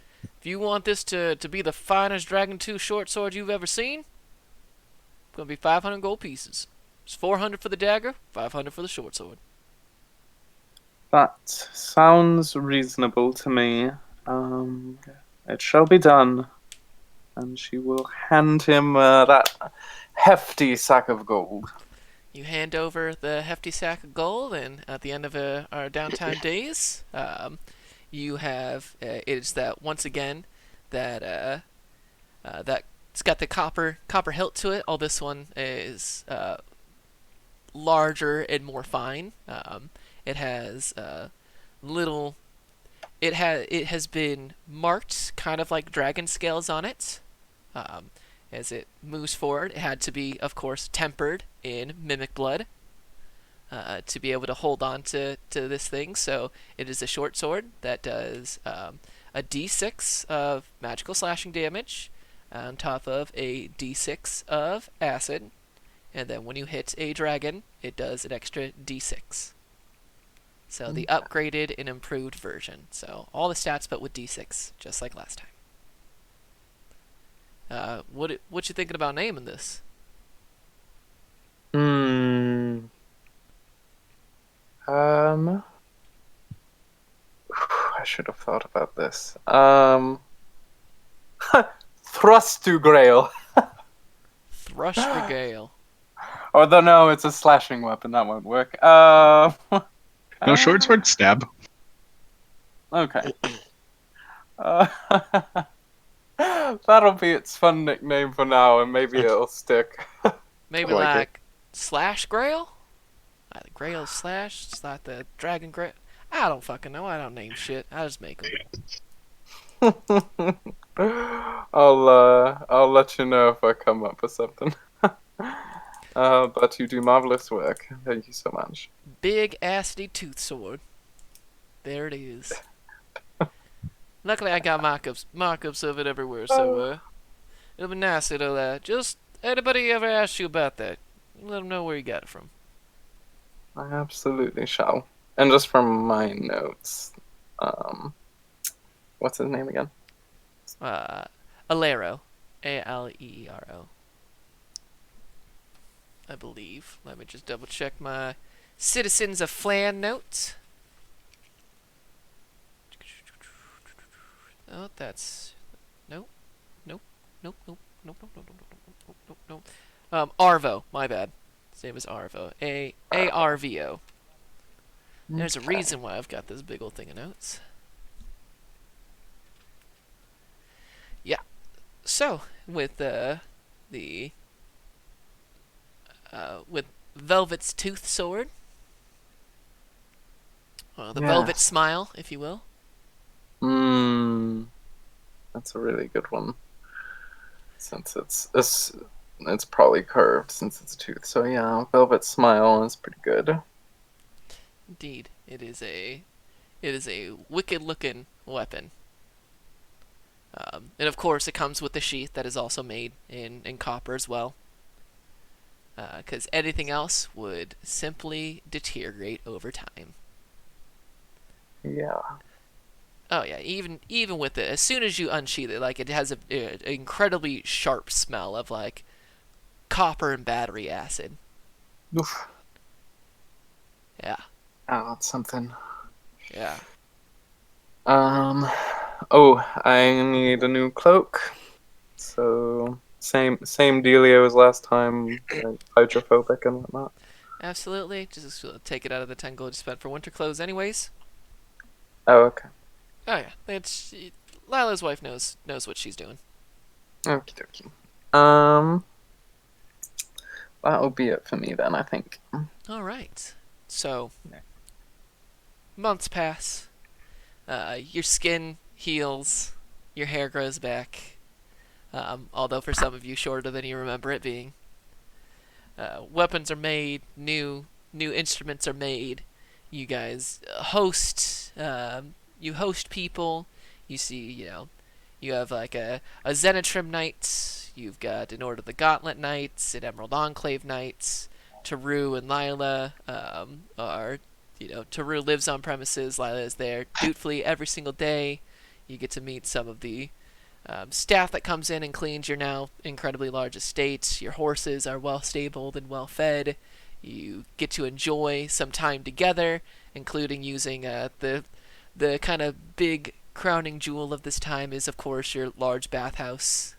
S1: you want this to be the finest Dragon 2 short sword you've ever seen, it's gonna be 500 gold pieces. It's 400 for the dagger, 500 for the short sword.
S3: That sounds reasonable to me. It shall be done. And she will hand him that hefty sack of gold.
S1: You hand over the hefty sack of gold, and at the end of our downtime days, you have it's that once again that that it's got the copper hilt to it. All this one is larger and more fine. It has little. It has been marked kind of like dragon scales on it. Um, as it moves forward, it had to be, of course, tempered in mimic blood to be able to hold on to this thing. So it is a short sword that does a d6 of magical slashing damage on top of a d6 of acid. And then when you hit a dragon, it does an extra d6. So the upgraded and improved version. So all the stats but with d6, just like last time. What you thinking about naming this?
S3: I should have thought about this. Thrust to Grail.
S1: Thrush Regale.
S3: Although no, it's a slashing weapon. That won't work.
S6: No, short sword stab.
S3: Okay. Uh, that'll be its fun nickname for now, and maybe it'll stick.
S1: Maybe
S6: I like
S1: like Slash Grail? The Grail Slash? It's like the Dragon Grail. I don't fucking know. I don't name shit. I just make them.
S3: I'll let you know if I come up with something. But you do marvelous work. Thank you so much.
S1: Big acidy tooth sword. There it is. Luckily, I got mock-ups of it everywhere, so it'll be nice. It'll just anybody ever asks you about that, let them know where you got it from.
S3: I absolutely shall. And just from my notes, what's his name again?
S1: Alero, Aleero. I believe. Let me just double check my Citizens of Flan notes. Oh, that's nope. Arvo, my bad. His name is Arvo. Arvo. There's a reason why I've got this big old thing of notes. Yeah. So with with Velvet's tooth sword, the Velvet Smile, if you will.
S3: That's a really good one. Since it's probably curved since it's a tooth. So yeah, Velvet Smile is pretty good.
S1: Indeed, it is a wicked looking weapon. And of course, it comes with a sheath that is also made in copper as well. Because anything else would simply deteriorate over time.
S3: Yeah.
S1: Oh yeah, even with it, as soon as you unsheath it, like it has an incredibly sharp smell of like copper and battery acid.
S3: Oof.
S1: Yeah.
S3: Oh, that's something.
S1: Yeah.
S3: Oh, I need a new cloak. So same dealio as last time, like hydrophobic and whatnot.
S1: Absolutely. Just take it out of the 10 gold you spent for winter clothes, anyways.
S3: Oh, okay.
S1: Oh yeah, Lila's wife knows what she's doing.
S3: Okie dokie. That'll be it for me then, I think.
S1: All right. So months pass. Your skin heals. Your hair grows back. Although for some of you, shorter than you remember it being. Weapons are made. New instruments are made. You guys host. You host people. You see, you have like a Zenitrim Knights. You've got an Order of the Gauntlet Knights, an Emerald Enclave Knights. Taru and Lila are, Taru lives on premises. Lila is there dutifully every single day. You get to meet some of the staff that comes in and cleans your now incredibly large estate. Your horses are well stabled and well fed. You get to enjoy some time together, including using the kind of big crowning jewel of this time is, of course, your large bathhouse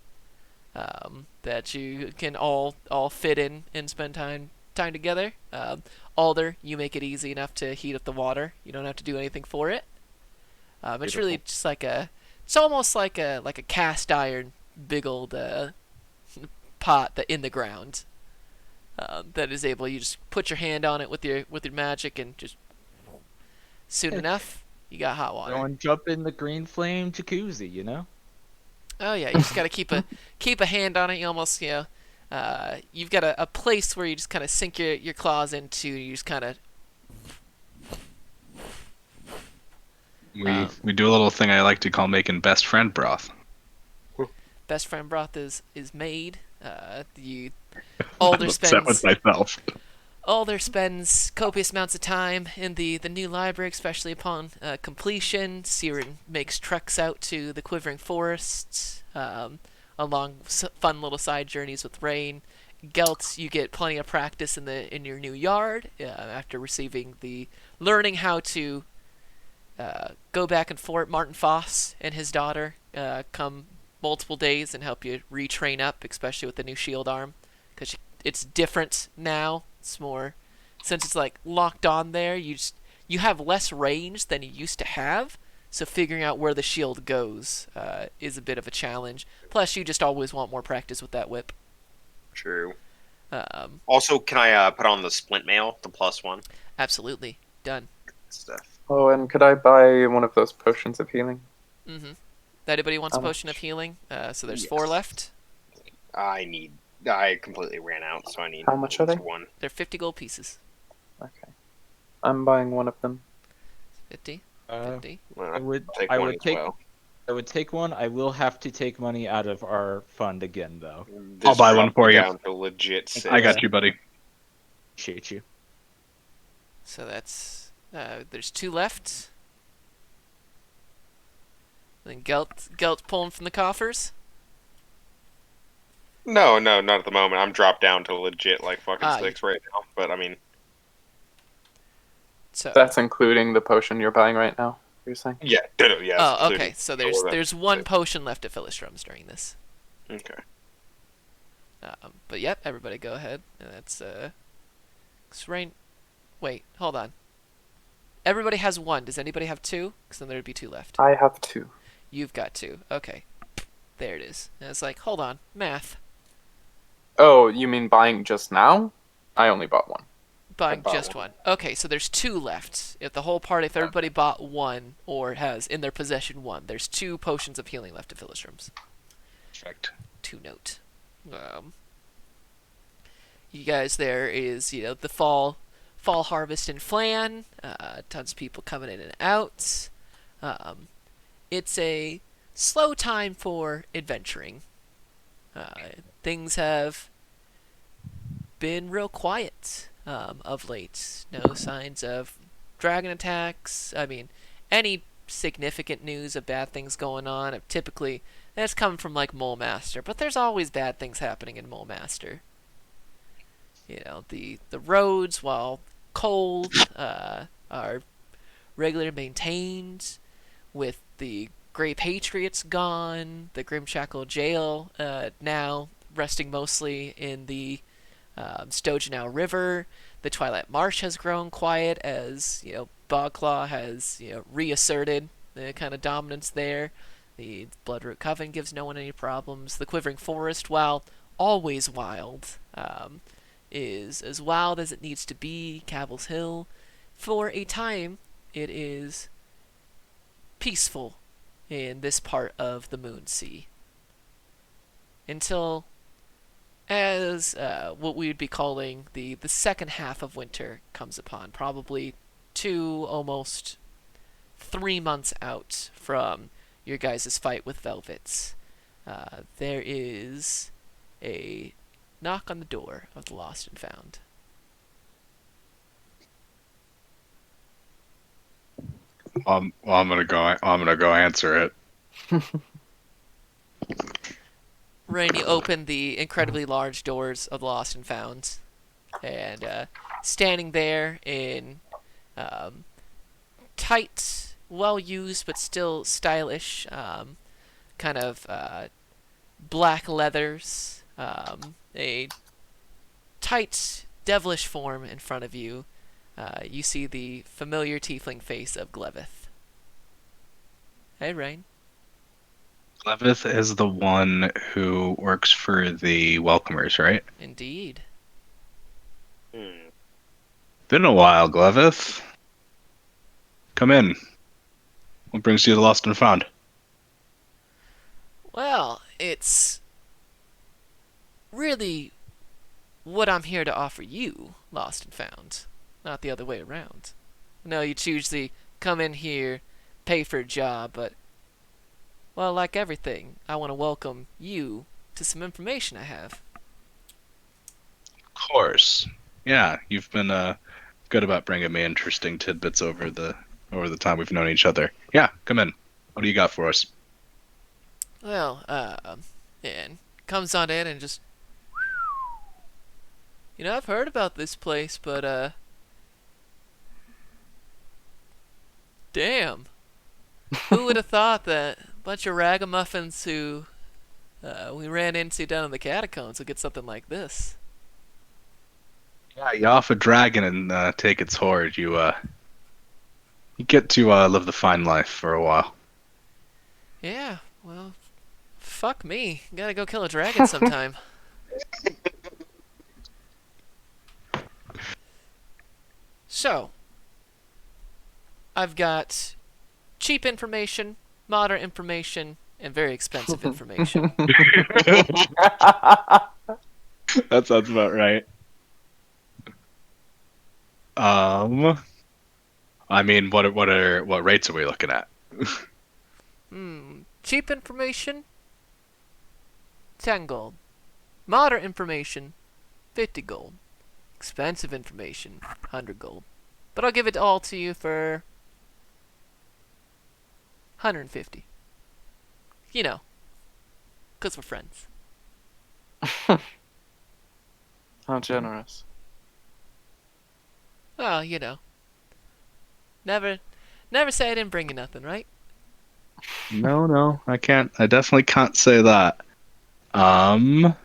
S1: that you can all fit in and spend time together. Alder, you make it easy enough to heat up the water. You don't have to do anything for it. It's really just it's almost like a cast iron big old pot that in the ground that is able. You just put your hand on it with your magic, and just soon enough you got hot water.
S2: Go and jump in the green flame jacuzzi, you know?
S1: Oh yeah, you just gotta keep a hand on it. You almost you've got a place where you just kind of sink your claws into. You just kind of
S6: We do a little thing I like to call making best friend broth.
S1: best friend broth is made. You Alder
S6: Upset with
S1: spends
S6: myself.
S1: Alder spends copious amounts of time in the new library, especially upon completion. Siren makes treks out to the Quivering Forests, along fun little side journeys with Rain. Gelt, you get plenty of practice in your new yard after receiving the learning how to go back and forth. Martin Foss and his daughter come multiple days and help you retrain up, especially with the new shield arm, because it's different now. It's more, since it's like locked on there, you have less range than you used to have. So figuring out where the shield goes is a bit of a challenge. Plus, you just always want more practice with that whip.
S5: True.
S1: Um,
S5: Also, can I put on the splint mail, the +1
S1: absolutely done.
S5: stuff?
S3: Oh, and could I buy one of those potions of healing?
S1: Mm-hmm. Anybody wants
S3: How
S1: a potion
S3: much?
S1: of healing? So there's
S5: Yes.
S1: 4 left.
S5: I completely ran out, so I need.
S3: How much are they?
S5: 1.
S1: They're 50 gold pieces.
S3: Okay. I'm buying one of them.
S1: 50.
S2: Uh,
S1: 50.
S2: I would
S5: Take
S2: I
S5: one
S2: would
S5: as
S2: take
S5: well.
S2: I would take one. I will have to take money out of our fund again, though.
S5: This
S6: I'll buy one
S5: dropped
S6: for
S5: me
S6: you.
S5: Down to legit 6.
S6: I got you, buddy.
S2: Appreciate you.
S1: So that's there's 2 left. Then Gelt pulling from the coffers.
S5: No, not at the moment. I'm dropped down to legit like fucking
S1: Ah,
S5: 6 right now. But I mean,
S1: So
S3: That's including the potion you're buying right now, you're saying?
S5: yeah, yeah. it's
S1: oh, okay.
S5: included.
S1: So
S5: All of that.
S1: there's 1 potion left at Philistrum's during this.
S5: Okay.
S1: But yep, everybody go ahead. And that's Rain. Wait, hold on. Everybody has 1. Does anybody have 2? Because then there'd be 2 left.
S3: I have 2.
S1: You've got 2. Okay. There it is. And it's like, hold on, math.
S3: Oh, you mean buying just now? I only bought 1.
S1: Buying
S5: bought
S1: just 1. Okay, so there's 2 left. If the whole party, if everybody bought 1 or has in their possession 1, there's 2 potions of healing left at Philistrum's.
S6: Perfect.
S1: To note. You guys, there is the fall harvest in Flan. Tons of people coming in and out. It's a slow time for adventuring. Things have been real quiet of late. No signs of dragon attacks. I mean, any significant news of bad things going on, typically that's coming from like Mole Master, but there's always bad things happening in Mole Master. The roads, while cold, are regularly maintained, with the Grey Patriots gone, the Grimshackle Jail now resting mostly in the Stojanau River. The Twilight Marsh has grown quiet as Bogclaw has reasserted the kind of dominance there. The Bloodroot Coven gives no one any problems. The Quivering Forest, while always wild, is as wild as it needs to be. Cavil's Hill, for a time, it is peaceful in this part of the Moon Sea. Until, as what we would be calling the second half of winter comes upon, probably 2, almost 3 months out from your guys' fight with Velvets. There is a knock on the door of the Lost and Found.
S6: Well, I'm gonna go answer it.
S1: Rain, you open the incredibly large doors of the Lost and Found, and standing there in tight, well-used but still stylish, kind of black leathers, a tight, devilish form in front of you. You see the familiar tiefling face of Glevith. Hey, Rain.
S6: Levith is the one who works for the Welcomers, right?
S1: Indeed.
S5: Hmm.
S6: Been a while, Glevith. Come in. What brings you to Lost and Found?
S1: Well, it's really what I'm here to offer you, Lost and Found, not the other way around. No, you choose the come in here, pay for a job, but, well, like everything, I want to welcome you to some information I have.
S6: Of course. Yeah, you've been good about bringing me interesting tidbits over the time we've known each other. Yeah, come in. What do you got for us?
S1: Well, and comes on in and just, I've heard about this place, but, damn. Who would have thought that a bunch of ragamuffins who we ran into down in the catacombs would get something like this?
S6: Yeah, you off a dragon and take its horde. You get to live the fine life for a while.
S1: Yeah, well, fuck me. Gotta go kill a dragon sometime. So, I've got cheap information, modern information, and very expensive information.
S6: That sounds about right. I mean, what rates are we looking at?
S1: Cheap information, 10 gold. Modern information, 50 gold. Expensive information, 100 gold. But I'll give it all to you for 150. You know, 'cause we're friends.
S3: How generous.
S1: Well, never say I didn't bring you nothing, right?
S6: No, I can't. I definitely can't say that. Um,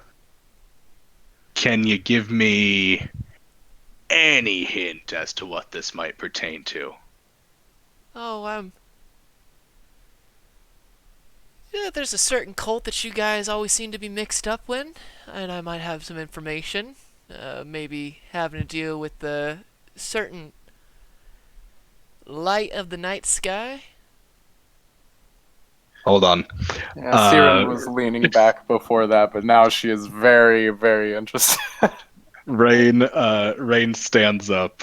S6: can you give me any hint as to what this might pertain to?
S1: Oh, yeah, there's a certain cult that you guys always seem to be mixed up in, and I might have some information. Maybe having to deal with the certain light of the night sky.
S6: Hold on.
S3: Yeah, Siren
S6: Uh,
S3: was leaning back before that, but now she is very, very interested.
S6: Rain stands up.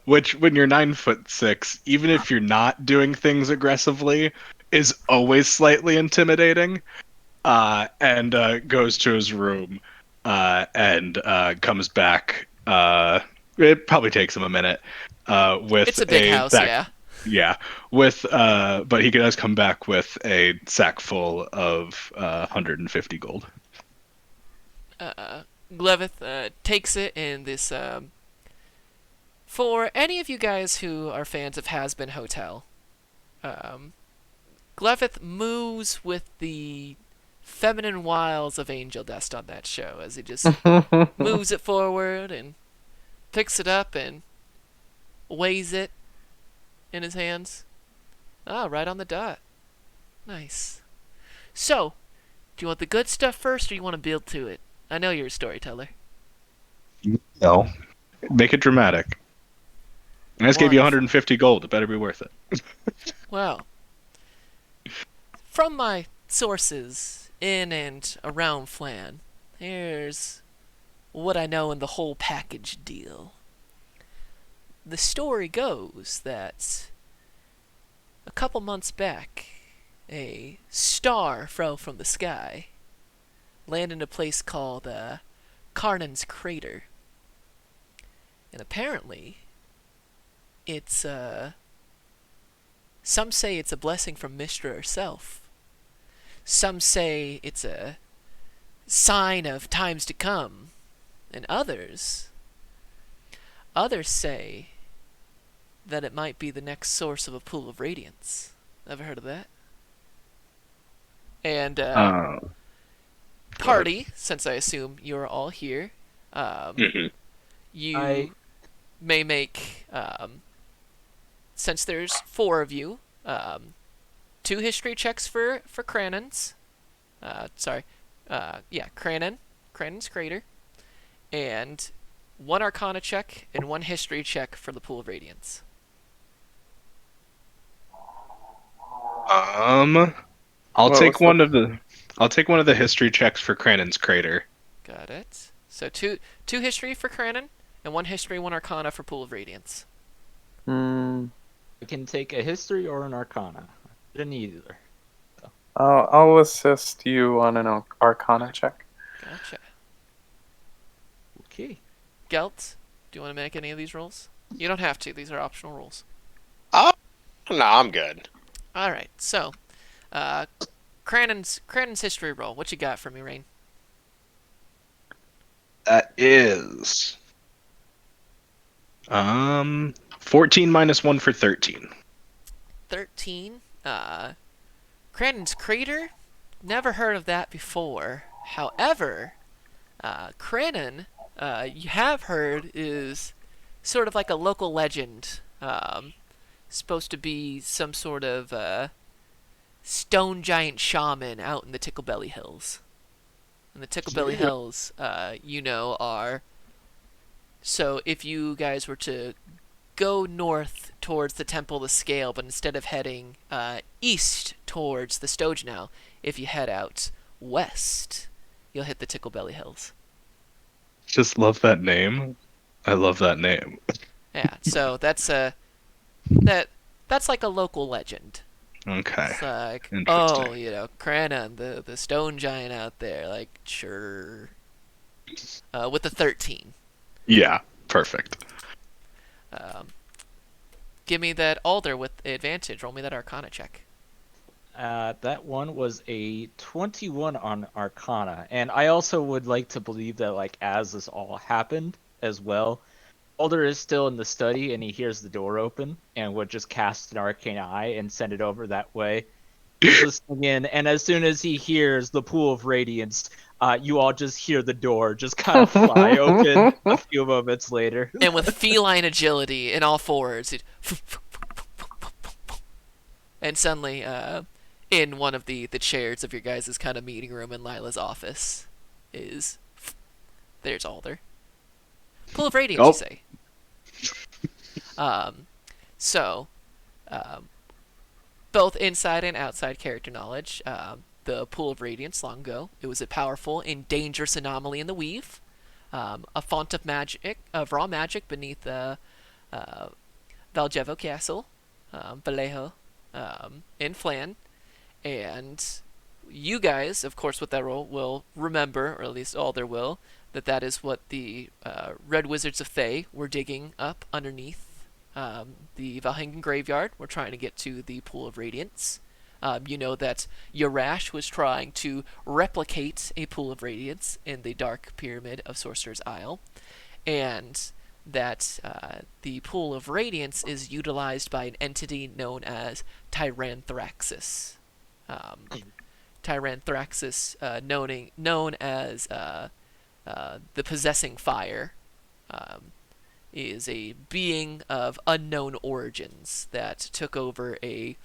S6: Which, when you're 9'6", even if you're not doing things aggressively, is always slightly intimidating. And goes to his room, and comes back. It probably takes him a minute. With
S1: It's a big house, yeah.
S6: Yeah, but he does come back with a sack full of 150 gold.
S1: Glevith takes it in this. For any of you guys who are fans of Has Been Hotel, Glevith moves with the feminine wiles of Angel Dust on that show as he just moves it forward and picks it up and weighs it in his hands. Ah, right on the dot. Nice. So, do you want the good stuff first or you want to build to it? I know you're a storyteller.
S6: No, make it dramatic. I just gave you
S1: Wonderful.
S6: 150 gold. It better be worth it.
S1: Well, from my sources in and around Flan, here's what I know in the whole package deal. The story goes that a couple months back, a star fell from the sky, landed in a place called Karnan's Crater. And apparently, it's, some say it's a blessing from Mishra herself. Some say it's a sign of times to come. And others say that it might be the next source of a pool of radiance. Ever heard of that? And party, since I assume you're all here,
S6: Mhm.
S1: you may make, since there's 4 of you, 2 history checks for Crannon's. Sorry. Yeah, Crannon's crater. And 1 Arcana check and 1 history check for the Pool of Radiance.
S4: I'll
S3: What
S4: take
S3: was the-
S4: I'll take one of the history checks for Crannon's crater.
S1: Got it. So two history for Crannon, and 1 history, 1 Arcana for Pool of Radiance.
S3: Hmm.
S2: I can take a history or an arcana. Didn't either.
S3: I'll assist you on an Arcana check.
S1: Gotcha.
S2: Okay.
S1: Gelt, do you want to make any of these rolls? You don't have to. These are optional rolls.
S5: Oh, no, I'm good.
S1: All right. So, Crannon's history roll. What you got for me, Rain?
S4: That is 14 minus 1 for 13.
S1: 13. Crannon's crater. Never heard of that before. However, Crannon, you have heard, is sort of like a local legend. Supposed to be some sort of stone giant shaman out in the Ticklebelly Hills. And the Ticklebelly Hills, are... So if you guys were to go north towards the Temple of the Scale, but instead of heading east towards the Stogenau, if you head out west, you'll hit the Ticklebelly Hills.
S4: Just love that name. I love that name.
S1: Yeah, so that's like a local legend.
S4: Okay.
S1: It's like,
S4: Interesting.
S1: Crannon, the stone giant out there, like, sure. With the 13.
S4: Yeah, perfect.
S1: Give me that Alder with advantage. Roll me that Arcana check.
S2: That one was a 21 on Arcana, and I also would like to believe that, like, as this all happened as well, Alder is still in the study and he hears the door open and would just cast an arcane eye and send it over that way. He's listening in, and as soon as he hears the Pool of Radiance, you all just hear the door just kind of fly open a few moments later.
S1: And with feline agility in all fours, and suddenly, in one of the chairs of your guys' kind of meeting room in Lila's office, there's Alder. Pool of Radiance, you say. So, both inside and outside character knowledge, the Pool of Radiance, long ago, it was a powerful and dangerous anomaly in the Weave, a font of raw magic beneath Valjevo Castle, Vallejo, in Flan, and you guys, of course, with that role, will remember, or at least Alder will, that is what the Red Wizards of Thay were digging up underneath the Valhengen Graveyard. We're trying to get to the Pool of Radiance. You know that Yarash was trying to replicate a Pool of Radiance in the Dark Pyramid of Sorcerer's Isle, and that the Pool of Radiance is utilized by an entity known as Tyranthraxis. Tyranthraxis, known as the Possessing Fire, is a being of unknown origins that took over a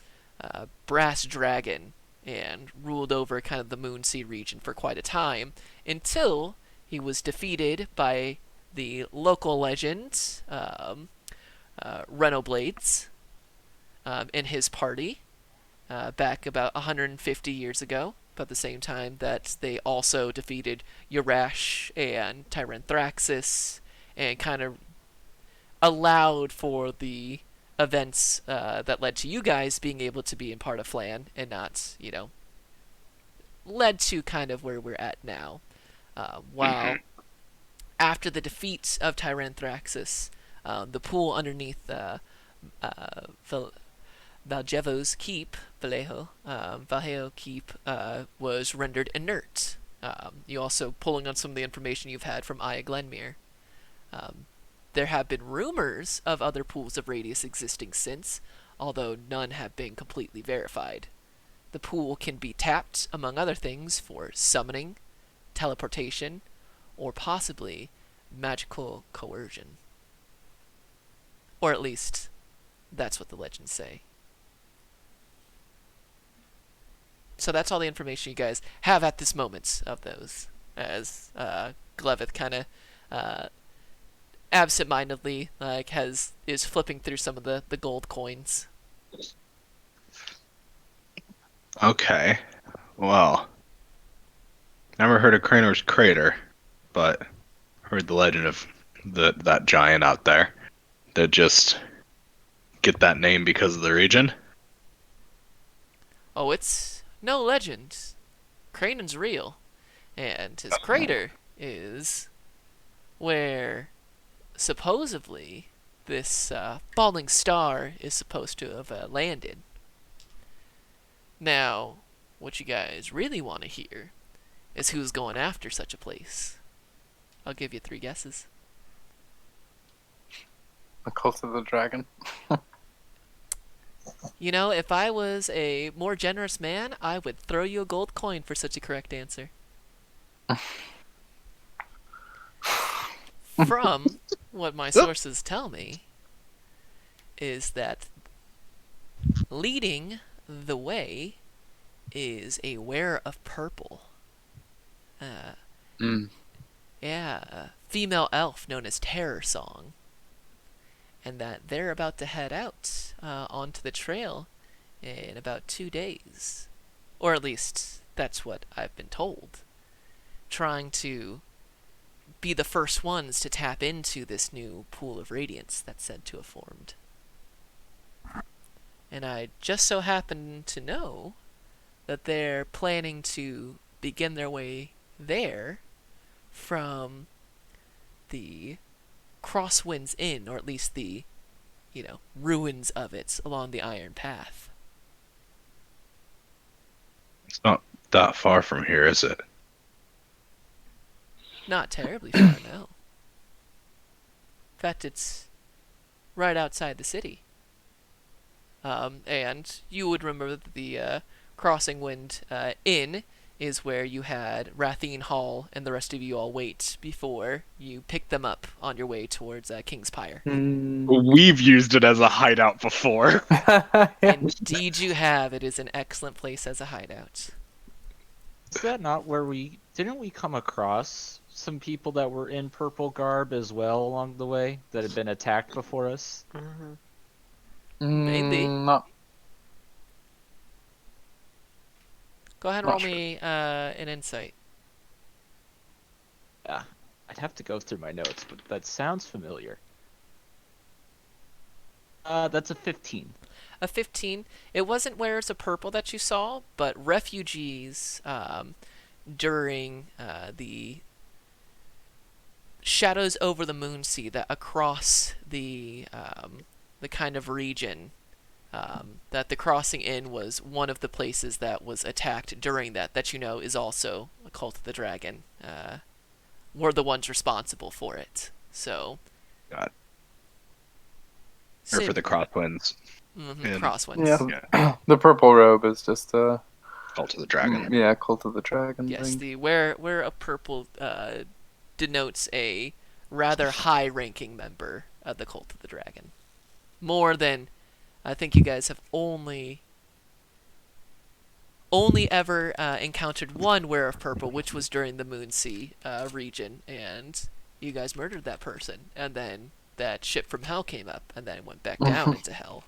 S1: brass dragon and ruled over kind of the Moonsea region for quite a time, until he was defeated by the local legend, Renoblades, and his party, back about 150 years ago, about the same time that they also defeated Yarash and Tyranthraxis, and kind of allowed for the events that led to you guys being able to be in part of Flan, and not, led to kind of where we're at now. While after the defeat of Tyranthraxis, the pool underneath Valjevo's keep, Vallejo keep, was rendered inert. You also, pulling on some of the information you've had from Aya Glenmere, there have been rumors of other pools of radius existing since, although none have been completely verified. The pool can be tapped, among other things, for summoning, teleportation, or possibly magical coercion. Or at least, that's what the legends say. So that's all the information you guys have at this moment of those. As Glevith kind of absentmindedly is flipping through some of the gold coins.
S6: Okay. Well, never heard of Kranor's Crater, but heard the legend of that giant out there. That just get that name because of the region.
S1: Oh, it's no legend. Cranon's real, and his crater is where supposedly this falling star is supposed to have landed. Now, what you guys really want to hear is who's going after such a place. I'll give you 3 guesses.
S3: The Cult of the Dragon.
S1: You know, if I was a more generous man, I would throw you a gold coin for such a correct answer. From what my sources tell me, is that leading the way is a wearer of purple.
S3: Mm.
S1: Yeah, a female elf known as Terror Song. And that they're about to head out onto the trail in about 2 days. Or at least, that's what I've been told. Trying to be the first ones to tap into this new pool of radiance that's said to have formed. And I just so happen to know that they're planning to begin their way there from the Crosswinds Inn, or at least the, ruins of it along the Iron Path.
S6: It's not that far from here, is it?
S1: Not terribly far, no. In fact, it's right outside the city. And you would remember that the Crossing Wind Inn is where you had Rathene Hall and the rest of you all wait before you pick them up on your way towards King's Pyre.
S6: We've used it as a hideout before.
S1: Indeed you have. It is an excellent place as a hideout.
S2: Is that not where didn't we come across some people that were in purple garb as well along the way that had been attacked before us?
S1: Maybe.
S3: No.
S1: Go ahead and
S3: Not
S1: roll
S3: sure.
S1: me an insight.
S2: Yeah, I'd have to go through my notes, but that sounds familiar. That's a 15.
S1: A 15. It wasn't Wearers of Purple that you saw, but refugees during the Shadows over the Moonsea that across the kind of region that the Crossing Inn was one of the places that was attacked during that is also a Cult of the Dragon. Were the ones responsible for it. So.
S6: God. Or for the Crosswinds.
S1: Crosswinds.
S3: Yeah. The purple robe is just a
S6: Cult of the Dragon.
S3: Yeah, Cult of the Dragon.
S1: Yes,
S3: thing.
S1: the wear a purple denotes a rather high-ranking member of the Cult of the Dragon. More than I think you guys have only ever encountered one Wearer of Purple, which was during the Moonsea region, and you guys murdered that person, and then that ship from Hell came up, and then it went back down into Hell.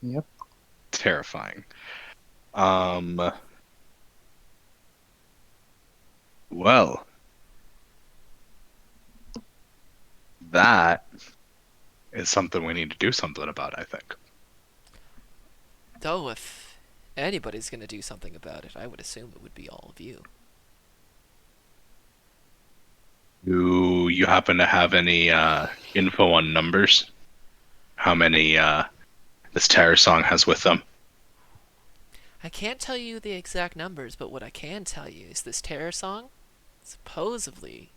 S3: Yep.
S6: Terrifying. Well, that is something we need to do something about, I think.
S1: Though, if anybody's going to do something about it, I would assume it would be all of you.
S6: Do you happen to have any info on numbers? How many this Terror Song has with them?
S1: I can't tell you the exact numbers, but what I can tell you is this Terror Song, supposedly,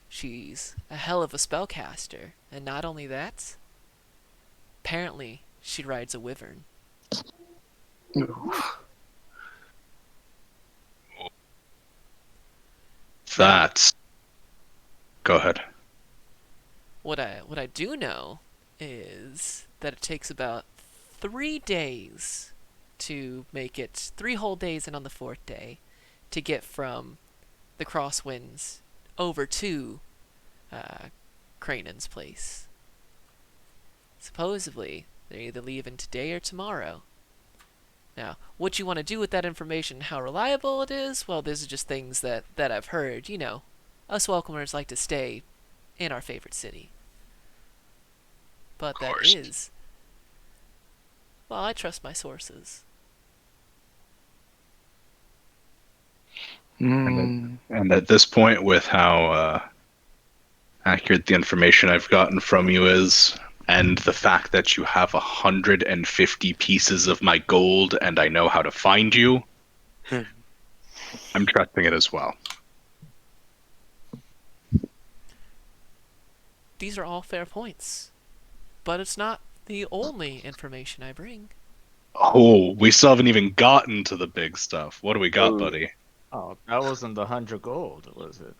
S1: she's a hell of a spellcaster. And not only that, apparently she rides a wyvern.
S6: That's... Go ahead.
S1: What I do know is that it takes about 3 days to make it 3 whole days, and on the 4th day to get from the Crosswinds over to Cranan's place. Supposedly, they're either leaving today or tomorrow. Now, what you want to do with that information, how reliable it is, well, these are just things that I've heard. You know, us welcomers like to stay in our favorite city. But that
S4: course.
S1: is... Well, I trust my sources.
S3: Hmm.
S4: And at this point, with how accurate the information I've gotten from you is, and the fact that you have 150 pieces of my gold and I know how to find you, I'm trusting it as well.
S1: These are all fair points. But it's not the only information I bring.
S4: Oh, we still haven't even gotten to the big stuff. What do we got,
S3: Oh.
S4: buddy?
S2: Oh, that wasn't the 100 gold, was it?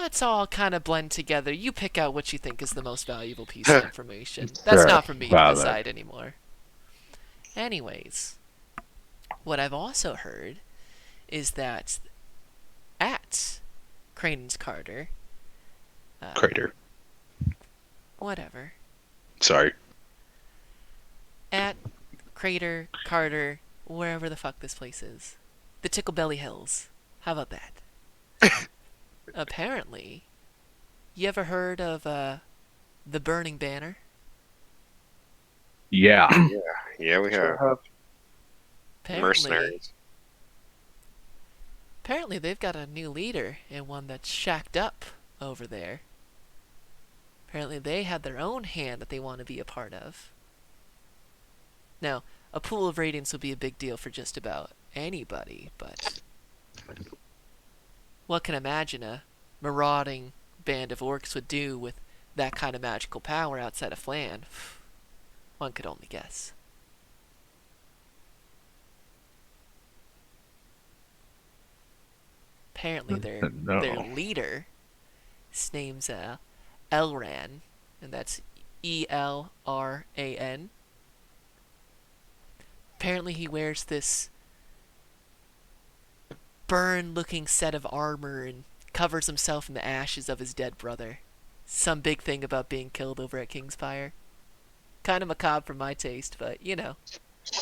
S1: It's all kind of blend together. You pick out what you think is the most valuable piece of information. That's not for me to
S4: Wow,
S1: decide anymore. Anyways, what I've also heard is that at Cranan's Carter,
S4: Crater.
S1: whatever,
S4: Sorry.
S1: at Crater, Carter, wherever the fuck this place is, the Ticklebelly Hills. How about that? Apparently, you ever heard of the Burning Banner?
S4: Yeah.
S5: Yeah, we
S3: Sure
S5: have
S3: have.
S5: mercenaries.
S1: Apparently they've got a new leader, and one that's shacked up over there. Apparently they had their own hand that they want to be a part of. Now, a pool of radiance would be a big deal for just about anybody, but what can imagine a marauding band of orcs would do with that kind of magical power outside of Flan? One could only guess. Apparently their leader, his name's Elran, and that's Elran. Apparently he wears this burned-looking set of armor and covers himself in the ashes of his dead brother. Some big thing about being killed over at Kingspire. Kind of macabre for my taste, but, you know,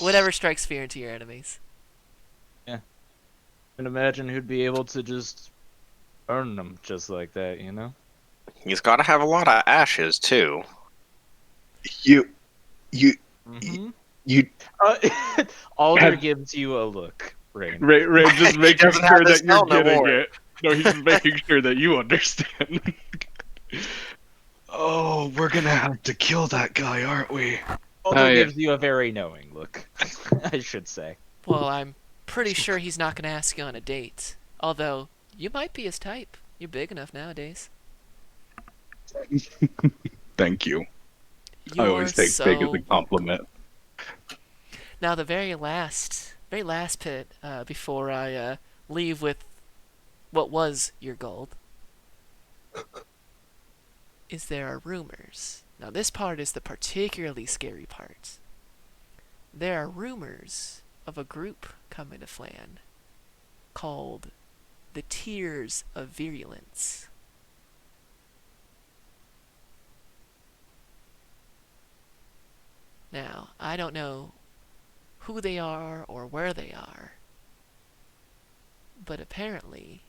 S1: whatever strikes fear into your enemies.
S2: I can imagine who'd be able to just burn them just like that, you know?
S5: He's got to have a lot of ashes too.
S4: You
S2: Mm-hmm.
S4: you
S2: Alder gives you a look, Rain.
S6: Ray just making
S5: doesn't have
S6: sure
S5: this
S6: that you're
S5: spell no
S6: getting
S5: more.
S6: it. No, he's just making sure that you understand.
S4: Oh, we're gonna have to kill that guy, aren't we?
S2: Alder
S3: Oh, yeah.
S2: gives you a very knowing look, I should say.
S1: Well, I'm pretty sure he's not going to ask you on a date. Although, you might be his type. You're big enough nowadays.
S4: Thank you. I
S1: You're
S4: always take big as a compliment.
S1: Now, the very last pit, before I leave with what was your gold, is there are rumors. Now, this part is the particularly scary part. There are rumors of a group coming to Flan called the Tears of Virulence. Now, I don't know who they are or where they are, but apparently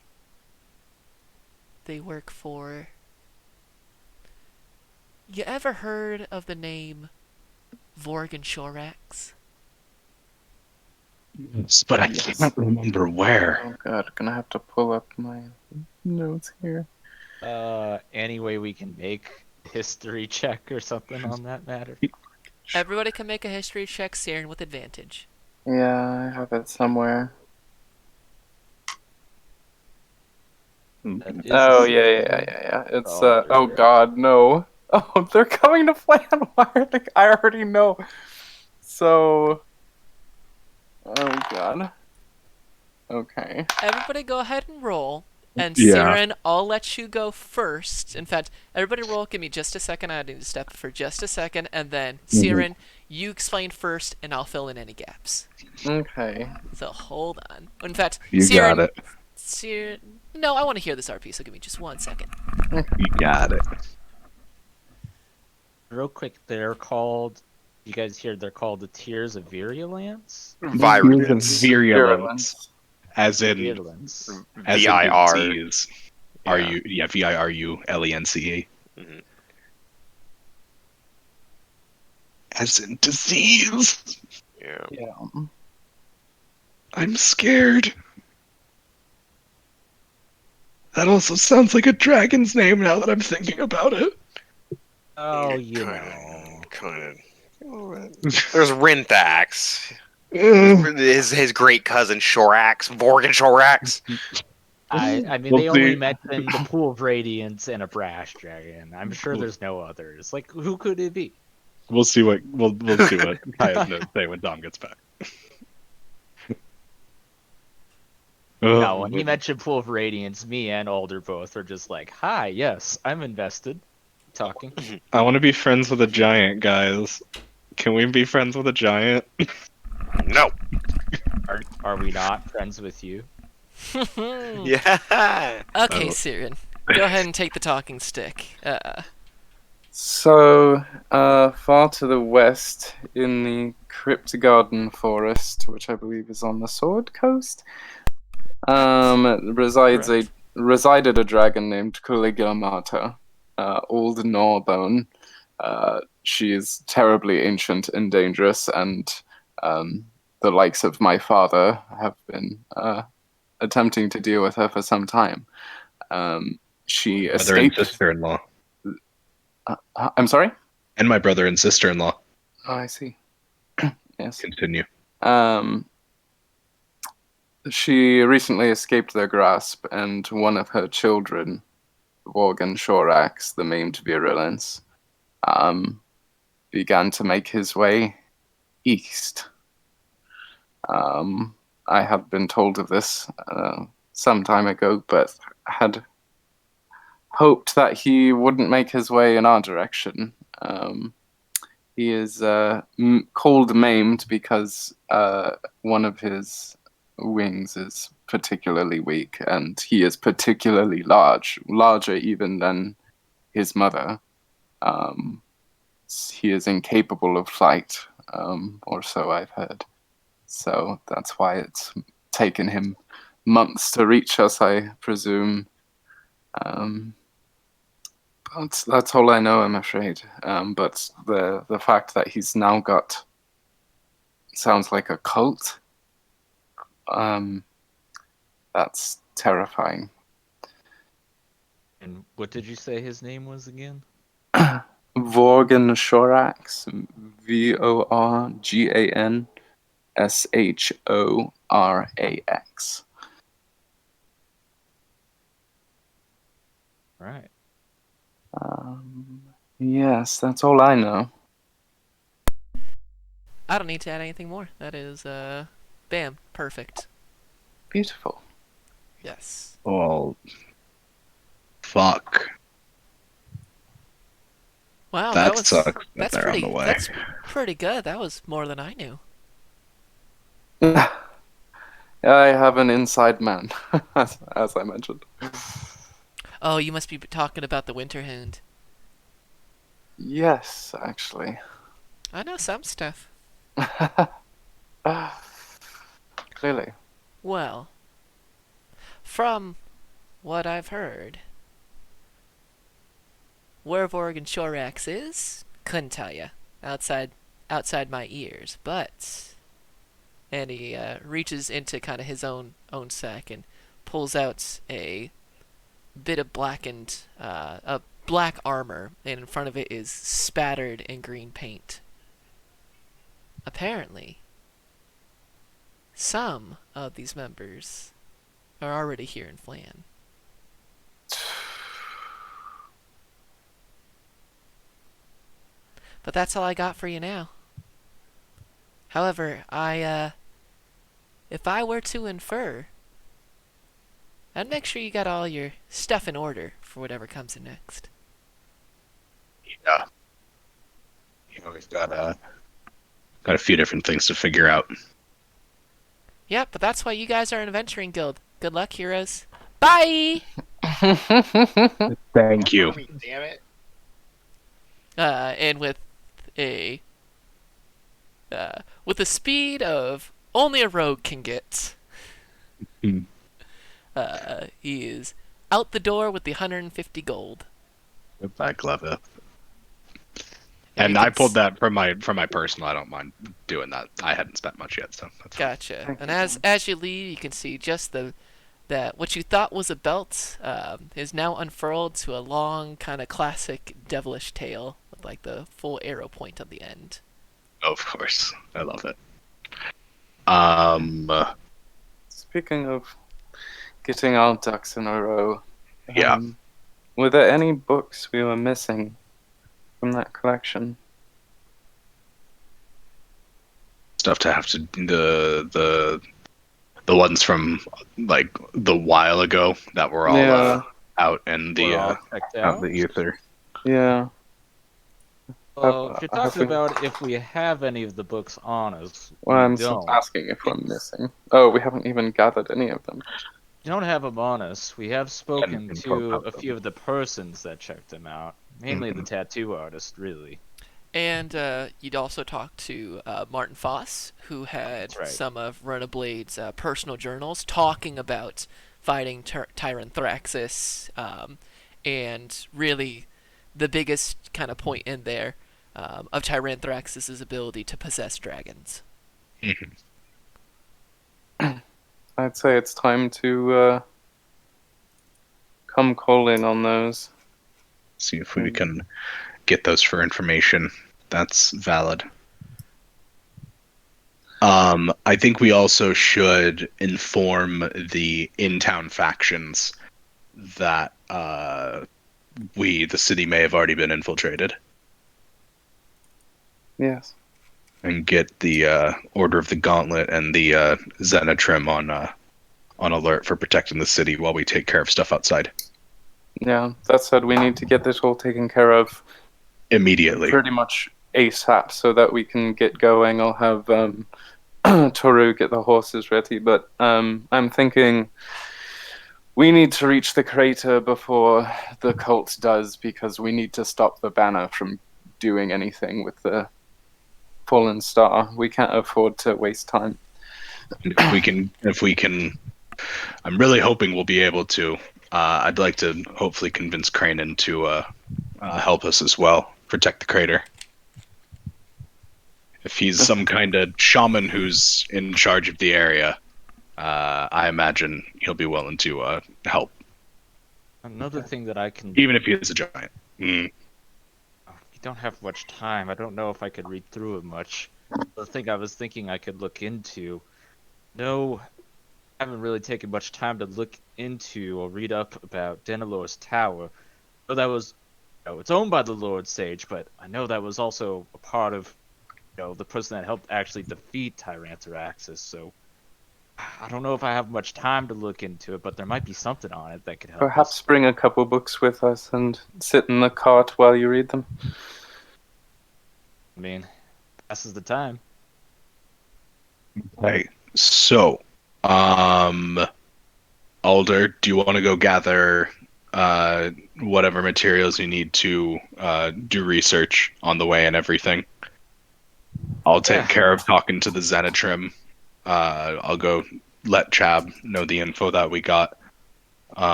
S1: they work for... You ever heard of the name Vorgan Shorax?
S4: Yes, but I can't remember where.
S3: Oh god, gonna have to pull up my notes here.
S2: Any way we can make history check or something on that matter?
S1: Everybody can make a history check, Siren, with advantage.
S3: Yeah, I have it somewhere.
S2: That is
S3: Oh
S2: a-
S3: yeah. It's
S2: Oh,
S3: oh
S2: there.
S3: god, no. Oh, they're coming to Flan. Why are they? I already know. So, oh god. Okay.
S1: Everybody go ahead and roll. And
S6: Yeah.
S1: Siren, I'll let you go first. In fact, everybody roll. Give me just a second. I need to step for just a second, and then Siren, you explain first, and I'll fill in any gaps.
S3: Okay.
S1: So hold on. In fact,
S6: You got it.
S1: Siren. No, I want to hear this RP. So give me just 1 second.
S6: You got it.
S2: Real quick, they're called. You guys hear they're called the Tears of Virulence?
S5: Virulence.
S6: Virulence. As in
S2: Virulence.
S5: VIR.
S6: disease. VIRULENCE.
S5: Mhm.
S6: As in disease.
S5: Yeah.
S3: Yeah.
S6: I'm scared. That also sounds like a dragon's name now that I'm thinking about it.
S2: Oh, you
S5: Kinda-
S2: know.
S5: Kinda. There's Rinthax.
S6: Ugh.
S5: His great cousin Shorax, Vorgan Shorax.
S2: I mean,
S6: We'll
S2: they only
S6: see.
S2: mentioned the Pool of Radiance and a Brash Dragon. I'm sure there's no others. Like, who could it be?
S6: We'll see what Kaya's notes say when Dom gets back.
S2: No, when he mentioned Pool of Radiance, me and Alder both are just like, hi, yes, I'm invested. Talking.
S6: I want to be friends with a giant, guys. Can we be friends with a giant?
S5: No.
S2: Are we not friends with you?
S5: Yeah.
S1: Okay,
S6: Oh.
S1: Siren, go ahead and take the talking stick.
S3: So, far to the west, in the Crypt Garden Forest, which I believe is on the Sword Coast,
S1: Correct.
S3: resided a dragon named Kuligilmata, Old Gnawbone. She is terribly ancient and dangerous, and the likes of my father have been attempting to deal with her for some time. She
S6: Brother and
S3: escaped.
S6: sister-in-law.
S3: I'm sorry?
S6: And my brother and sister-in-law.
S3: Oh, I see. Yes.
S6: Continue.
S3: She recently escaped their grasp, and one of her children, Vorgan Shorax, the maimed Virulence, began to make his way east. I had been told of this some time ago, but had hoped that he wouldn't make his way in our direction. He is called maimed because one of his wings is particularly weak, and he is particularly large, larger even than his mother. He is incapable of flight, or so I've heard. So that's why it's taken him months to reach us, I presume. But that's all I know, I'm afraid. But the fact that he's now got sounds like a cult. That's terrifying.
S2: And what did you say his name was again?
S3: Vorgan Shorax, VorganShorax.
S2: Right.
S3: Yes, that's all I know.
S1: I don't need to add anything more. That is, bam, perfect.
S3: Beautiful.
S1: Yes.
S6: Oh, fuck.
S1: Wow,
S6: That
S1: that was
S6: sucks that
S1: that's
S6: they're on
S1: pretty
S6: the way.
S1: that's pretty good. That was more than I knew.
S3: I have an inside man, as I mentioned.
S1: Oh, you must be talking about the Winterhound.
S3: Yes, actually.
S1: I know some stuff.
S3: Clearly.
S1: Well, from what I've heard, where Vorgan Shorax is, couldn't tell you. Outside my ears, but and he reaches into kind of his own sack and pulls out a bit of blackened, a black armor, and in front of it is spattered in green paint. Apparently, some of these members are already here in Flan. But that's all I got for you now. However, if I were to infer, And make sure you got all your stuff in order for whatever comes in next.
S6: Yeah. We've got a few different things to figure out.
S1: Yep, but that's why you guys are an adventuring guild. Good luck, heroes. Bye!
S6: Thank you.
S5: Damn it.
S1: And a with the speed of only a rogue can get,
S6: Hmm.
S1: he is out the door with the 150 gold.
S6: Back clever.
S1: And
S6: And
S1: you
S6: I
S1: can
S6: pulled that from my personal. I don't mind doing that. I hadn't spent much yet, so that's fine.
S1: Gotcha. And as you leave, you can see just that what you thought was a belt is now unfurled to a long, kind of classic devilish tail with like the full arrow point on the end.
S6: Of course, I love it.
S3: Speaking of getting our ducks in a row,
S6: Yeah.
S3: were there any books we were missing from that collection?
S6: Stuff to have to the ones from like the while ago that were all
S3: Yeah.
S6: out in the
S2: We're all checked
S6: out
S2: out.
S6: in the ether.
S3: Yeah.
S2: Well, if you're
S3: have
S2: talking
S3: we-
S2: about if we have any of the books on us,
S3: Well,
S2: we
S3: I'm
S2: don't.
S3: asking if we're missing. Oh, we haven't even gathered any of them.
S2: We don't have them on us. We have spoken
S6: And
S2: to
S6: profile
S2: a few of the persons that checked them out, mainly the
S6: Mhm.
S2: tattoo artist, really.
S1: And you'd also talk to Martin Foss, who had
S2: That's right.
S1: some of Runablade's personal journals talking about fighting Tyranthraxis, and really the biggest kind of point in there of Tyranthraxis' ability to possess dragons.
S6: Mhm.
S3: I'd say it's time to come calling on those.
S6: See if we can get those for information. That's valid. I think we also should inform the in-town factions that the city may have already been infiltrated,
S3: Yes.
S6: and get the Order of the Gauntlet and the Zenitrim on alert for protecting the city while we take care of stuff outside
S3: Yeah. That said, we need to get this all taken care of
S6: immediately.
S3: pretty much ASAP so that we can get going. I'll have Toru get the horses ready, but I'm thinking we need to reach the crater before the cult does, because we need to stop the banner from doing anything with the fallen star. We can't afford to waste time.
S6: If we can, I'm really hoping we'll be able to. I'd like to hopefully convince Cranen to help us as well, protect the crater. If he's some kind of shaman who's in charge of the area, I imagine he'll be willing to help,
S2: Another thing that I can
S6: even if he is a giant. Mm.
S2: We don't have much time. I don't know if I could read through it much. The thing I was thinking I could look into. No, I haven't really taken much time to look into or read up about Denelor's Tower. I know that was, it's owned by the Lord Sage, but I know that was also a part of, the person that helped actually defeat Tyranthraxis. So I don't know if I have much time to look into it, but there might be something on it that could help
S3: Perhaps
S2: us.
S3: bring a couple books with us and sit in the cart while you read them.
S2: I mean, this is the time.
S6: Okay, so, Alder, do you want to go gather whatever materials you need to do research on the way and everything? I'll take
S2: Yeah.
S6: care of talking to the Zenitrim. I'll go let Chab know the info that we got.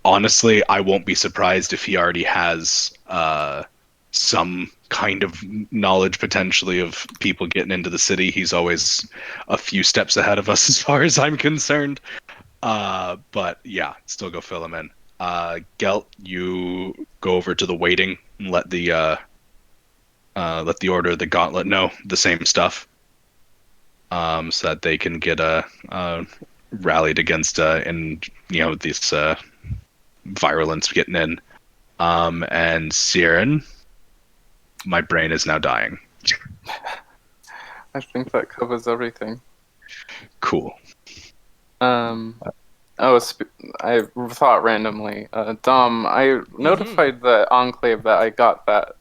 S6: Honestly, I won't be surprised if he already has some kind of knowledge potentially of people getting into the city. He's always a few steps ahead of us as far as I'm concerned. But yeah, still go fill him in. Gelt, you go over to the waiting and let the Order of the Gauntlet know the same stuff, so that they can get rallied against this virulence getting in. And Siren, my brain is now dying.
S3: I think that covers everything.
S6: Cool.
S3: And Oh, I thought randomly. Dom, I
S1: Mm-hmm.
S3: notified the Enclave that I got that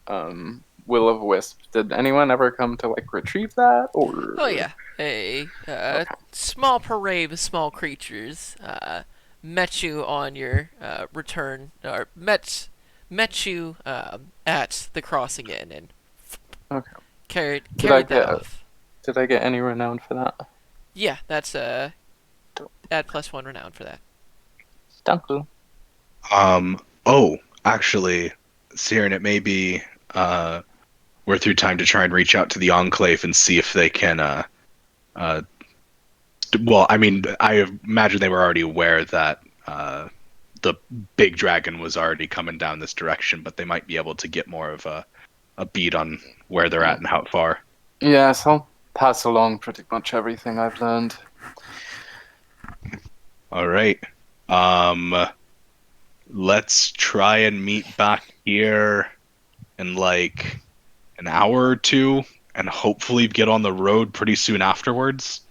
S3: Will of Wisp. Did anyone ever come to like retrieve that,
S1: Oh
S3: or?
S1: yeah, a
S3: Okay.
S1: small parade of small creatures met you on your return, or met you at the crossing inn and
S3: Okay. Did I
S1: carried that
S3: get
S1: off.
S3: did I get any renown for that?
S1: Yeah, that's add +1 renown for that.
S3: Danke.
S6: Oh, actually, Siren, it may be uh, worth your time to try and reach out to the Enclave and see if they can. Uh, well, I mean, I imagine they were already aware that the big dragon was already coming down this direction, but they might be able to get more of a beat on where they're at and how far.
S3: Yes, I'll pass along pretty much everything I've learned.
S6: All right. Um, let's try and meet back here in like an hour or two, and hopefully get on the road pretty soon afterwards.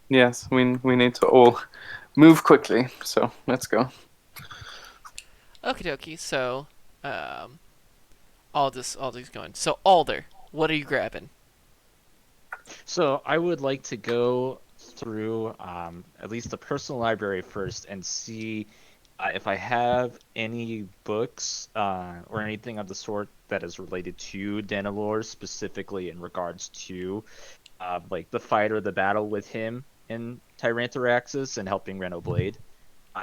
S3: Yes, we need to all move quickly. So let's go.
S1: Okie dokie. So, um, Alder's going. So Alder, what are you grabbing?
S2: So I would like to go through at least the personal library first and see if I have any books or anything of the sort that is related to Danilor, specifically in regards to like the fight or the battle with him in Tyrantoraxis and helping Reno Blade.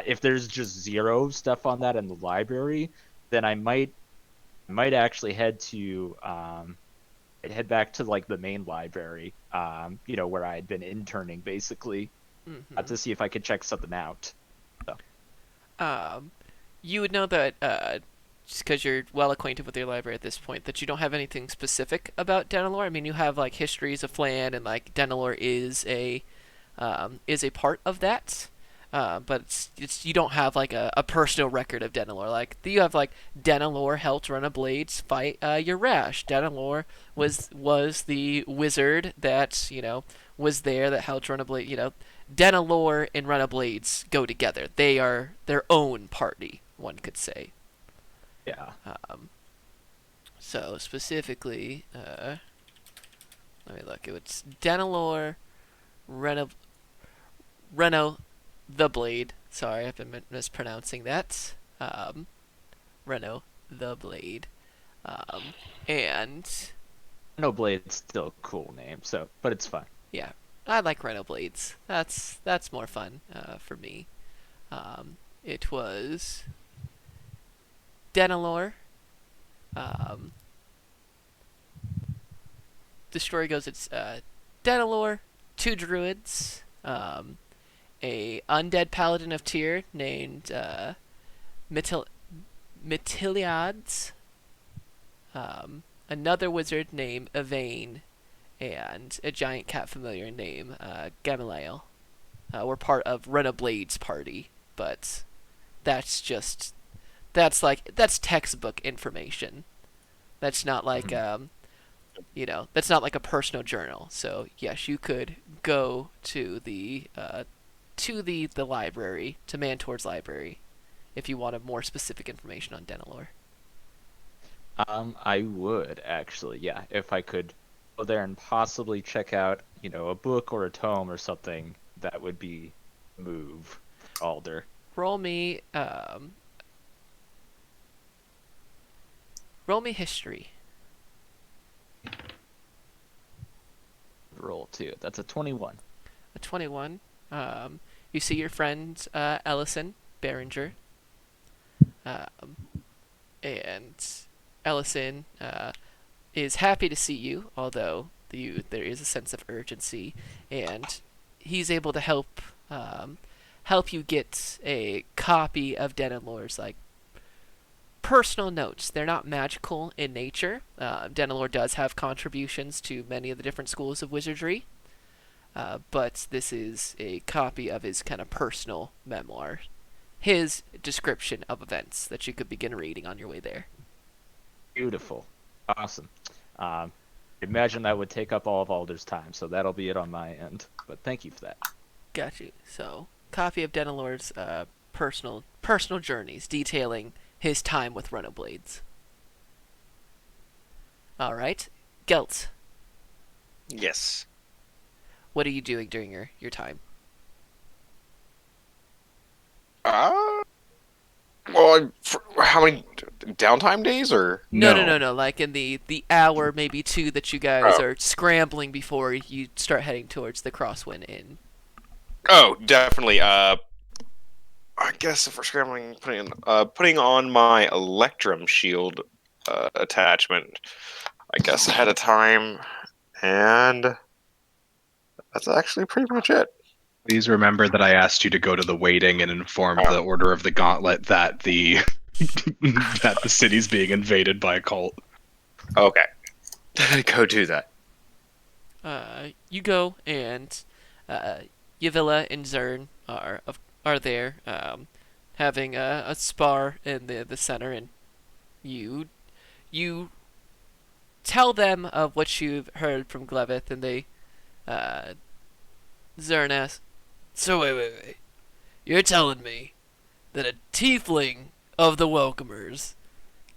S2: If there's just zero stuff on that in the library, then I might actually head back to like the main library, where I had been interning basically,
S1: Mm-hmm.
S2: to see if I could check something out. So,
S1: Um, you would know that just because you're well acquainted with your library at this point, that you don't have anything specific about Denelor. I mean, you have like histories of Flan, and like Denelor is a part of that. But it's you don't have like a personal record of Denelor. Like you have like Denelor helped run a Blades fight Urash. Denelor was the wizard that was there that helped run a Blade. Denelor and Run a Blades go together. They are their own party, one could say.
S2: yeah.
S1: So specifically, let me look. It's Denelor, Reno the Blade. Sorry, I've been mispronouncing that. Reno the Blade. Um, and
S2: No Blade's still a cool name, so but it's fun.
S1: yeah, I like Reno Blades. That's more fun for me. It was Denelor. Um, the story goes it's Denelor, two druids, a undead paladin of Tyr named Mitil- Mitiliads, another wizard named Evane, and a giant cat familiar named Gamaliel. Were part of Renablade's party, but that's just that's textbook information. That's not like that's not like a personal journal. So yes, you could go to the library, to Mantor's library, if you wanted more specific information on Denelor.
S2: I would actually, yeah, if I could go there and possibly check out, a book or a tome or something, that would be a move, Alder.
S1: Roll me roll me history.
S2: Roll two. That's a 21.
S1: A 21. You see your friend Ellison Behringer, um, and Ellison is happy to see you, although there is a sense of urgency, and he's able to help you get a copy of Denelor's like personal notes. They're not magical in nature. Denelor does have contributions to many of the different schools of wizardry, but this is a copy of his kind of personal memoir, his description of events that you could begin reading on your way there.
S2: Beautiful. Awesome. Imagine that would take up all of Alder's time, so that'll be it on my end. But thank you for that.
S1: Got you. So, copy of Denelor's personal journeys detailing his time with Runnerblades. All right, Gelt,
S5: Yes.
S1: what are you doing during your time?
S5: Uh, well, how many downtime days or?
S1: No. Like in the hour, maybe two, that you guys
S5: Oh,
S1: are scrambling before you start heading towards the Crosswind Inn.
S5: oh, definitely. I guess if we're scrambling, putting on my Electrum shield attachment, I guess ahead of time, and that's actually pretty much it.
S6: Please remember that I asked you to go to the waiting and inform the Order of the Gauntlet that the that the city's being invaded by a cult.
S5: Okay, go do that.
S1: You go, and Yavilla and Zern are there, having a spar in the center, and you tell them of what you've heard from Glevith, and they uh, Zern asks, "So wait. You're telling me that a tiefling of the Welcomers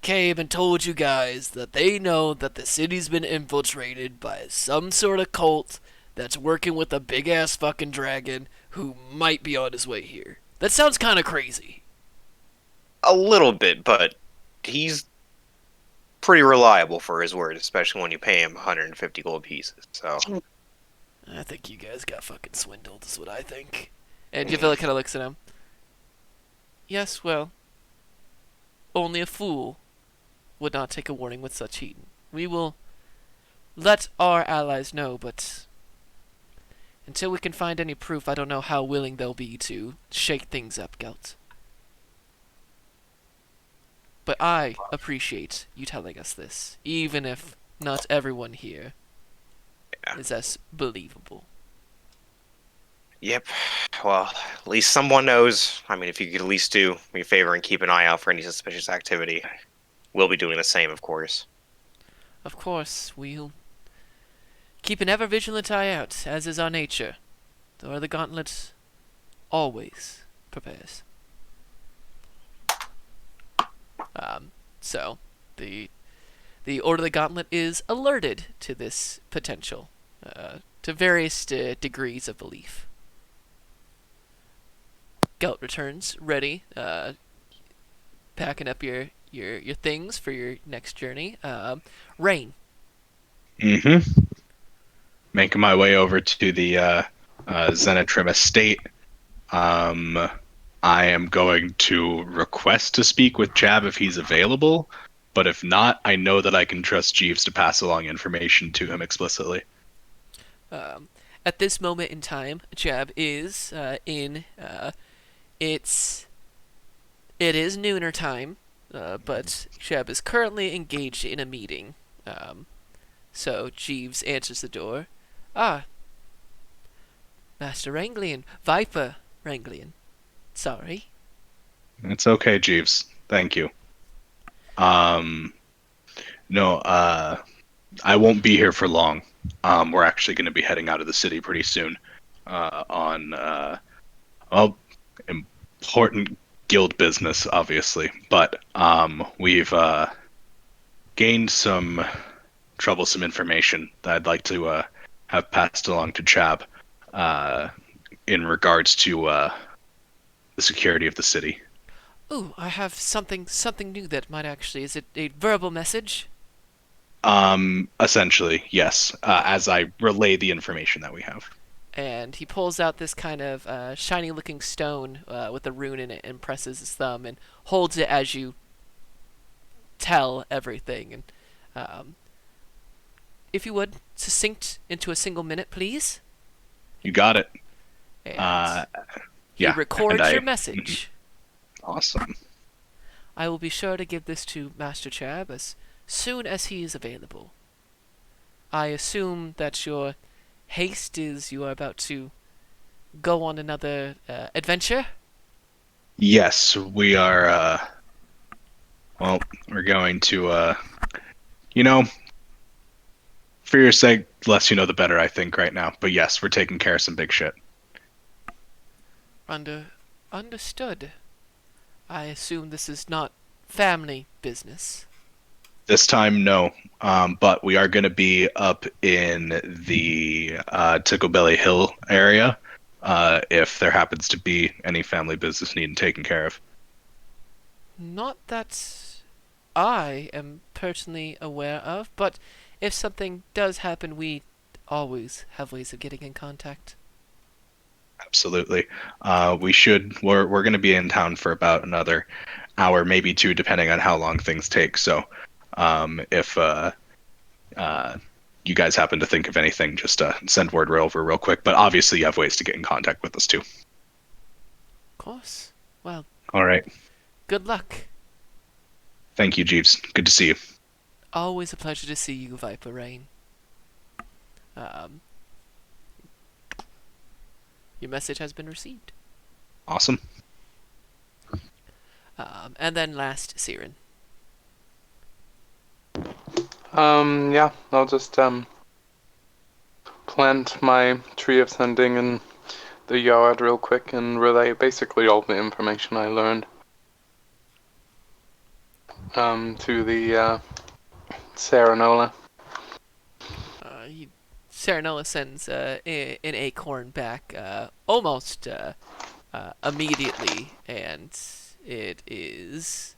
S1: came and told you guys that they know that the city's been infiltrated by some sort of cult that's working with a big ass fucking dragon who might be on his way here? That sounds kind of crazy."
S5: A little bit, but he's pretty reliable for his word, especially when you pay him 150 gold pieces. So,
S1: I think you guys got fucking swindled, is what I think. And Yavilla kind of looks at him. Yes, well, only a fool would not take a warning with such heat. We will let our allies know, but until we can find any proof, I don't know how willing they'll be to shake things up, Gelt. But I appreciate you telling us this, even if not everyone here is as believable.
S5: yep. Well, at least someone knows. I mean, if you could at least do me a favor and keep an eye out for any suspicious activity, we'll be doing the same, of course.
S1: Of course, we'll keep an ever vigilant eye out, as is our nature. Though the gauntlet always prepares. So the Order of the Gauntlet is alerted to this potential, to various degrees of belief. Gelt returns, ready, packing up your things for your next journey. Rain.
S6: Mm-hmm. Making my way over to the Zenitrim estate. I am going to request to speak with Jab if he's available, but if not, I know that I can trust Jeeves to pass along information to him explicitly.
S1: At this moment in time, Jab is in. It is nooner time, but Jab is currently engaged in a meeting. So Jeeves answers the door. Ah, Master Ranglian, Viper Ranglian. Sorry.
S6: It's okay, Jeeves. Thank you. No, I won't be here for long. We're actually going to be heading out of the city pretty soon, on, well, important guild business, obviously. But, we've, gained some troublesome information that I'd like to, have passed along to Chab, in regards to, the security of the city.
S1: Ooh, I have something new that might actually. Is it a verbal message?
S6: Essentially, yes, as I relay the information that we have.
S1: And he pulls out this kind of shiny-looking stone with a rune in it and presses his thumb and holds it as you tell everything. And if you would, succinct into a single minute, please.
S6: You got it.
S1: And he
S6: Yeah.
S1: records
S6: and
S1: your message.
S6: Awesome.
S1: I will be sure to give this to Master Chab as soon as he is available. I assume that your haste is you are about to go on another adventure?
S6: Yes, we are, well, we're going to, you know, for your sake, the less you know, the better, I think, right now. But yes, we're taking care of some big shit.
S1: Understood. I assume this is not family business.
S6: This time, no. But we are going to be up in the Ticklebelly Hill area if there happens to be any family business needing taken care of.
S1: Not that I am personally aware of, but if something does happen, we always have ways of getting in contact.
S6: Absolutely. We're going to be in town for about another hour, maybe two, depending on how long things take. So, if you guys happen to think of anything, just send word over real quick. But obviously, you have ways to get in contact with us too.
S1: Of course. Well,
S6: All right.
S1: good luck.
S6: Thank you, Jeeves. Good to see you.
S1: Always a pleasure to see you, Viper Rain. Your message has been received.
S6: Awesome.
S1: And then last, Siren.
S3: Yeah, I'll just plant my tree of sending in the yard real quick and relay basically all the information I learned to the Serenola.
S1: Serenola sends an acorn back almost immediately, and it is...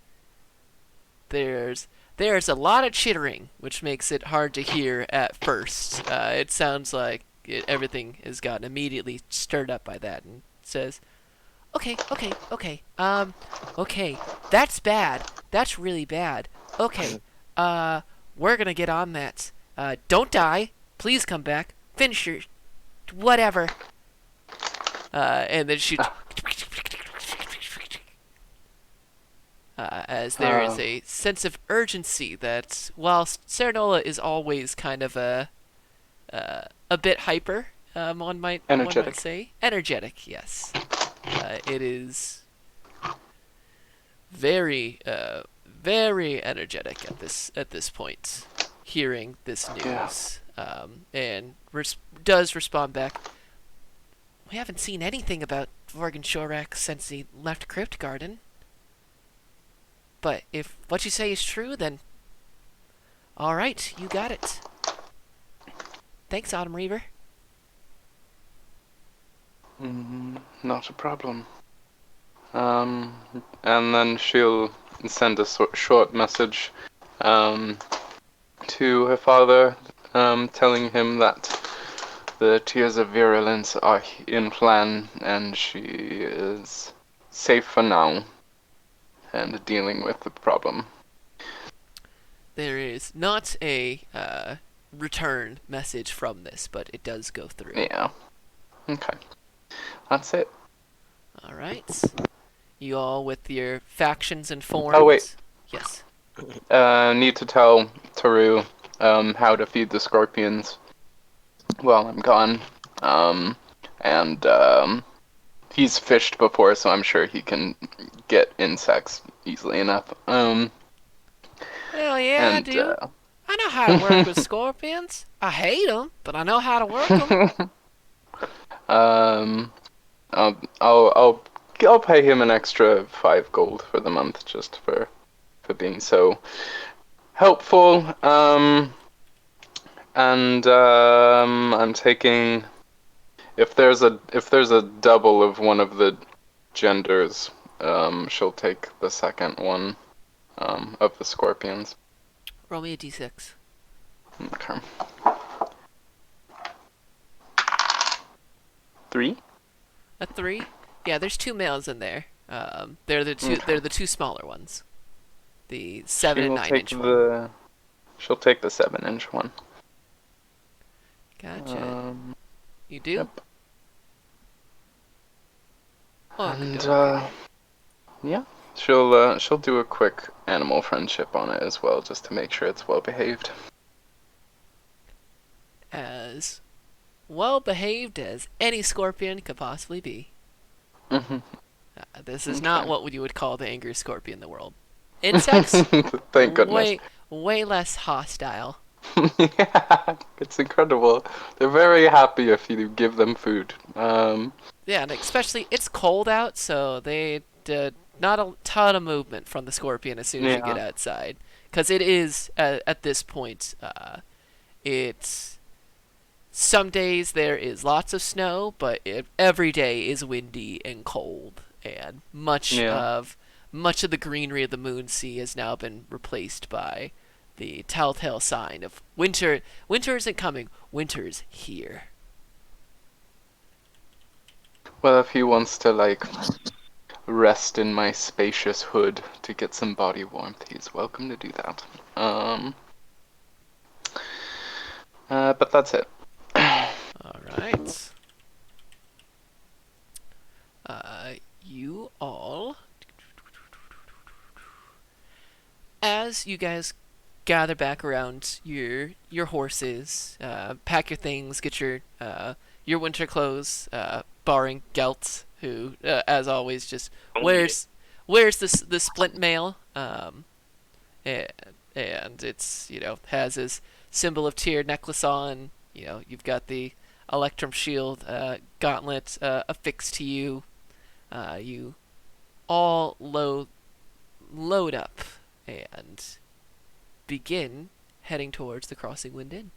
S1: There's a lot of chittering, which makes it hard to hear at first. It sounds like everything has gotten immediately stirred up by that, and says, okay, that's bad. That's really bad. Okay, we're gonna get on that. Don't die. Please come back. Finish your... whatever. And then she... as there is a sense of urgency that, while Serenola is always kind of a bit hyper, one might say. Energetic, yes. It is very energetic at this point, hearing this news, and does respond back. We haven't seen anything about Vorgan Shorak since he left Crypt Garden. But if what you say is true, then all right, you got it. Thanks, Autumn Reaver.
S3: Not a problem. And then she'll send a short message to her father, telling him that the tears of virulence are in plan and she is safe for now and dealing with the problem.
S1: There is not a return message from this, but it does go through.
S3: Yeah. Okay. That's it.
S1: All right. You all with your factions informed?
S3: Oh, wait.
S1: Yes.
S3: Need to tell Taru how to feed the scorpions while I'm gone. He's fished before, so I'm sure he can get insects easily enough.
S1: Hell yeah, I do. I know how to work with scorpions. I hate them, but I know how to work them.
S3: I'll pay him an extra 5 gold for the month just for being so helpful. I'm taking, if there's a double of one of the genders, she'll take the second one of the scorpions.
S1: Roll me a d6.
S3: Okay. 3?
S1: A 3? Yeah, there's 2 males in there. They're the two.
S3: Okay.
S1: They're the 2 smaller ones. The 7 and 9 inch one.
S3: She'll take the 7-inch one.
S1: Gotcha. You do?
S3: Yep.
S1: Oh,
S3: yeah, she'll do a quick animal friendship on it as well, just to make sure it's well behaved.
S1: As well behaved as any scorpion could possibly be.
S3: Mm-hmm.
S1: This is not what you would call the angriest scorpion in the world. Insects,
S3: Thank goodness.
S1: way less hostile.
S3: Yeah, it's incredible. They're very happy if you give them food.
S1: Yeah, and especially it's cold out, so they not a ton of movement from the scorpion as soon as you get
S3: Yeah.
S1: outside, because it is at this point. It's some days there is lots of snow, but every day is windy and cold, and
S3: Yeah.
S1: much of the greenery of the Moon Sea has now been replaced by the telltale sign of winter. Winter isn't coming. Winter's here.
S3: Well, if he wants to, like, rest in my spacious hood to get some body warmth, he's welcome to do that. But that's it.
S1: All right. You all, as you guys gather back around your horses, pack your things, get your winter clothes, barring Gelt, who, as always, just wears the splint mail, and, and it's has his symbol of Tyr necklace on. You've got the Electrum shield gauntlet affixed to you. You all load up and begin heading towards the Crossing Wind Inn,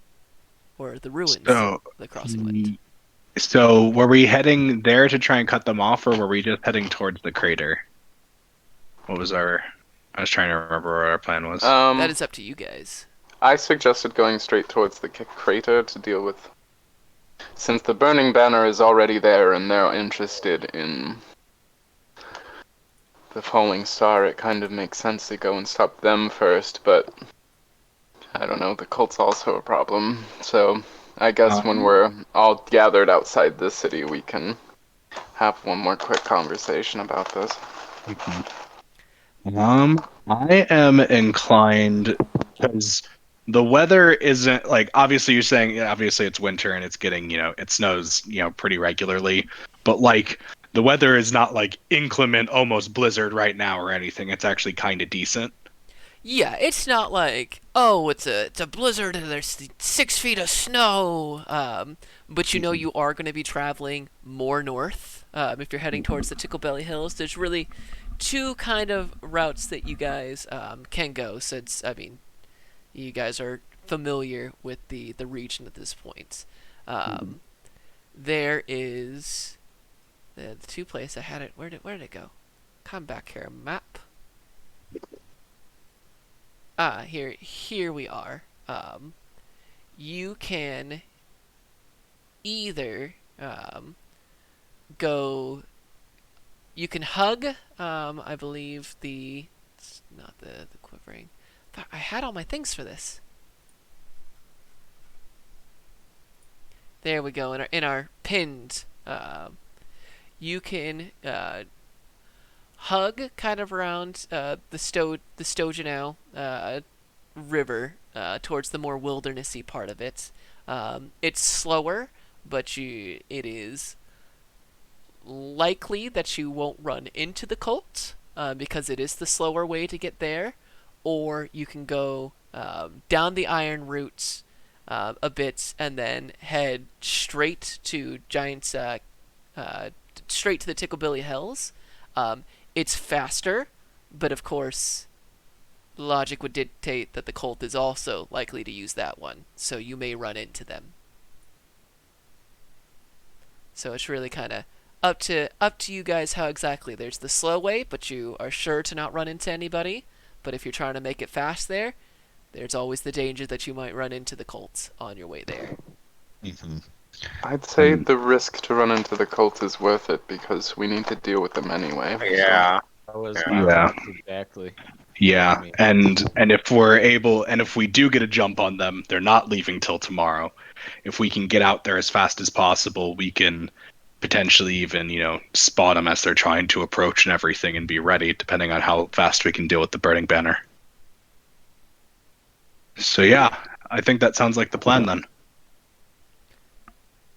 S1: or the ruins
S6: So,
S1: of the Crossing Wind.
S6: so were we heading there to try and cut them off, or were we just heading towards the crater? What was our? I was trying to remember what our plan was.
S1: That is up to you guys.
S3: I suggested going straight towards the crater to deal with... Since the burning banner is already there and they're interested in the falling star, it kind of makes sense to go and stop them first, but I don't know, the cult's also a problem. So I guess when we're all gathered outside the city, we can have one more quick conversation about this.
S6: I am inclined because the weather isn't like obviously you're saying obviously it's winter and it's getting it snows pretty regularly, but like the weather is not like inclement, almost blizzard right now or anything. It's actually kind of decent.
S1: Yeah, it's not like, oh, it's a blizzard and there's 6 feet of snow. But you are going to be traveling more north. If you're heading towards the Ticklebelly Hills, there's really two kind of routes that you guys can go. Since you guys are familiar with the region at this point. There is the two places I had it. Where did it go? Come back here, map. Here we are. You can either go. You can hug. I believe it's not the quivering. I had all my things for this. There we go. In our pinned. You can hug kind of around the Stojanau river towards the more wildernessy part of it. It's slower, but it is likely that you won't run into the cult because it is the slower way to get there. Or you can go down the iron route a bit and then head straight to straight to the Ticklebilly Hills. It's faster, but of course, logic would dictate that the cult is also likely to use that one, so you may run into them. So it's really kind of up to you guys how exactly. There's the slow way, but you are sure to not run into anybody. But if you're trying to make it fast there's always the danger that you might run into the cults on your way there.
S3: I'd say the risk to run into the cult is worth it because we need to deal with them anyway.
S5: Yeah.
S2: That was
S6: Yeah.
S2: exactly.
S6: Yeah,
S2: I mean-
S6: and if we're able, and if we do get a jump on them, they're not leaving till tomorrow. If we can get out there as fast as possible, we can potentially even spot them as they're trying to approach and everything, and be ready, depending on how fast we can deal with the burning banner. So yeah, I think that sounds like the plan then.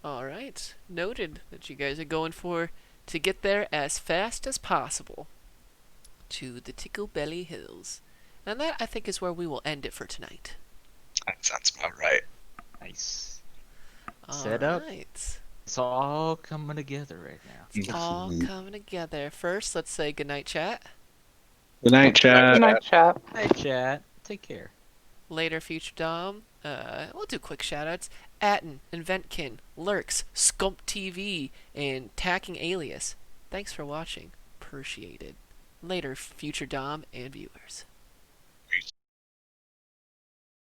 S1: Alright, noted that you guys are going to get there as fast as possible to the Ticklebelly Hills. And that, I think, is where we will end it for tonight.
S6: That sounds about right.
S2: Nice. Set up.
S1: Alright.
S2: It's all coming together right now.
S1: It's all coming together. First, let's say goodnight, chat.
S6: Good night, chat.
S3: Good night, chat.
S2: Hey, chat. Take care.
S1: Later, Future Dom. We'll do quick shoutouts. Atten, Inventkin, Lurks, Scump TV, and Tacking Alias. Thanks for watching. Appreciated. Later, Future Dom and viewers.